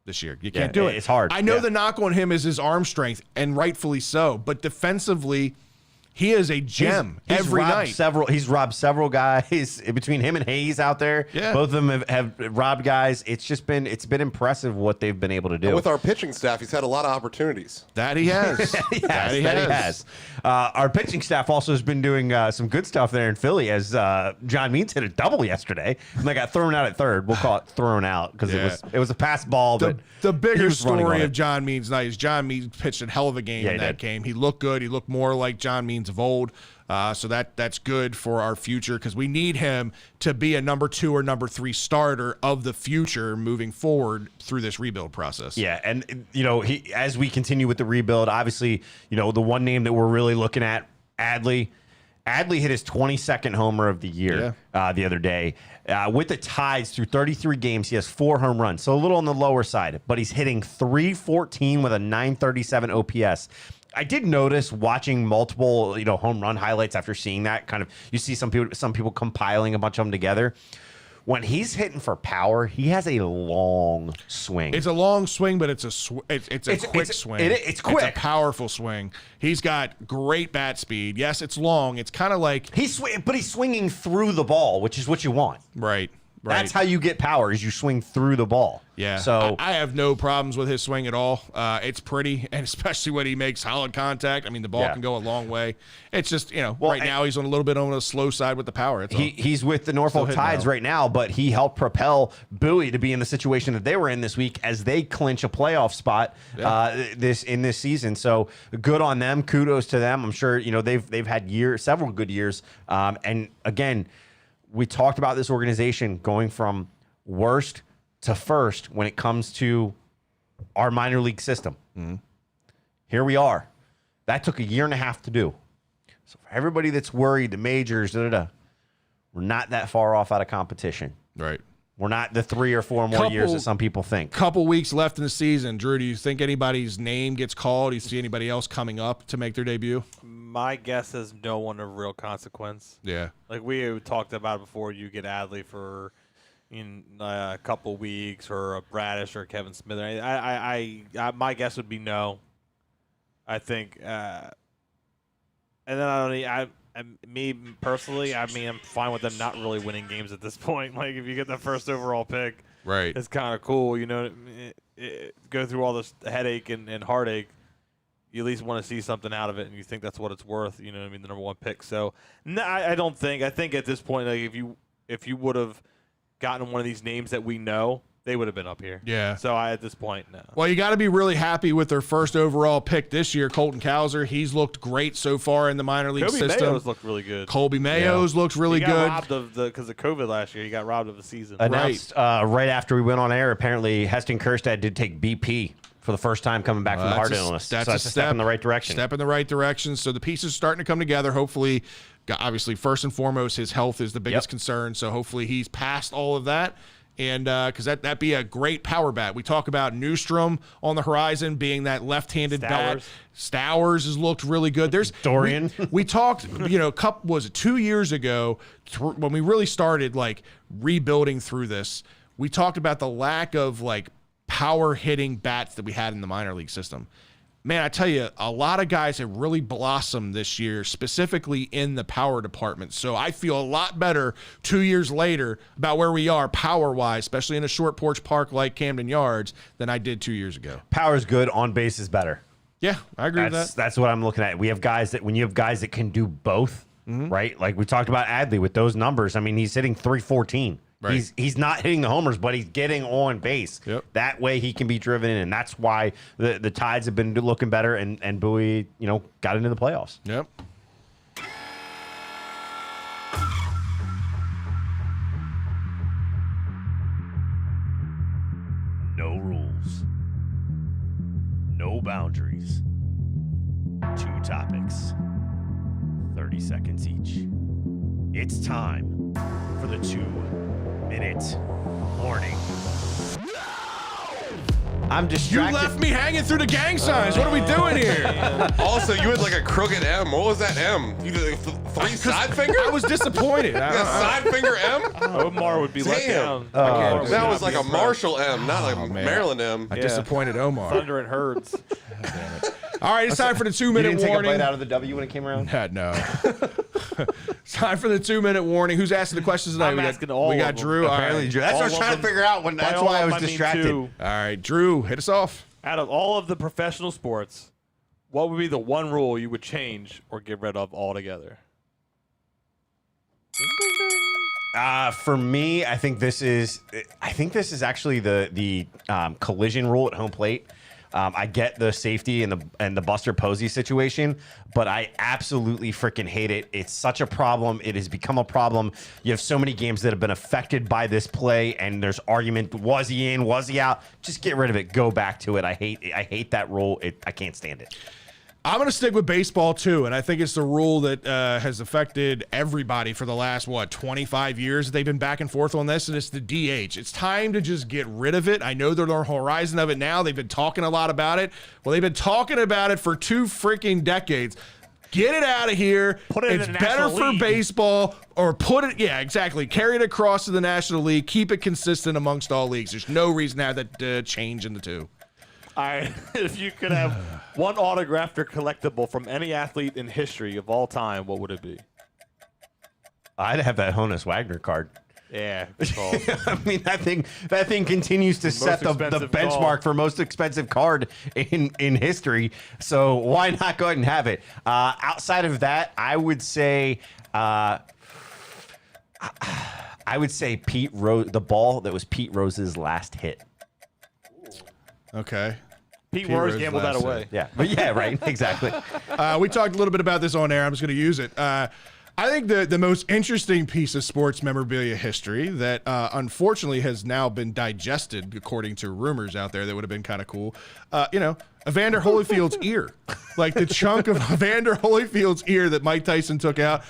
this year. You can't do it. It's hard. I know the knock on him is his arm strength, and rightfully so. But defensively, he is a gem every night. He's robbed several guys between him and Hayes out there. Yeah. Both of them have robbed guys. It's been impressive what they've been able to do. And with our pitching staff, he's had a lot of opportunities. That he has. That he has. Our pitching staff also has been doing some good stuff there in Philly, as John Means hit a double yesterday. And they got thrown out at third. We'll call it thrown out because it was a pass ball. But the bigger he was running story on of it. John Means' night is John Means pitched a hell of a game in that game. He looked good. He looked more like John Means of old. So that's good for our future because we need him to be a number 2 or number 3 starter of the future moving forward through this rebuild process. Yeah, and as we continue with the rebuild, obviously, the one name that we're really looking at, Adley. Adley hit his 22nd homer of the year the other day. With the Tides through 33 games, he has 4 home runs, so a little on the lower side, but he's hitting .314 with a .937 OPS. I did notice watching multiple, home run highlights after seeing that. Kind of, you see some people compiling a bunch of them together. When he's hitting for power, he has a long swing. It's a long swing, but it's a quick swing. It's quick. It's a powerful swing. He's got great bat speed. Yes, it's long. It's kind of like but he's swinging through the ball, which is what you want. Right. That's how you get power, is you swing through the ball. Yeah. So I have no problems with his swing at all. It's pretty, and especially when he makes solid contact. I mean, the ball can go a long way. It's just, right now he's on a little bit on the slow side with the power. He's with the Norfolk Tides right now, but he helped propel Bowie to be in the situation that they were in this week as they clinch a playoff spot this season. So good on them. Kudos to them. I'm sure they've had several good years. And again, we talked about this organization going from worst to first when it comes to our minor league system. Mm-hmm. Here we are. That took a year and a half to do. So for everybody that's worried, the majors, we're not that far off out of competition. Right. We're not the 3 or 4 more years that some people think. Couple weeks left in the season. Drew, do you think anybody's name gets called? Do you see anybody else coming up to make their debut? My guess is no one of real consequence. Yeah. Like we talked about before, you get Adley for a couple weeks, or a Bradish or Kevin Smith. I my guess would be no. I think, and then me personally, I'm fine with them not really winning games at this point. Like if you get the first overall pick, Right. It's kind of cool, go through all this headache and heartache. You at least want to see something out of it, and you think that's what it's worth. You know what I mean? The number one pick. So, no, I don't think. I think at this point, like if you would have gotten one of these names that we know, they would have been up here. Yeah. So at this point, no. Well, you got to be really happy with their first overall pick this year, Colton Cowser. He's looked great so far in the minor league system. Mayo's looked really good. Colby Mayo's looked really he good. got robbed because of COVID last year. He got robbed of the season. Announced right after we went on air, apparently Heston Kjerstad did take BP for the first time coming back from the heart illness. That's a step in the right direction. Step in the right direction. So the pieces are starting to come together. Hopefully, obviously, first and foremost, his health is the biggest concern. So hopefully he's past all of that. And because that'd be a great power bat. We talk about Newstrom on the horizon being that left-handed bat. Stowers has looked really good. There's Dorian. We talked, was it 2 years ago when we really started like rebuilding through this. We talked about the lack of like power hitting bats that we had in the minor league system. Man, I tell you, a lot of guys have really blossomed this year, specifically in the power department. So I feel a lot better 2 years later about where we are power-wise, especially in a short porch park like Camden Yards, than I did 2 years ago. Power's good, on base is better. Yeah, I agree with that. That's what I'm looking at. We have guys when you have guys that can do both, right? Like we talked about Adley with those numbers. I mean, he's hitting 314. Right. He's not hitting the homers, but he's getting on base. Yep. That way he can be driven in, and that's why the Tides have been looking better, and Bowie, got into the playoffs. Yep. No rules. No boundaries. 2 topics. 30 seconds each. It's time for the 2-minute warning. I'm distracted. You left me hanging through the gang signs. What are we doing here? Also, you had like a crooked M. What was that M? You did three side finger? I was disappointed. You got side finger M? Omar would be let down. That was like a Marshall M, not like a Maryland M. I disappointed Omar. Thunder and Herds. All right, it's time for the 2 You minute didn't take warning. a bite out of the W when it came around? No. It's time for the 2 minute warning. Who's asking the questions tonight? I'm asking all We got of them. Drew. All Apparently, right. Drew. That's what I was trying to figure out. That's why I was distracted. All right, Drew, hit us off. Out of all of the professional sports, what would be the one rule you would change or get rid of altogether? For me, I think this is actually the collision rule at home plate. I get the safety and the Buster Posey situation, but I absolutely freaking hate it. It's such a problem. It has become a problem. You have so many games that have been affected by this play, and there's argument: was he in? Was he out? Just get rid of it. Go back to it. I hate that rule. I can't stand it. I'm going to stick with baseball, too, and I think it's the rule that has affected everybody for the last, 25 years. They've been back and forth on this, and it's the DH. It's time to just get rid of it. I know they're on the horizon of it now. They've been talking a lot about it. Well, they've been talking about it for 2 freaking decades. Get it out of here. Put it in the better National for League. baseball, or put it, exactly. Carry it across to the National League. Keep it consistent amongst all leagues. There's no reason to have that change in the two. All right, if you could have one autographed or collectible from any athlete in history of all time, what would it be? I'd have that Honus Wagner card. Yeah, good call. I mean, that thing continues to set the expensive benchmark call. for most expensive card in history. So why not go ahead and have it? Outside of that, I would say Pete Rose, the ball that was Pete Rose's last hit. Okay. Pete Rose Rose gambled that last away. Yeah, but yeah, right, exactly. We talked a little bit about this on air. I'm just going to use it. I think the most interesting piece of sports memorabilia history that unfortunately has now been digested, according to rumors out there that would have been kind of cool, Evander Holyfield's ear. Like the chunk of Evander Holyfield's ear that Mike Tyson took out.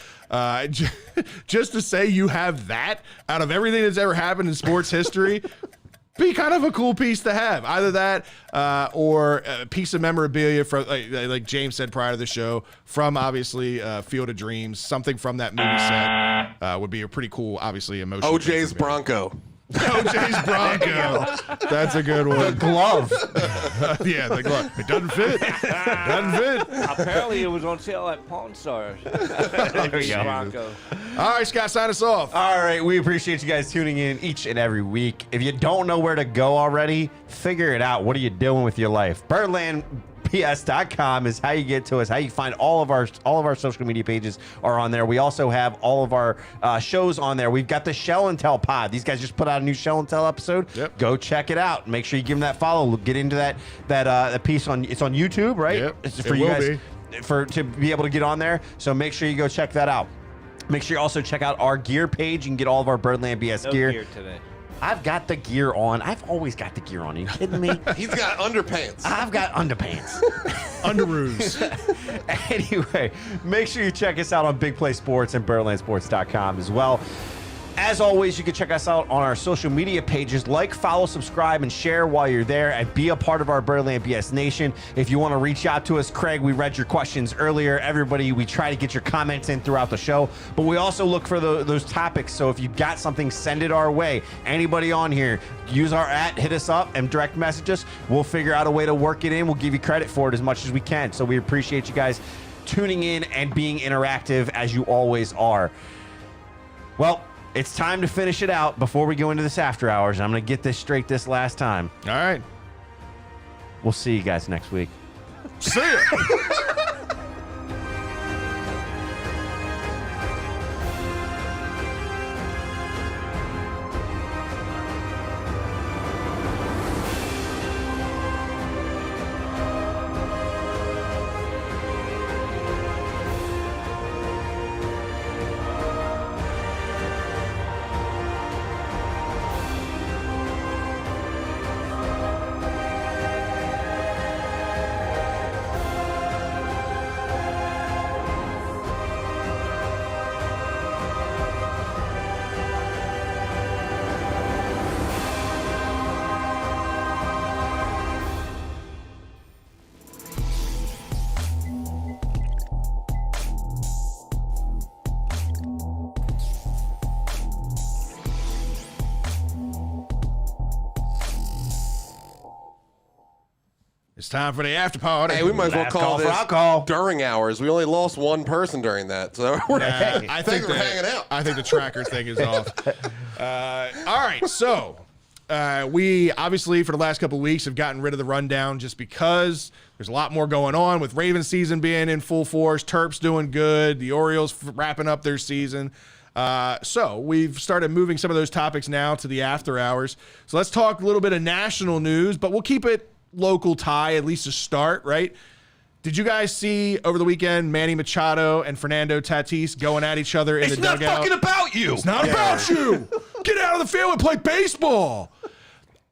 Just to say you have that out of everything that's ever happened in sports history, be kind of a cool piece to have. Either that or a piece of memorabilia from, like James said prior to the show, from obviously Field of Dreams, something from that movie set would be a pretty cool, obviously, emotional. OJ's Bronco. OJ's Bronco. That's a good one. Glove. Yeah, the glove. It doesn't fit. Doesn't fit. Apparently, it was on sale at Pawn Stars. There we go. Bronco. All right, Scott, sign us off. All right, we appreciate you guys tuning in each and every week. If you don't know where to go already, figure it out. What are you doing with your life? BirdlandBS.com is how you get to us. How you find all of our social media pages are on there. We also have all of our shows on there. We've got the Shell and Tell pod. These guys just put out a new Shell and Tell episode. Yep. Go check it out. Make sure you give them that follow. Get into that piece on. It's on YouTube, right? Yep. It's It for you will guys be. to be able to get on there. So make sure you go check that out. Make sure you also check out our gear page. You can get all of our Birdland BS No gear. gear today. I've got the gear on. I've always got the gear on. Are you kidding me? He's got underpants. I've got underpants. Underoos. Anyway, make sure you check us out on Big Play Sports and BirdlandSports.com as well. As always, you can check us out on our social media pages. Like, follow, subscribe, and share while you're there, and be a part of our Birdland BS Nation. If you want to reach out to us, Craig, we read your questions earlier. Everybody, we try to get your comments in throughout the show, but we also look for those topics. So if you've got something, send it our way. Anybody on here, use our hit us up and direct message us. We'll figure out a way to work it in. We'll give you credit for it as much as we can. So we appreciate you guys tuning in and being interactive as you always are. Well, it's time to finish it out before we go into this after hours. I'm going to get this straight this last time. All right. We'll see you guys next week. See ya. It's time for the after party. Hey, we might as well Last call call for this alcohol. during hours. We only lost one person during that, so we're I think thanks for hanging out. I think the tracker thing is off. All right, so we obviously for the last couple of weeks have gotten rid of the rundown just because there's a lot more going on with Ravens season being in full force, Terps doing good, the Orioles wrapping up their season. So we've started moving some of those topics now to the after hours. So let's talk a little bit of national news, but we'll keep it local tie, at least to start, right? Did you guys see over the weekend Manny Machado and Fernando Tatis going at each other in the dugout? It's not fucking about you. It's not about you. Get out of the field and play baseball.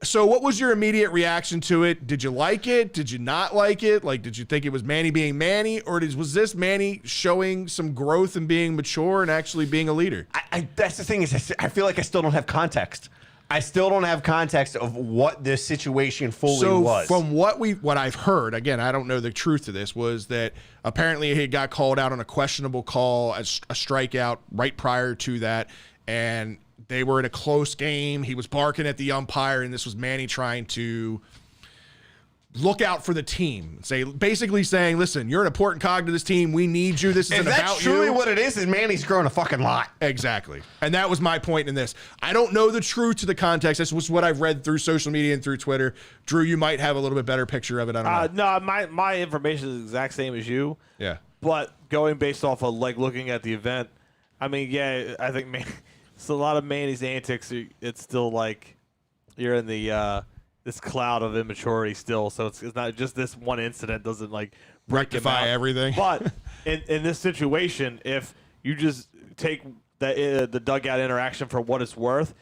So what was your immediate reaction to it? Did you like it? Did you not like it? Like, did you think it was Manny being Manny, or was this Manny showing some growth and being mature and actually being a leader? That's the thing is I feel like I still don't have context. I still don't have context of what this situation fully was. From what I've heard, again, I don't know the truth to this, was that apparently he got called out on a questionable call as a strikeout right prior to that, and they were in a close game. He was barking at the umpire, and this was Manny trying to look out for the team. Basically saying, listen, you're an important cog to this team. We need you. This isn't if that's about truly you. what it is Manny's growing a fucking lot. Exactly. And that was my point in this. I don't know the truth to the context. This was what I've read through social media and through Twitter. Drew, you might have a little bit better picture of it. I don't know. No, my information is the exact same as you. Yeah. But going based off of like looking at the event, I mean, yeah, I think it's a lot of Manny's antics. It's still like you're in the this cloud of immaturity still. So it's not just this one incident doesn't like Rectify everything. But in this situation, if you just take the dugout interaction for what it's worth,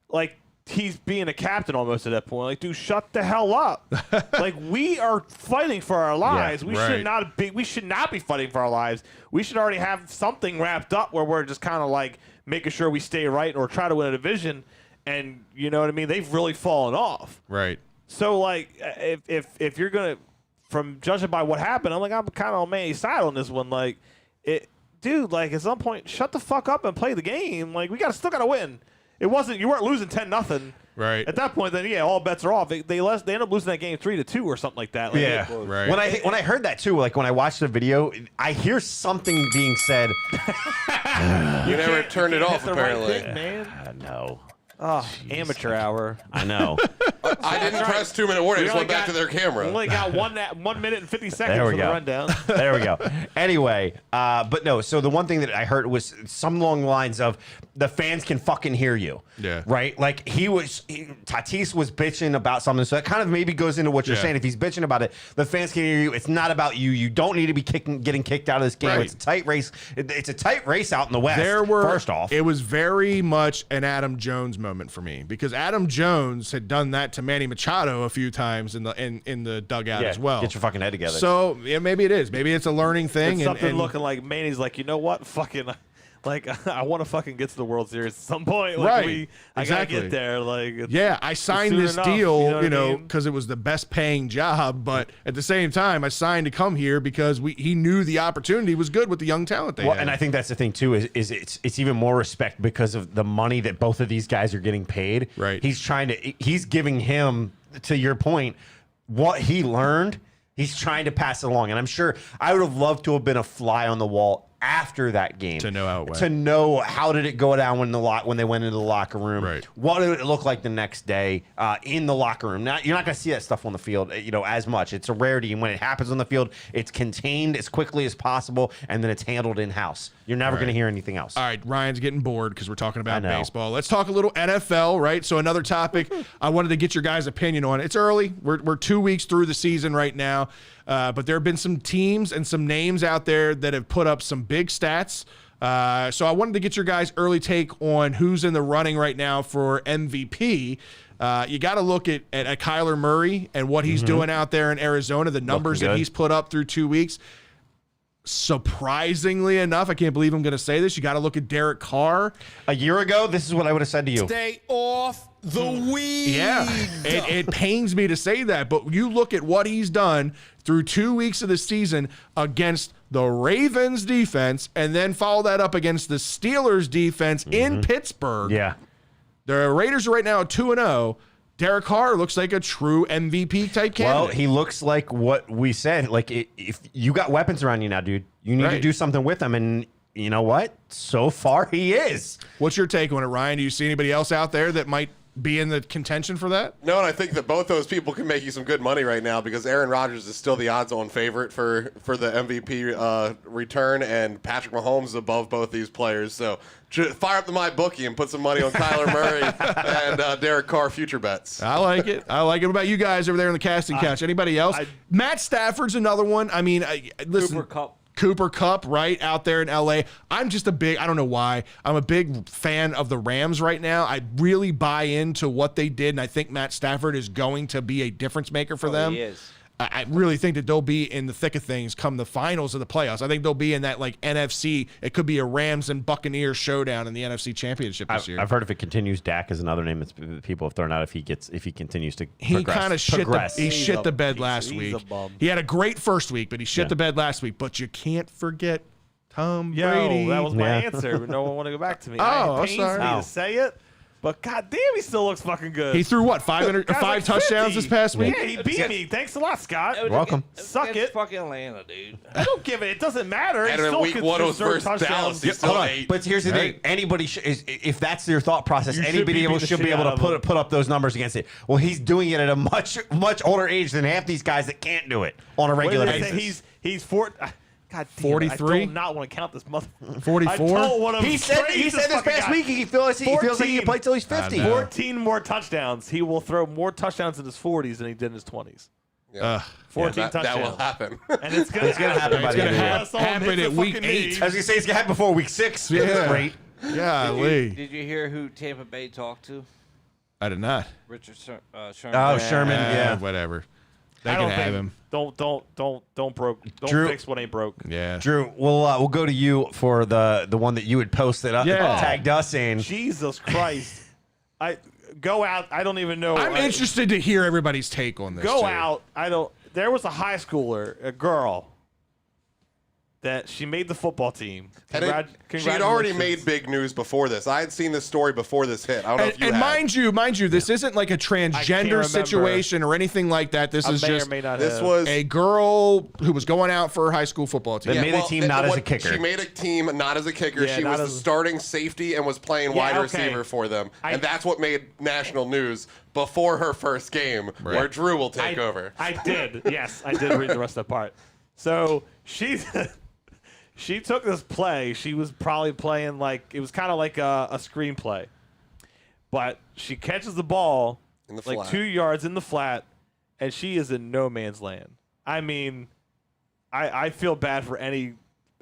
like he's being a captain almost at that point. Like, dude, shut the hell up. Like, we are fighting for our lives. Yeah, we should not be fighting for our lives. We should already have something wrapped up where we're just kind of like making sure we stay right or try to win a division. And you know what I mean? They've really fallen off. Right. So like, if you're gonna, from judging by what happened, I'm kind of on Manny's side on this one. Like, dude, like at some point, shut the fuck up and play the game. Like, we still gotta win. it wasn't. You weren't losing 10-0. Right. At that point, then yeah, all bets are off. They end up losing that game 3-2 or something like that. Like, Yeah, right. When I heard that too, like when I watched the video, I hear something being said. You never turned it off, hit the right apparently. pick, man. No, Oh, amateur hour. I know. I didn't press 2-minute warning. I just We went back to their camera. We only got 1 minute and 50 seconds There we for the go. rundown. There we go. Anyway, but no. So the one thing that I heard was some along the lines of the fans can fucking hear you. Yeah. Right. Like Tatis was bitching about something. So that kind of maybe goes into what you're Yeah. saying. If he's bitching about it, the fans can hear you. It's not about you. You don't need to be getting kicked out of this game. Right. It's a tight race. It's a tight race out in the West. First off, it was very much an Adam Jones moment for me because Adam Jones had done that to Manny Machado a few times in the dugout as well. Get your fucking head together. So yeah, maybe it is. Maybe it's a learning thing. It's something and looking like Manny's like, you know what? Fucking, like, I want to fucking get to the World Series at some point. Like, Right. I Exactly. gotta get there. Like, yeah, I signed soon this enough, deal, you know what I mean? because it was the best paying job. But at the same time, I signed to come here because he knew the opportunity was good with the young talent they Well, had. and I think that's the thing too is it's even more respect because of the money that both of these guys are getting paid. Right. He's giving him, to your point, what he learned. He's trying to pass it along, and I'm sure I would have loved to have been a fly on the wall after that game To know how it went. to know how did it go down when they went into the locker room. Right. What did it look like the next day in the locker room? Now, you're not going to see that stuff on the field, as much. It's a rarity, and when it happens on the field, it's contained as quickly as possible, and then it's handled in house. You're never going to hear anything else. All right, Ryan's getting bored because we're talking about I know. baseball. Let's talk a little NFL, right? So another topic I wanted to get your guys' opinion on. It's early. We're 2 weeks through the season right now, but there have been some teams and some names out there that have put up some big stats. So I wanted to get your guys' early take on who's in the running right now for MVP. You got to look at Kyler Murray and what he's doing out there in Arizona, the numbers that good. he's put up through 2 weeks. Surprisingly enough, I can't believe I'm going to say this. You got to look at Derek Carr. A year ago, this is what I would have said to you. Stay off the weed. Yeah, it pains me to say that, but you look at what he's done through 2 weeks of the season against the Ravens defense and then follow that up against the Steelers defense in Pittsburgh. Yeah. The Raiders are right now at 2-0. Derek Carr looks like a true MVP type candidate. Well, he looks like what we said. Like, if you got weapons around you now, dude, you need to Right. do something with them. And you know what? So far, he is. What's your take on it, Ryan? Do you see anybody else out there that might be in the contention for that? No, and I think that both those people can make you some good money right now because Aaron Rodgers is still the odds-on favorite for the MVP return, and Patrick Mahomes is above both these players. So fire up the MyBookie and put some money on Kyler Murray and Derek Carr future bets. I like it. I like it. What about you guys over there on the casting couch? Anybody else? Matt Stafford's another one. I mean, listen. Cooper Kupp, right, out there in L.A. I'm just I don't know why, I'm a big fan of the Rams right now. I really buy into what they did, and I think Matt Stafford is going to be a difference maker for them. He is. I really think that they'll be in the thick of things come the finals of the playoffs. I think they'll be in that, like, NFC. It could be a Rams and Buccaneers showdown in the NFC Championship this year. I've heard if it continues, Dak is another name that people have thrown out if he continues to He kind of shit the bed last he's week. a bum. He had a great first week, but he shit the bed last week. But you can't forget Tom Brady. That was my Yeah. answer. But no one wanted to go back to me. Oh, It pains sorry. me Oh. to say it, but goddamn, he still looks fucking good. He threw what, Guy's like five touchdowns 50. this past week? Yeah, he beat me. Thanks a lot, Scott. Welcome. Suck Against it. fucking Atlanta, dude. I don't give it. It doesn't matter. He And in still week could one, it was deserve versus touchdowns. Dallas. He's still Hold on. 8. But here's the Right. thing: anybody, if that's your thought process, You should anybody be beating the should be shit able out to of him. put up those numbers against it. Well, he's doing it at a much older age than half these guys that can't do it on a What regular did they say? basis. He's four. God damn 43? I do not want to count this mother. 44? I don't want to He said this past week he feels like he can 14. play till he's 50. I know. 14 more touchdowns. He will throw more touchdowns in his 40s than he did in his 20s. Yeah. 14 that touchdowns. will happen. And it's going to happen by It's the gonna end of the year. happen at week 8. I was gonna say it's gonna happen before week 6. Yeah. Great. Golly. Did you hear who Tampa Bay talked to? I did not. Richard Sherman. Oh, Sherman. Yeah. Whatever. They I can don't have think, him. Don't Drew- fix what ain't broke. Yeah. Drew, we'll go to you for the one that you had posted up, Yeah. tagged us in. Jesus Christ. I go out. I don't even know. I'm interested to hear everybody's take on this. Go too. out. I don't. There was a high schooler, a girl. that she made the football team. And she had already made big news before this. I had seen this story before this hit. I don't know if you had. And mind you, this isn't like a transgender situation or anything like that. This is just this was a girl who was going out for her high school football team. They made a team not as a kicker. She made a team not as a kicker. Yeah, she was the starting safety and was playing wide receiver for them. And that's what made national news before her first game, where Drew will take over. I did. Yes, I did read the rest of the part. So she took this play. She was probably playing it was kind of like a screenplay. But she catches the ball in the flat. 2 yards in the flat, and she is in no man's land. I mean, I feel bad for any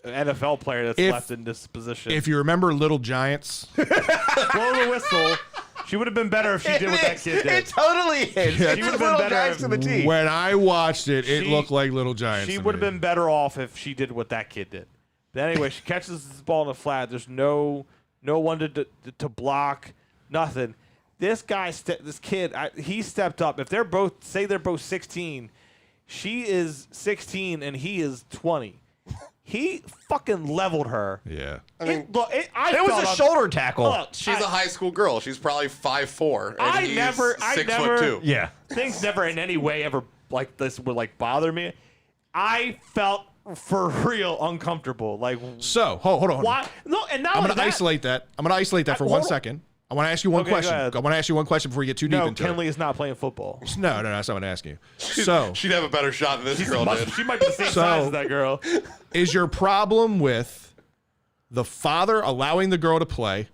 NFL player that's left in this position. If you remember Little Giants. Blow the whistle. She would have been better if she did what that kid did. It totally is. She would have been better to the team. When I watched it, it looked like Little Giants. She would have been better off if she did what that kid did. But anyway, she catches this ball in the flat. There's no one to block, nothing. This guy, this kid, he stepped up. If they're both 16, she is 16 and he is 20. He fucking leveled her. Yeah. I mean, it was a shoulder tackle. Look, she's a high school girl. She's probably 5'4", and I he's never, 6'2". Yeah. Things never in any way ever like this would bother me. I felt for real uncomfortable. So hold on. Why? No, and now I'm going to isolate that. I'm going to isolate that for 1 second. I want to ask you one question. I want to ask you one question before we get too deep into Kenley it. is not playing football. No, that's not what I'm asking you. So She'd have a better shot than this girl did. She might be the same size as that girl. Is your problem with the father allowing the girl to play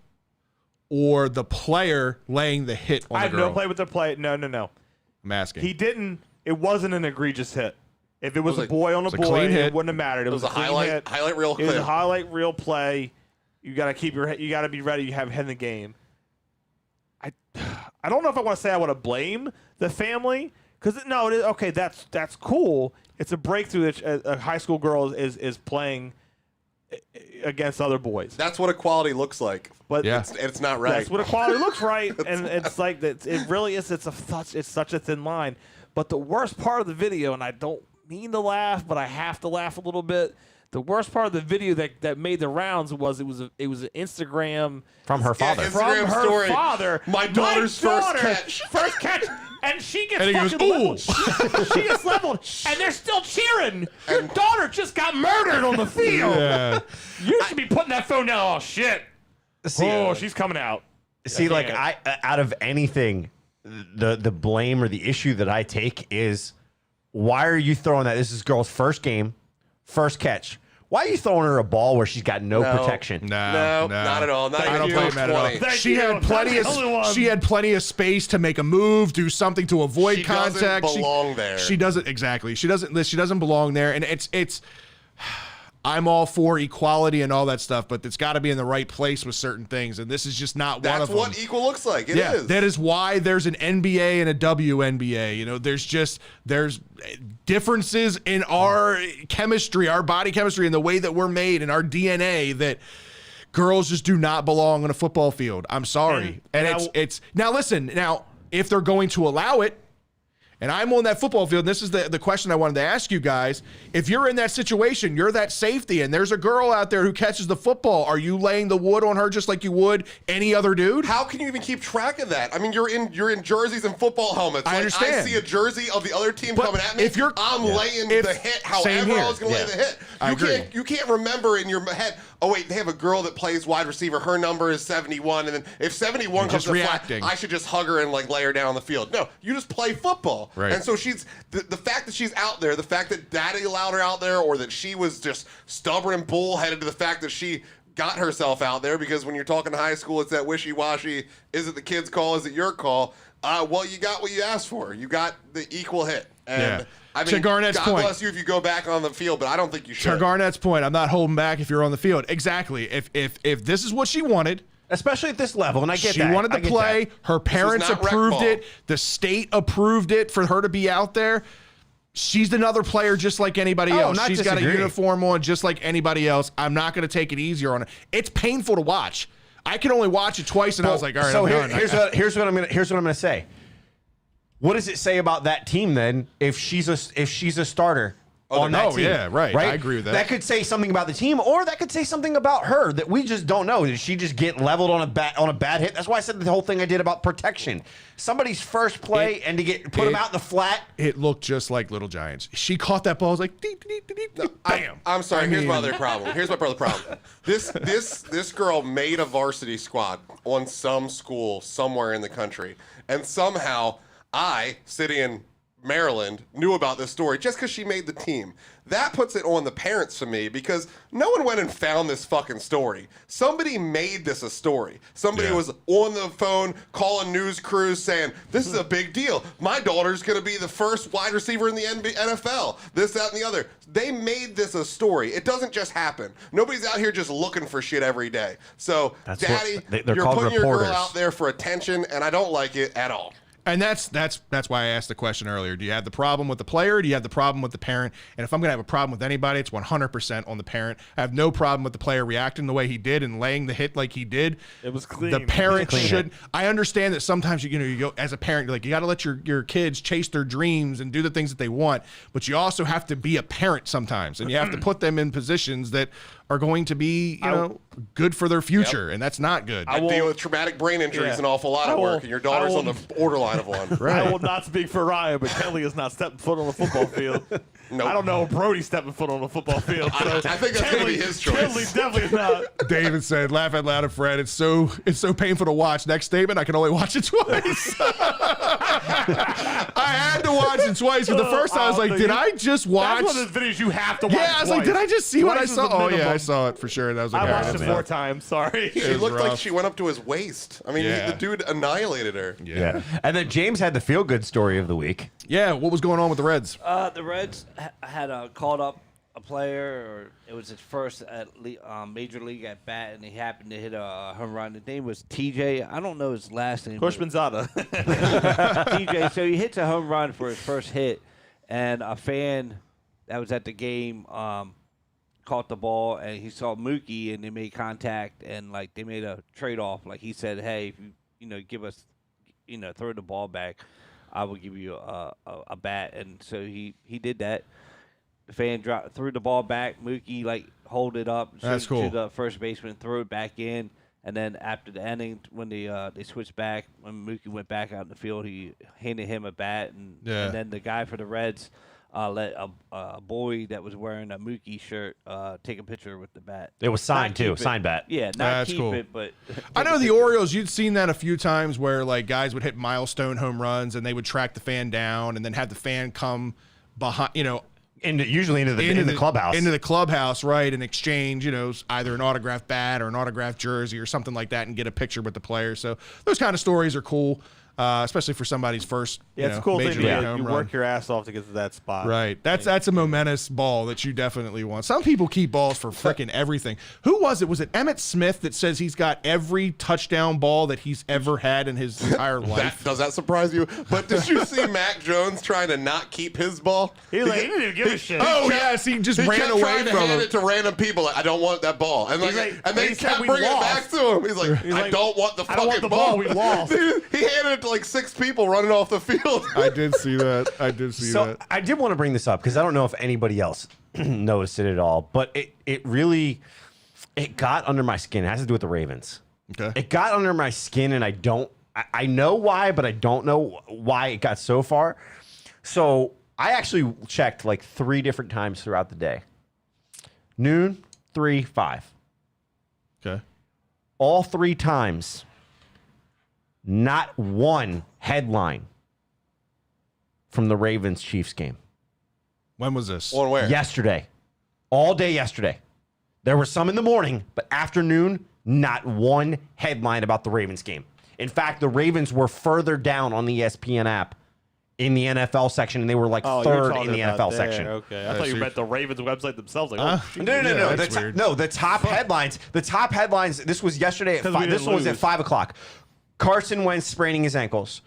or the player laying the hit on I the have girl? no play with the play. No. I'm asking. He didn't. It wasn't an egregious hit. If it was a boy on a boy, clean hit. it wouldn't have mattered. It was a clean hit. highlight reel. It was a highlight reel play. You got to keep your. You got to be ready. You have head in the game. I don't know if I want to say I want to blame the family because okay, that's cool. It's a breakthrough that a high school girl is playing against other boys. That's what equality looks like. But it's not right. That's what equality looks right, and it's like that. It really is. It's such a thin line. But the worst part of the video, and I don't mean to laugh, but I have to laugh a little bit. The worst part of the video that made the rounds was it was an Instagram from her father. Yeah, from Instagram her story. father. My daughter's first catch. And she gets And he fucking goes, leveled. She gets leveled, and they're still cheering. Your daughter just got murdered on the field. Yeah. You should be putting that phone down. Oh shit! She's coming out. See, I out of anything, the blame or the issue that I take is, why are you throwing that? This is girl's first game, first catch. Why are you throwing her a ball where she's got no protection? No, not at all. Not I don't even blame that at all. Thank She you. had plenty That's the only one. she had plenty of space to make a move, do something to avoid She contact. doesn't belong there. She doesn't exactly. She doesn't belong there, and it's. I'm all for equality and all that stuff, but it's got to be in the right place with certain things, and this is just not one of them. That's what equal looks like. It is. That is why there's an NBA and a WNBA. You know, there's differences in our chemistry, our body chemistry, and the way that we're made and our DNA that girls just do not belong on a football field. I'm sorry. And it's now listen, if they're going to allow it, and I'm on that football field, and this is the question I wanted to ask you guys. If you're in that situation, you're that safety, and there's a girl out there who catches the football, are you laying the wood on her just like you would any other dude? How can you even keep track of that? I mean, you're in jerseys and football helmets. I understand. I see a jersey of the other team But coming at me. if you're- I'm laying If- the hit same however here. I was going to lay the hit. I agree. You can't remember in your head, oh, wait, they have a girl that plays wide receiver. Her number is 71. And then if 71 comes just to flat, reacting. I should just hug her and lay her down on the field. No, you just play football. Right. And so she's the fact that she's out there, the fact that daddy allowed her out there, or that she was just stubborn and bullheaded to the fact that she got herself out there, because when you're talking high school, it's that wishy-washy, is it the kid's call, is it your call? Well, you got what you asked for. You got the equal hit. And I mean, To Garnett's God point. bless you if you go back on the field, but I don't think you should. To Garnett's point, I'm not holding back if you're on the field. Exactly. If this is what she wanted, Especially at this level, and I get she that. wanted to play. Her parents not rec approved ball. it. The state approved it for her to be out there. She's another player just like anybody else. not She's got a disagree. uniform on just like anybody else. I'm not going to take it easier on her. It's painful to watch. I can only watch it twice, and I was like, all right, so I'm done. here's what I'm gonna say. What does it say about that team then if she's a starter? on that team. Yeah, right. I agree with that. That could say something about the team, or that could say something about her that we just don't know. Did she just get leveled on a bad hit? That's why I said the whole thing I did about protection. Somebody's first play and to put them out in the flat. It looked just like Little Giants. She caught that ball. I was like, deep, bam. I'm sorry. Here's my other problem. This girl made a varsity squad on some school somewhere in the country, and somehow I, sitting in Maryland, knew about this story just because she made the team. That puts it on the parents for me because no one went and found this fucking story. Somebody made this a story. Somebody was on the phone calling news crews saying, this is a big deal. My daughter's going to be the first wide receiver in the NFL. This, that, and the other. They made this a story. It doesn't just happen. Nobody's out here just looking for shit every day. So, Daddy, you're putting your girl out there for attention, and I don't like it at all. And that's why I asked the question earlier. Do you have the problem with the player? Or do you have the problem with the parent? And if I'm going to have a problem with anybody, it's 100% on the parent. I have no problem with the player reacting the way he did and laying the hit like he did. It was clean. The parent should. I understand that sometimes you go as a parent, you're like, you got to let your kids chase their dreams and do the things that they want, but you also have to be a parent sometimes, and you have to put them in positions that are going to be, good for their future, and that's not good. I deal with traumatic brain injuries an awful lot at work, and your daughter's on the borderline of one. Right. I will not speak for Ryan, but Kelly is not stepping foot on the football field. Nope. I don't know if Brody's stepping foot on the football field. So I think that's going to be his choice. Kelly definitely is not. David said, laugh out loud at Fred. It's so painful to watch. Next statement, I can only watch it twice. I had to watch it twice, but the first time I was like, did I just watch? That's one of the videos you have to watch. Yeah, I was like, did I just see what I saw? Oh, yeah, I saw it for sure. That was like, I watched it 4 times. Sorry. She looked like she went up to his waist. I mean, the dude annihilated her. Yeah. And then James had the feel-good story of the week. Yeah, what was going on with the Reds? The Reds had called up a player, or it was his first at Major League at bat, and he happened to hit a home run. His name was TJ. I don't know his last name. Pushmanzada. TJ. So he hits a home run for his first hit, and a fan that was at the game caught the ball, and he saw Mookie, and they made contact, and like they made a trade-off. Like he said, "Hey, if you give us, throw the ball back, I will give you a bat." And so he did that. The fan threw the ball back. Mookie hold it up, that's cool. To the first baseman, throw it back in, and then after the inning, when they switched back, when Mookie went back out in the field, he handed him a bat, and then the guy for the Reds let a boy that was wearing a Mookie shirt take a picture with the bat. It was signed too, signed bat. Yeah, not keep it, but I know the Orioles. You'd seen that a few times where guys would hit milestone home runs and they would track the fan down and then have the fan come behind, usually into the clubhouse. Into the clubhouse, right, and exchange, either an autographed bat or an autographed jersey or something like that and get a picture with the player. So those kind of stories are cool. Especially for somebody's first, it's a cool thing. You run. work your ass off to get to that spot. Right. That's a momentous ball that you definitely want. Some people keep balls for freaking everything. Who was it? Was it Emmitt Smith that says he's got every touchdown ball that he's ever had in his entire life? Does that surprise you? But did you see Mac Jones trying to not keep his ball? He didn't even give a shit. Oh, yes. He just ran away trying from to hand him. it to random people. I don't want that ball. And then he kept bringing it back to him. He's like, I don't want the fucking ball. We lost. Dude, he handed it to 6 people running off the field. I did see that. So I did want to bring this up because I don't know if anybody else noticed it at all, but it really got under my skin. It has to do with the Ravens. Okay. It got under my skin, and I know why, but I don't know why it got so far. So I actually checked 3 different times throughout the day. Noon, 3, 5. Okay. All 3 times, not one headline from the Ravens-Chiefs game. When was this? On where? Yesterday. All day yesterday. There were some in the morning, but afternoon, not one headline about the Ravens game. In fact, the Ravens were further down on the ESPN app in the NFL section, and they were third in the NFL section. Okay, I thought you meant the Ravens website themselves. No. That's weird. No, the top headlines. The top headlines. This was yesterday at 5. This was at 5 o'clock. Carson Wentz spraining his ankles.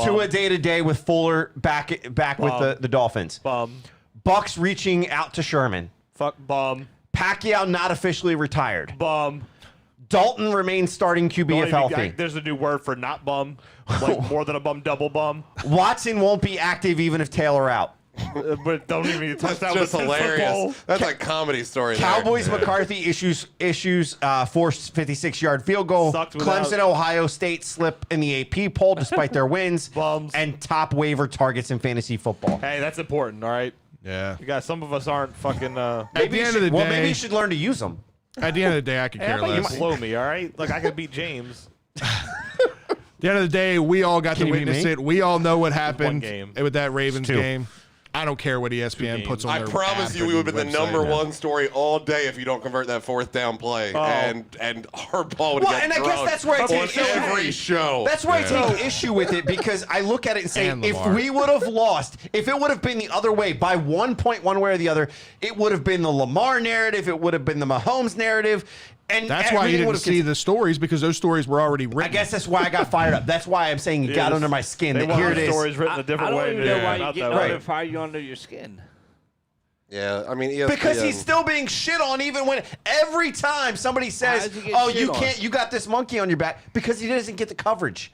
Tua day-to-day with Fuller back with the Dolphins. Bucks reaching out to Sherman. Fuck bum. Pacquiao not officially retired. Bum. Dalton remains starting QB if healthy. There's a new word for not bum. More than a bum, double bum. Watson won't be active even if Taylor out. but don't even That's touchdown just was in hilarious. football. That's a comedy story. there. Cowboys McCarthy issues forced 56-yard field goal. Sucked without- Clemson, Ohio State slip in the AP poll despite their wins. Bums. And top waiver targets in fantasy football. Hey, that's important. All right, Yeah. you guys. Some of us aren't fucking. At the end of the Maybe day, you should learn to use them. at the end of the day, I could Hey, how care about you less. blow me? All right, like I could beat James. At the end of the day, we all got Can to you beat witness me? it. We all know what happened game. with that Ravens two. game. I don't care what ESPN puts on I their promise app you, we would have been the and number website. one story all day if you don't convert that fourth down play. And Har-BALLS would Well, have and got I guess drugged that's where I on take issue. every show. That's where I take issue with it because I look at it and say, And if Lamar. we would have lost, if it would have been the other way by 1 point one way or the other, it would have been the Lamar narrative, it would have been the Mahomes narrative, and That's why you everything would didn't have see the stories because those stories were already written. I guess that's why I got fired up. That's why I'm saying you got under my skin. They That want here it the is. stories written a I different don't way. even know why you not get that under way. fire you under your skin. Yeah, I mean, ESPN. Because he's still being shit on even when every time somebody says, How does he get "Oh, shit you on? can't, you got this monkey on your back," because he doesn't get the coverage.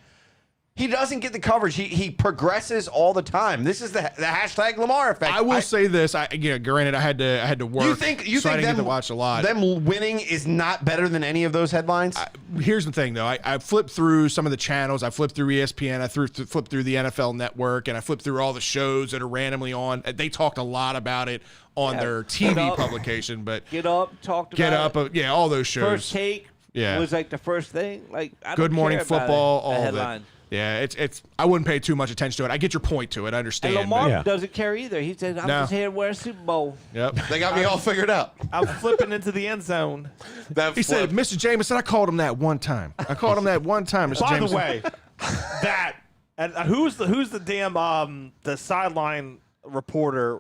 He doesn't get the coverage. He progresses all the time. This is the hashtag Lamar effect. I will say this. Granted, I had to work. You think so I didn't them get to watch a lot. Them winning is not better than any of those headlines? Here's the thing, though. I flipped through some of the channels. I flipped through ESPN. I flipped through the NFL Network, and I flipped through all the shows that are randomly on. They talked a lot about it on their TV Get Up. publication, but Get Up, talked about it. yeah, all those shows. First Take Yeah. was like the first thing. Like I Good don't Morning care about Football, a all of it. headline. Yeah, it's. I wouldn't pay too much attention to it. I get your point to it. I understand. And Lamar but- doesn't care either. He said, "I'm No. just here to wear a Super Bowl." Yep. They got me all figured out. I'm flipping into the end zone. That He said, flip. Mr. Jameson, I called him that one time. Mr. By Jameson. the way, that and who's the damn the sideline reporter?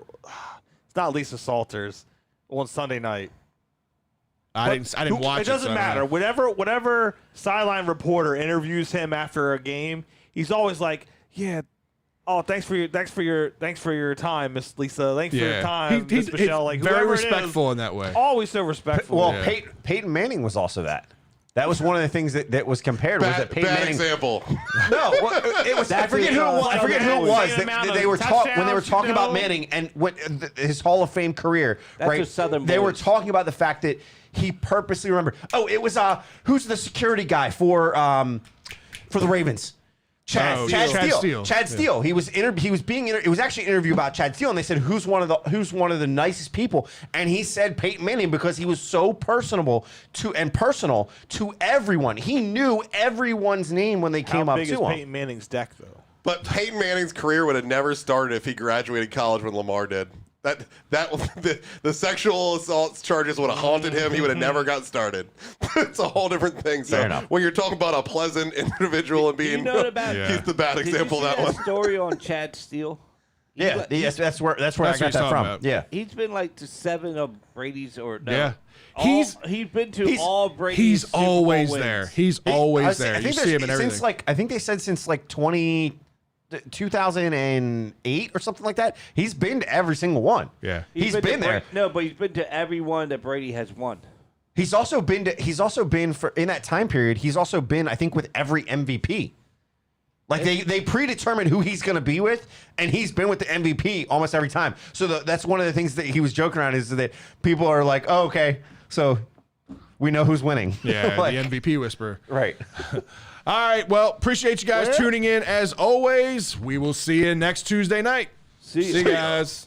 It's not Lisa Salters on Sunday night. I didn't watch it. It doesn't so I don't matter. know. Whatever sideline reporter interviews him after a game, he's always like, "Yeah, oh, thanks for your time, Miss Lisa. Thanks for your time, Miss Michelle." Like very whoever it is, respectful in that way. always so respectful. well, Yeah. Peyton Manning was also that. That was one of the things that was compared was that Bad, Peyton bad Manning. example. No, well, it was. I forget who it was. I forget who it was. Same amount of They were when they were touchdowns, talking you about know? Manning and his Hall of Fame career. That's right? what Southern They were boys. talking about the fact that he purposely remembered. Oh, it was who's the security guy for the Ravens? Chad Steele. Chad Steele. He was being it was actually an interview about Chad Steele, and they said who's one of the nicest people, and he said Peyton Manning because he was so personal to everyone. He knew everyone's name when they came How up big to is him. Peyton Manning's deck though? But Peyton Manning's career would have never started if he graduated college when Lamar did. The sexual assault charges would have haunted him. He would have never got started. It's a whole different thing. So Fair enough. when you're talking about a pleasant individual and being, You know about Yeah. he's the bad Did example you of see that one. story on Chad Steele? Yeah, yes, that's where I That's got what he's that talking from. about. Yeah. He's been like to 7 of Brady's or no. Yeah. He's been to all Brady's. He's Super Bowl always wins. there. He's I always there. You see him in everything. since I think they said since 2008 or something like that. He's been to every single one. Yeah. He's to been there. No, but he's been to every one that Brady has won. He's also been for in that time period. He's also been, I think, with every MVP. Like they predetermine who he's going to be with, and he's been with the MVP almost every time. So that's one of the things that he was joking around is that people are like, "Oh, okay, so we know who's winning." Yeah, Like, the MVP whisperer. right. All right. Well, appreciate you guys tuning in as always. We will see you next Tuesday night. See See you guys.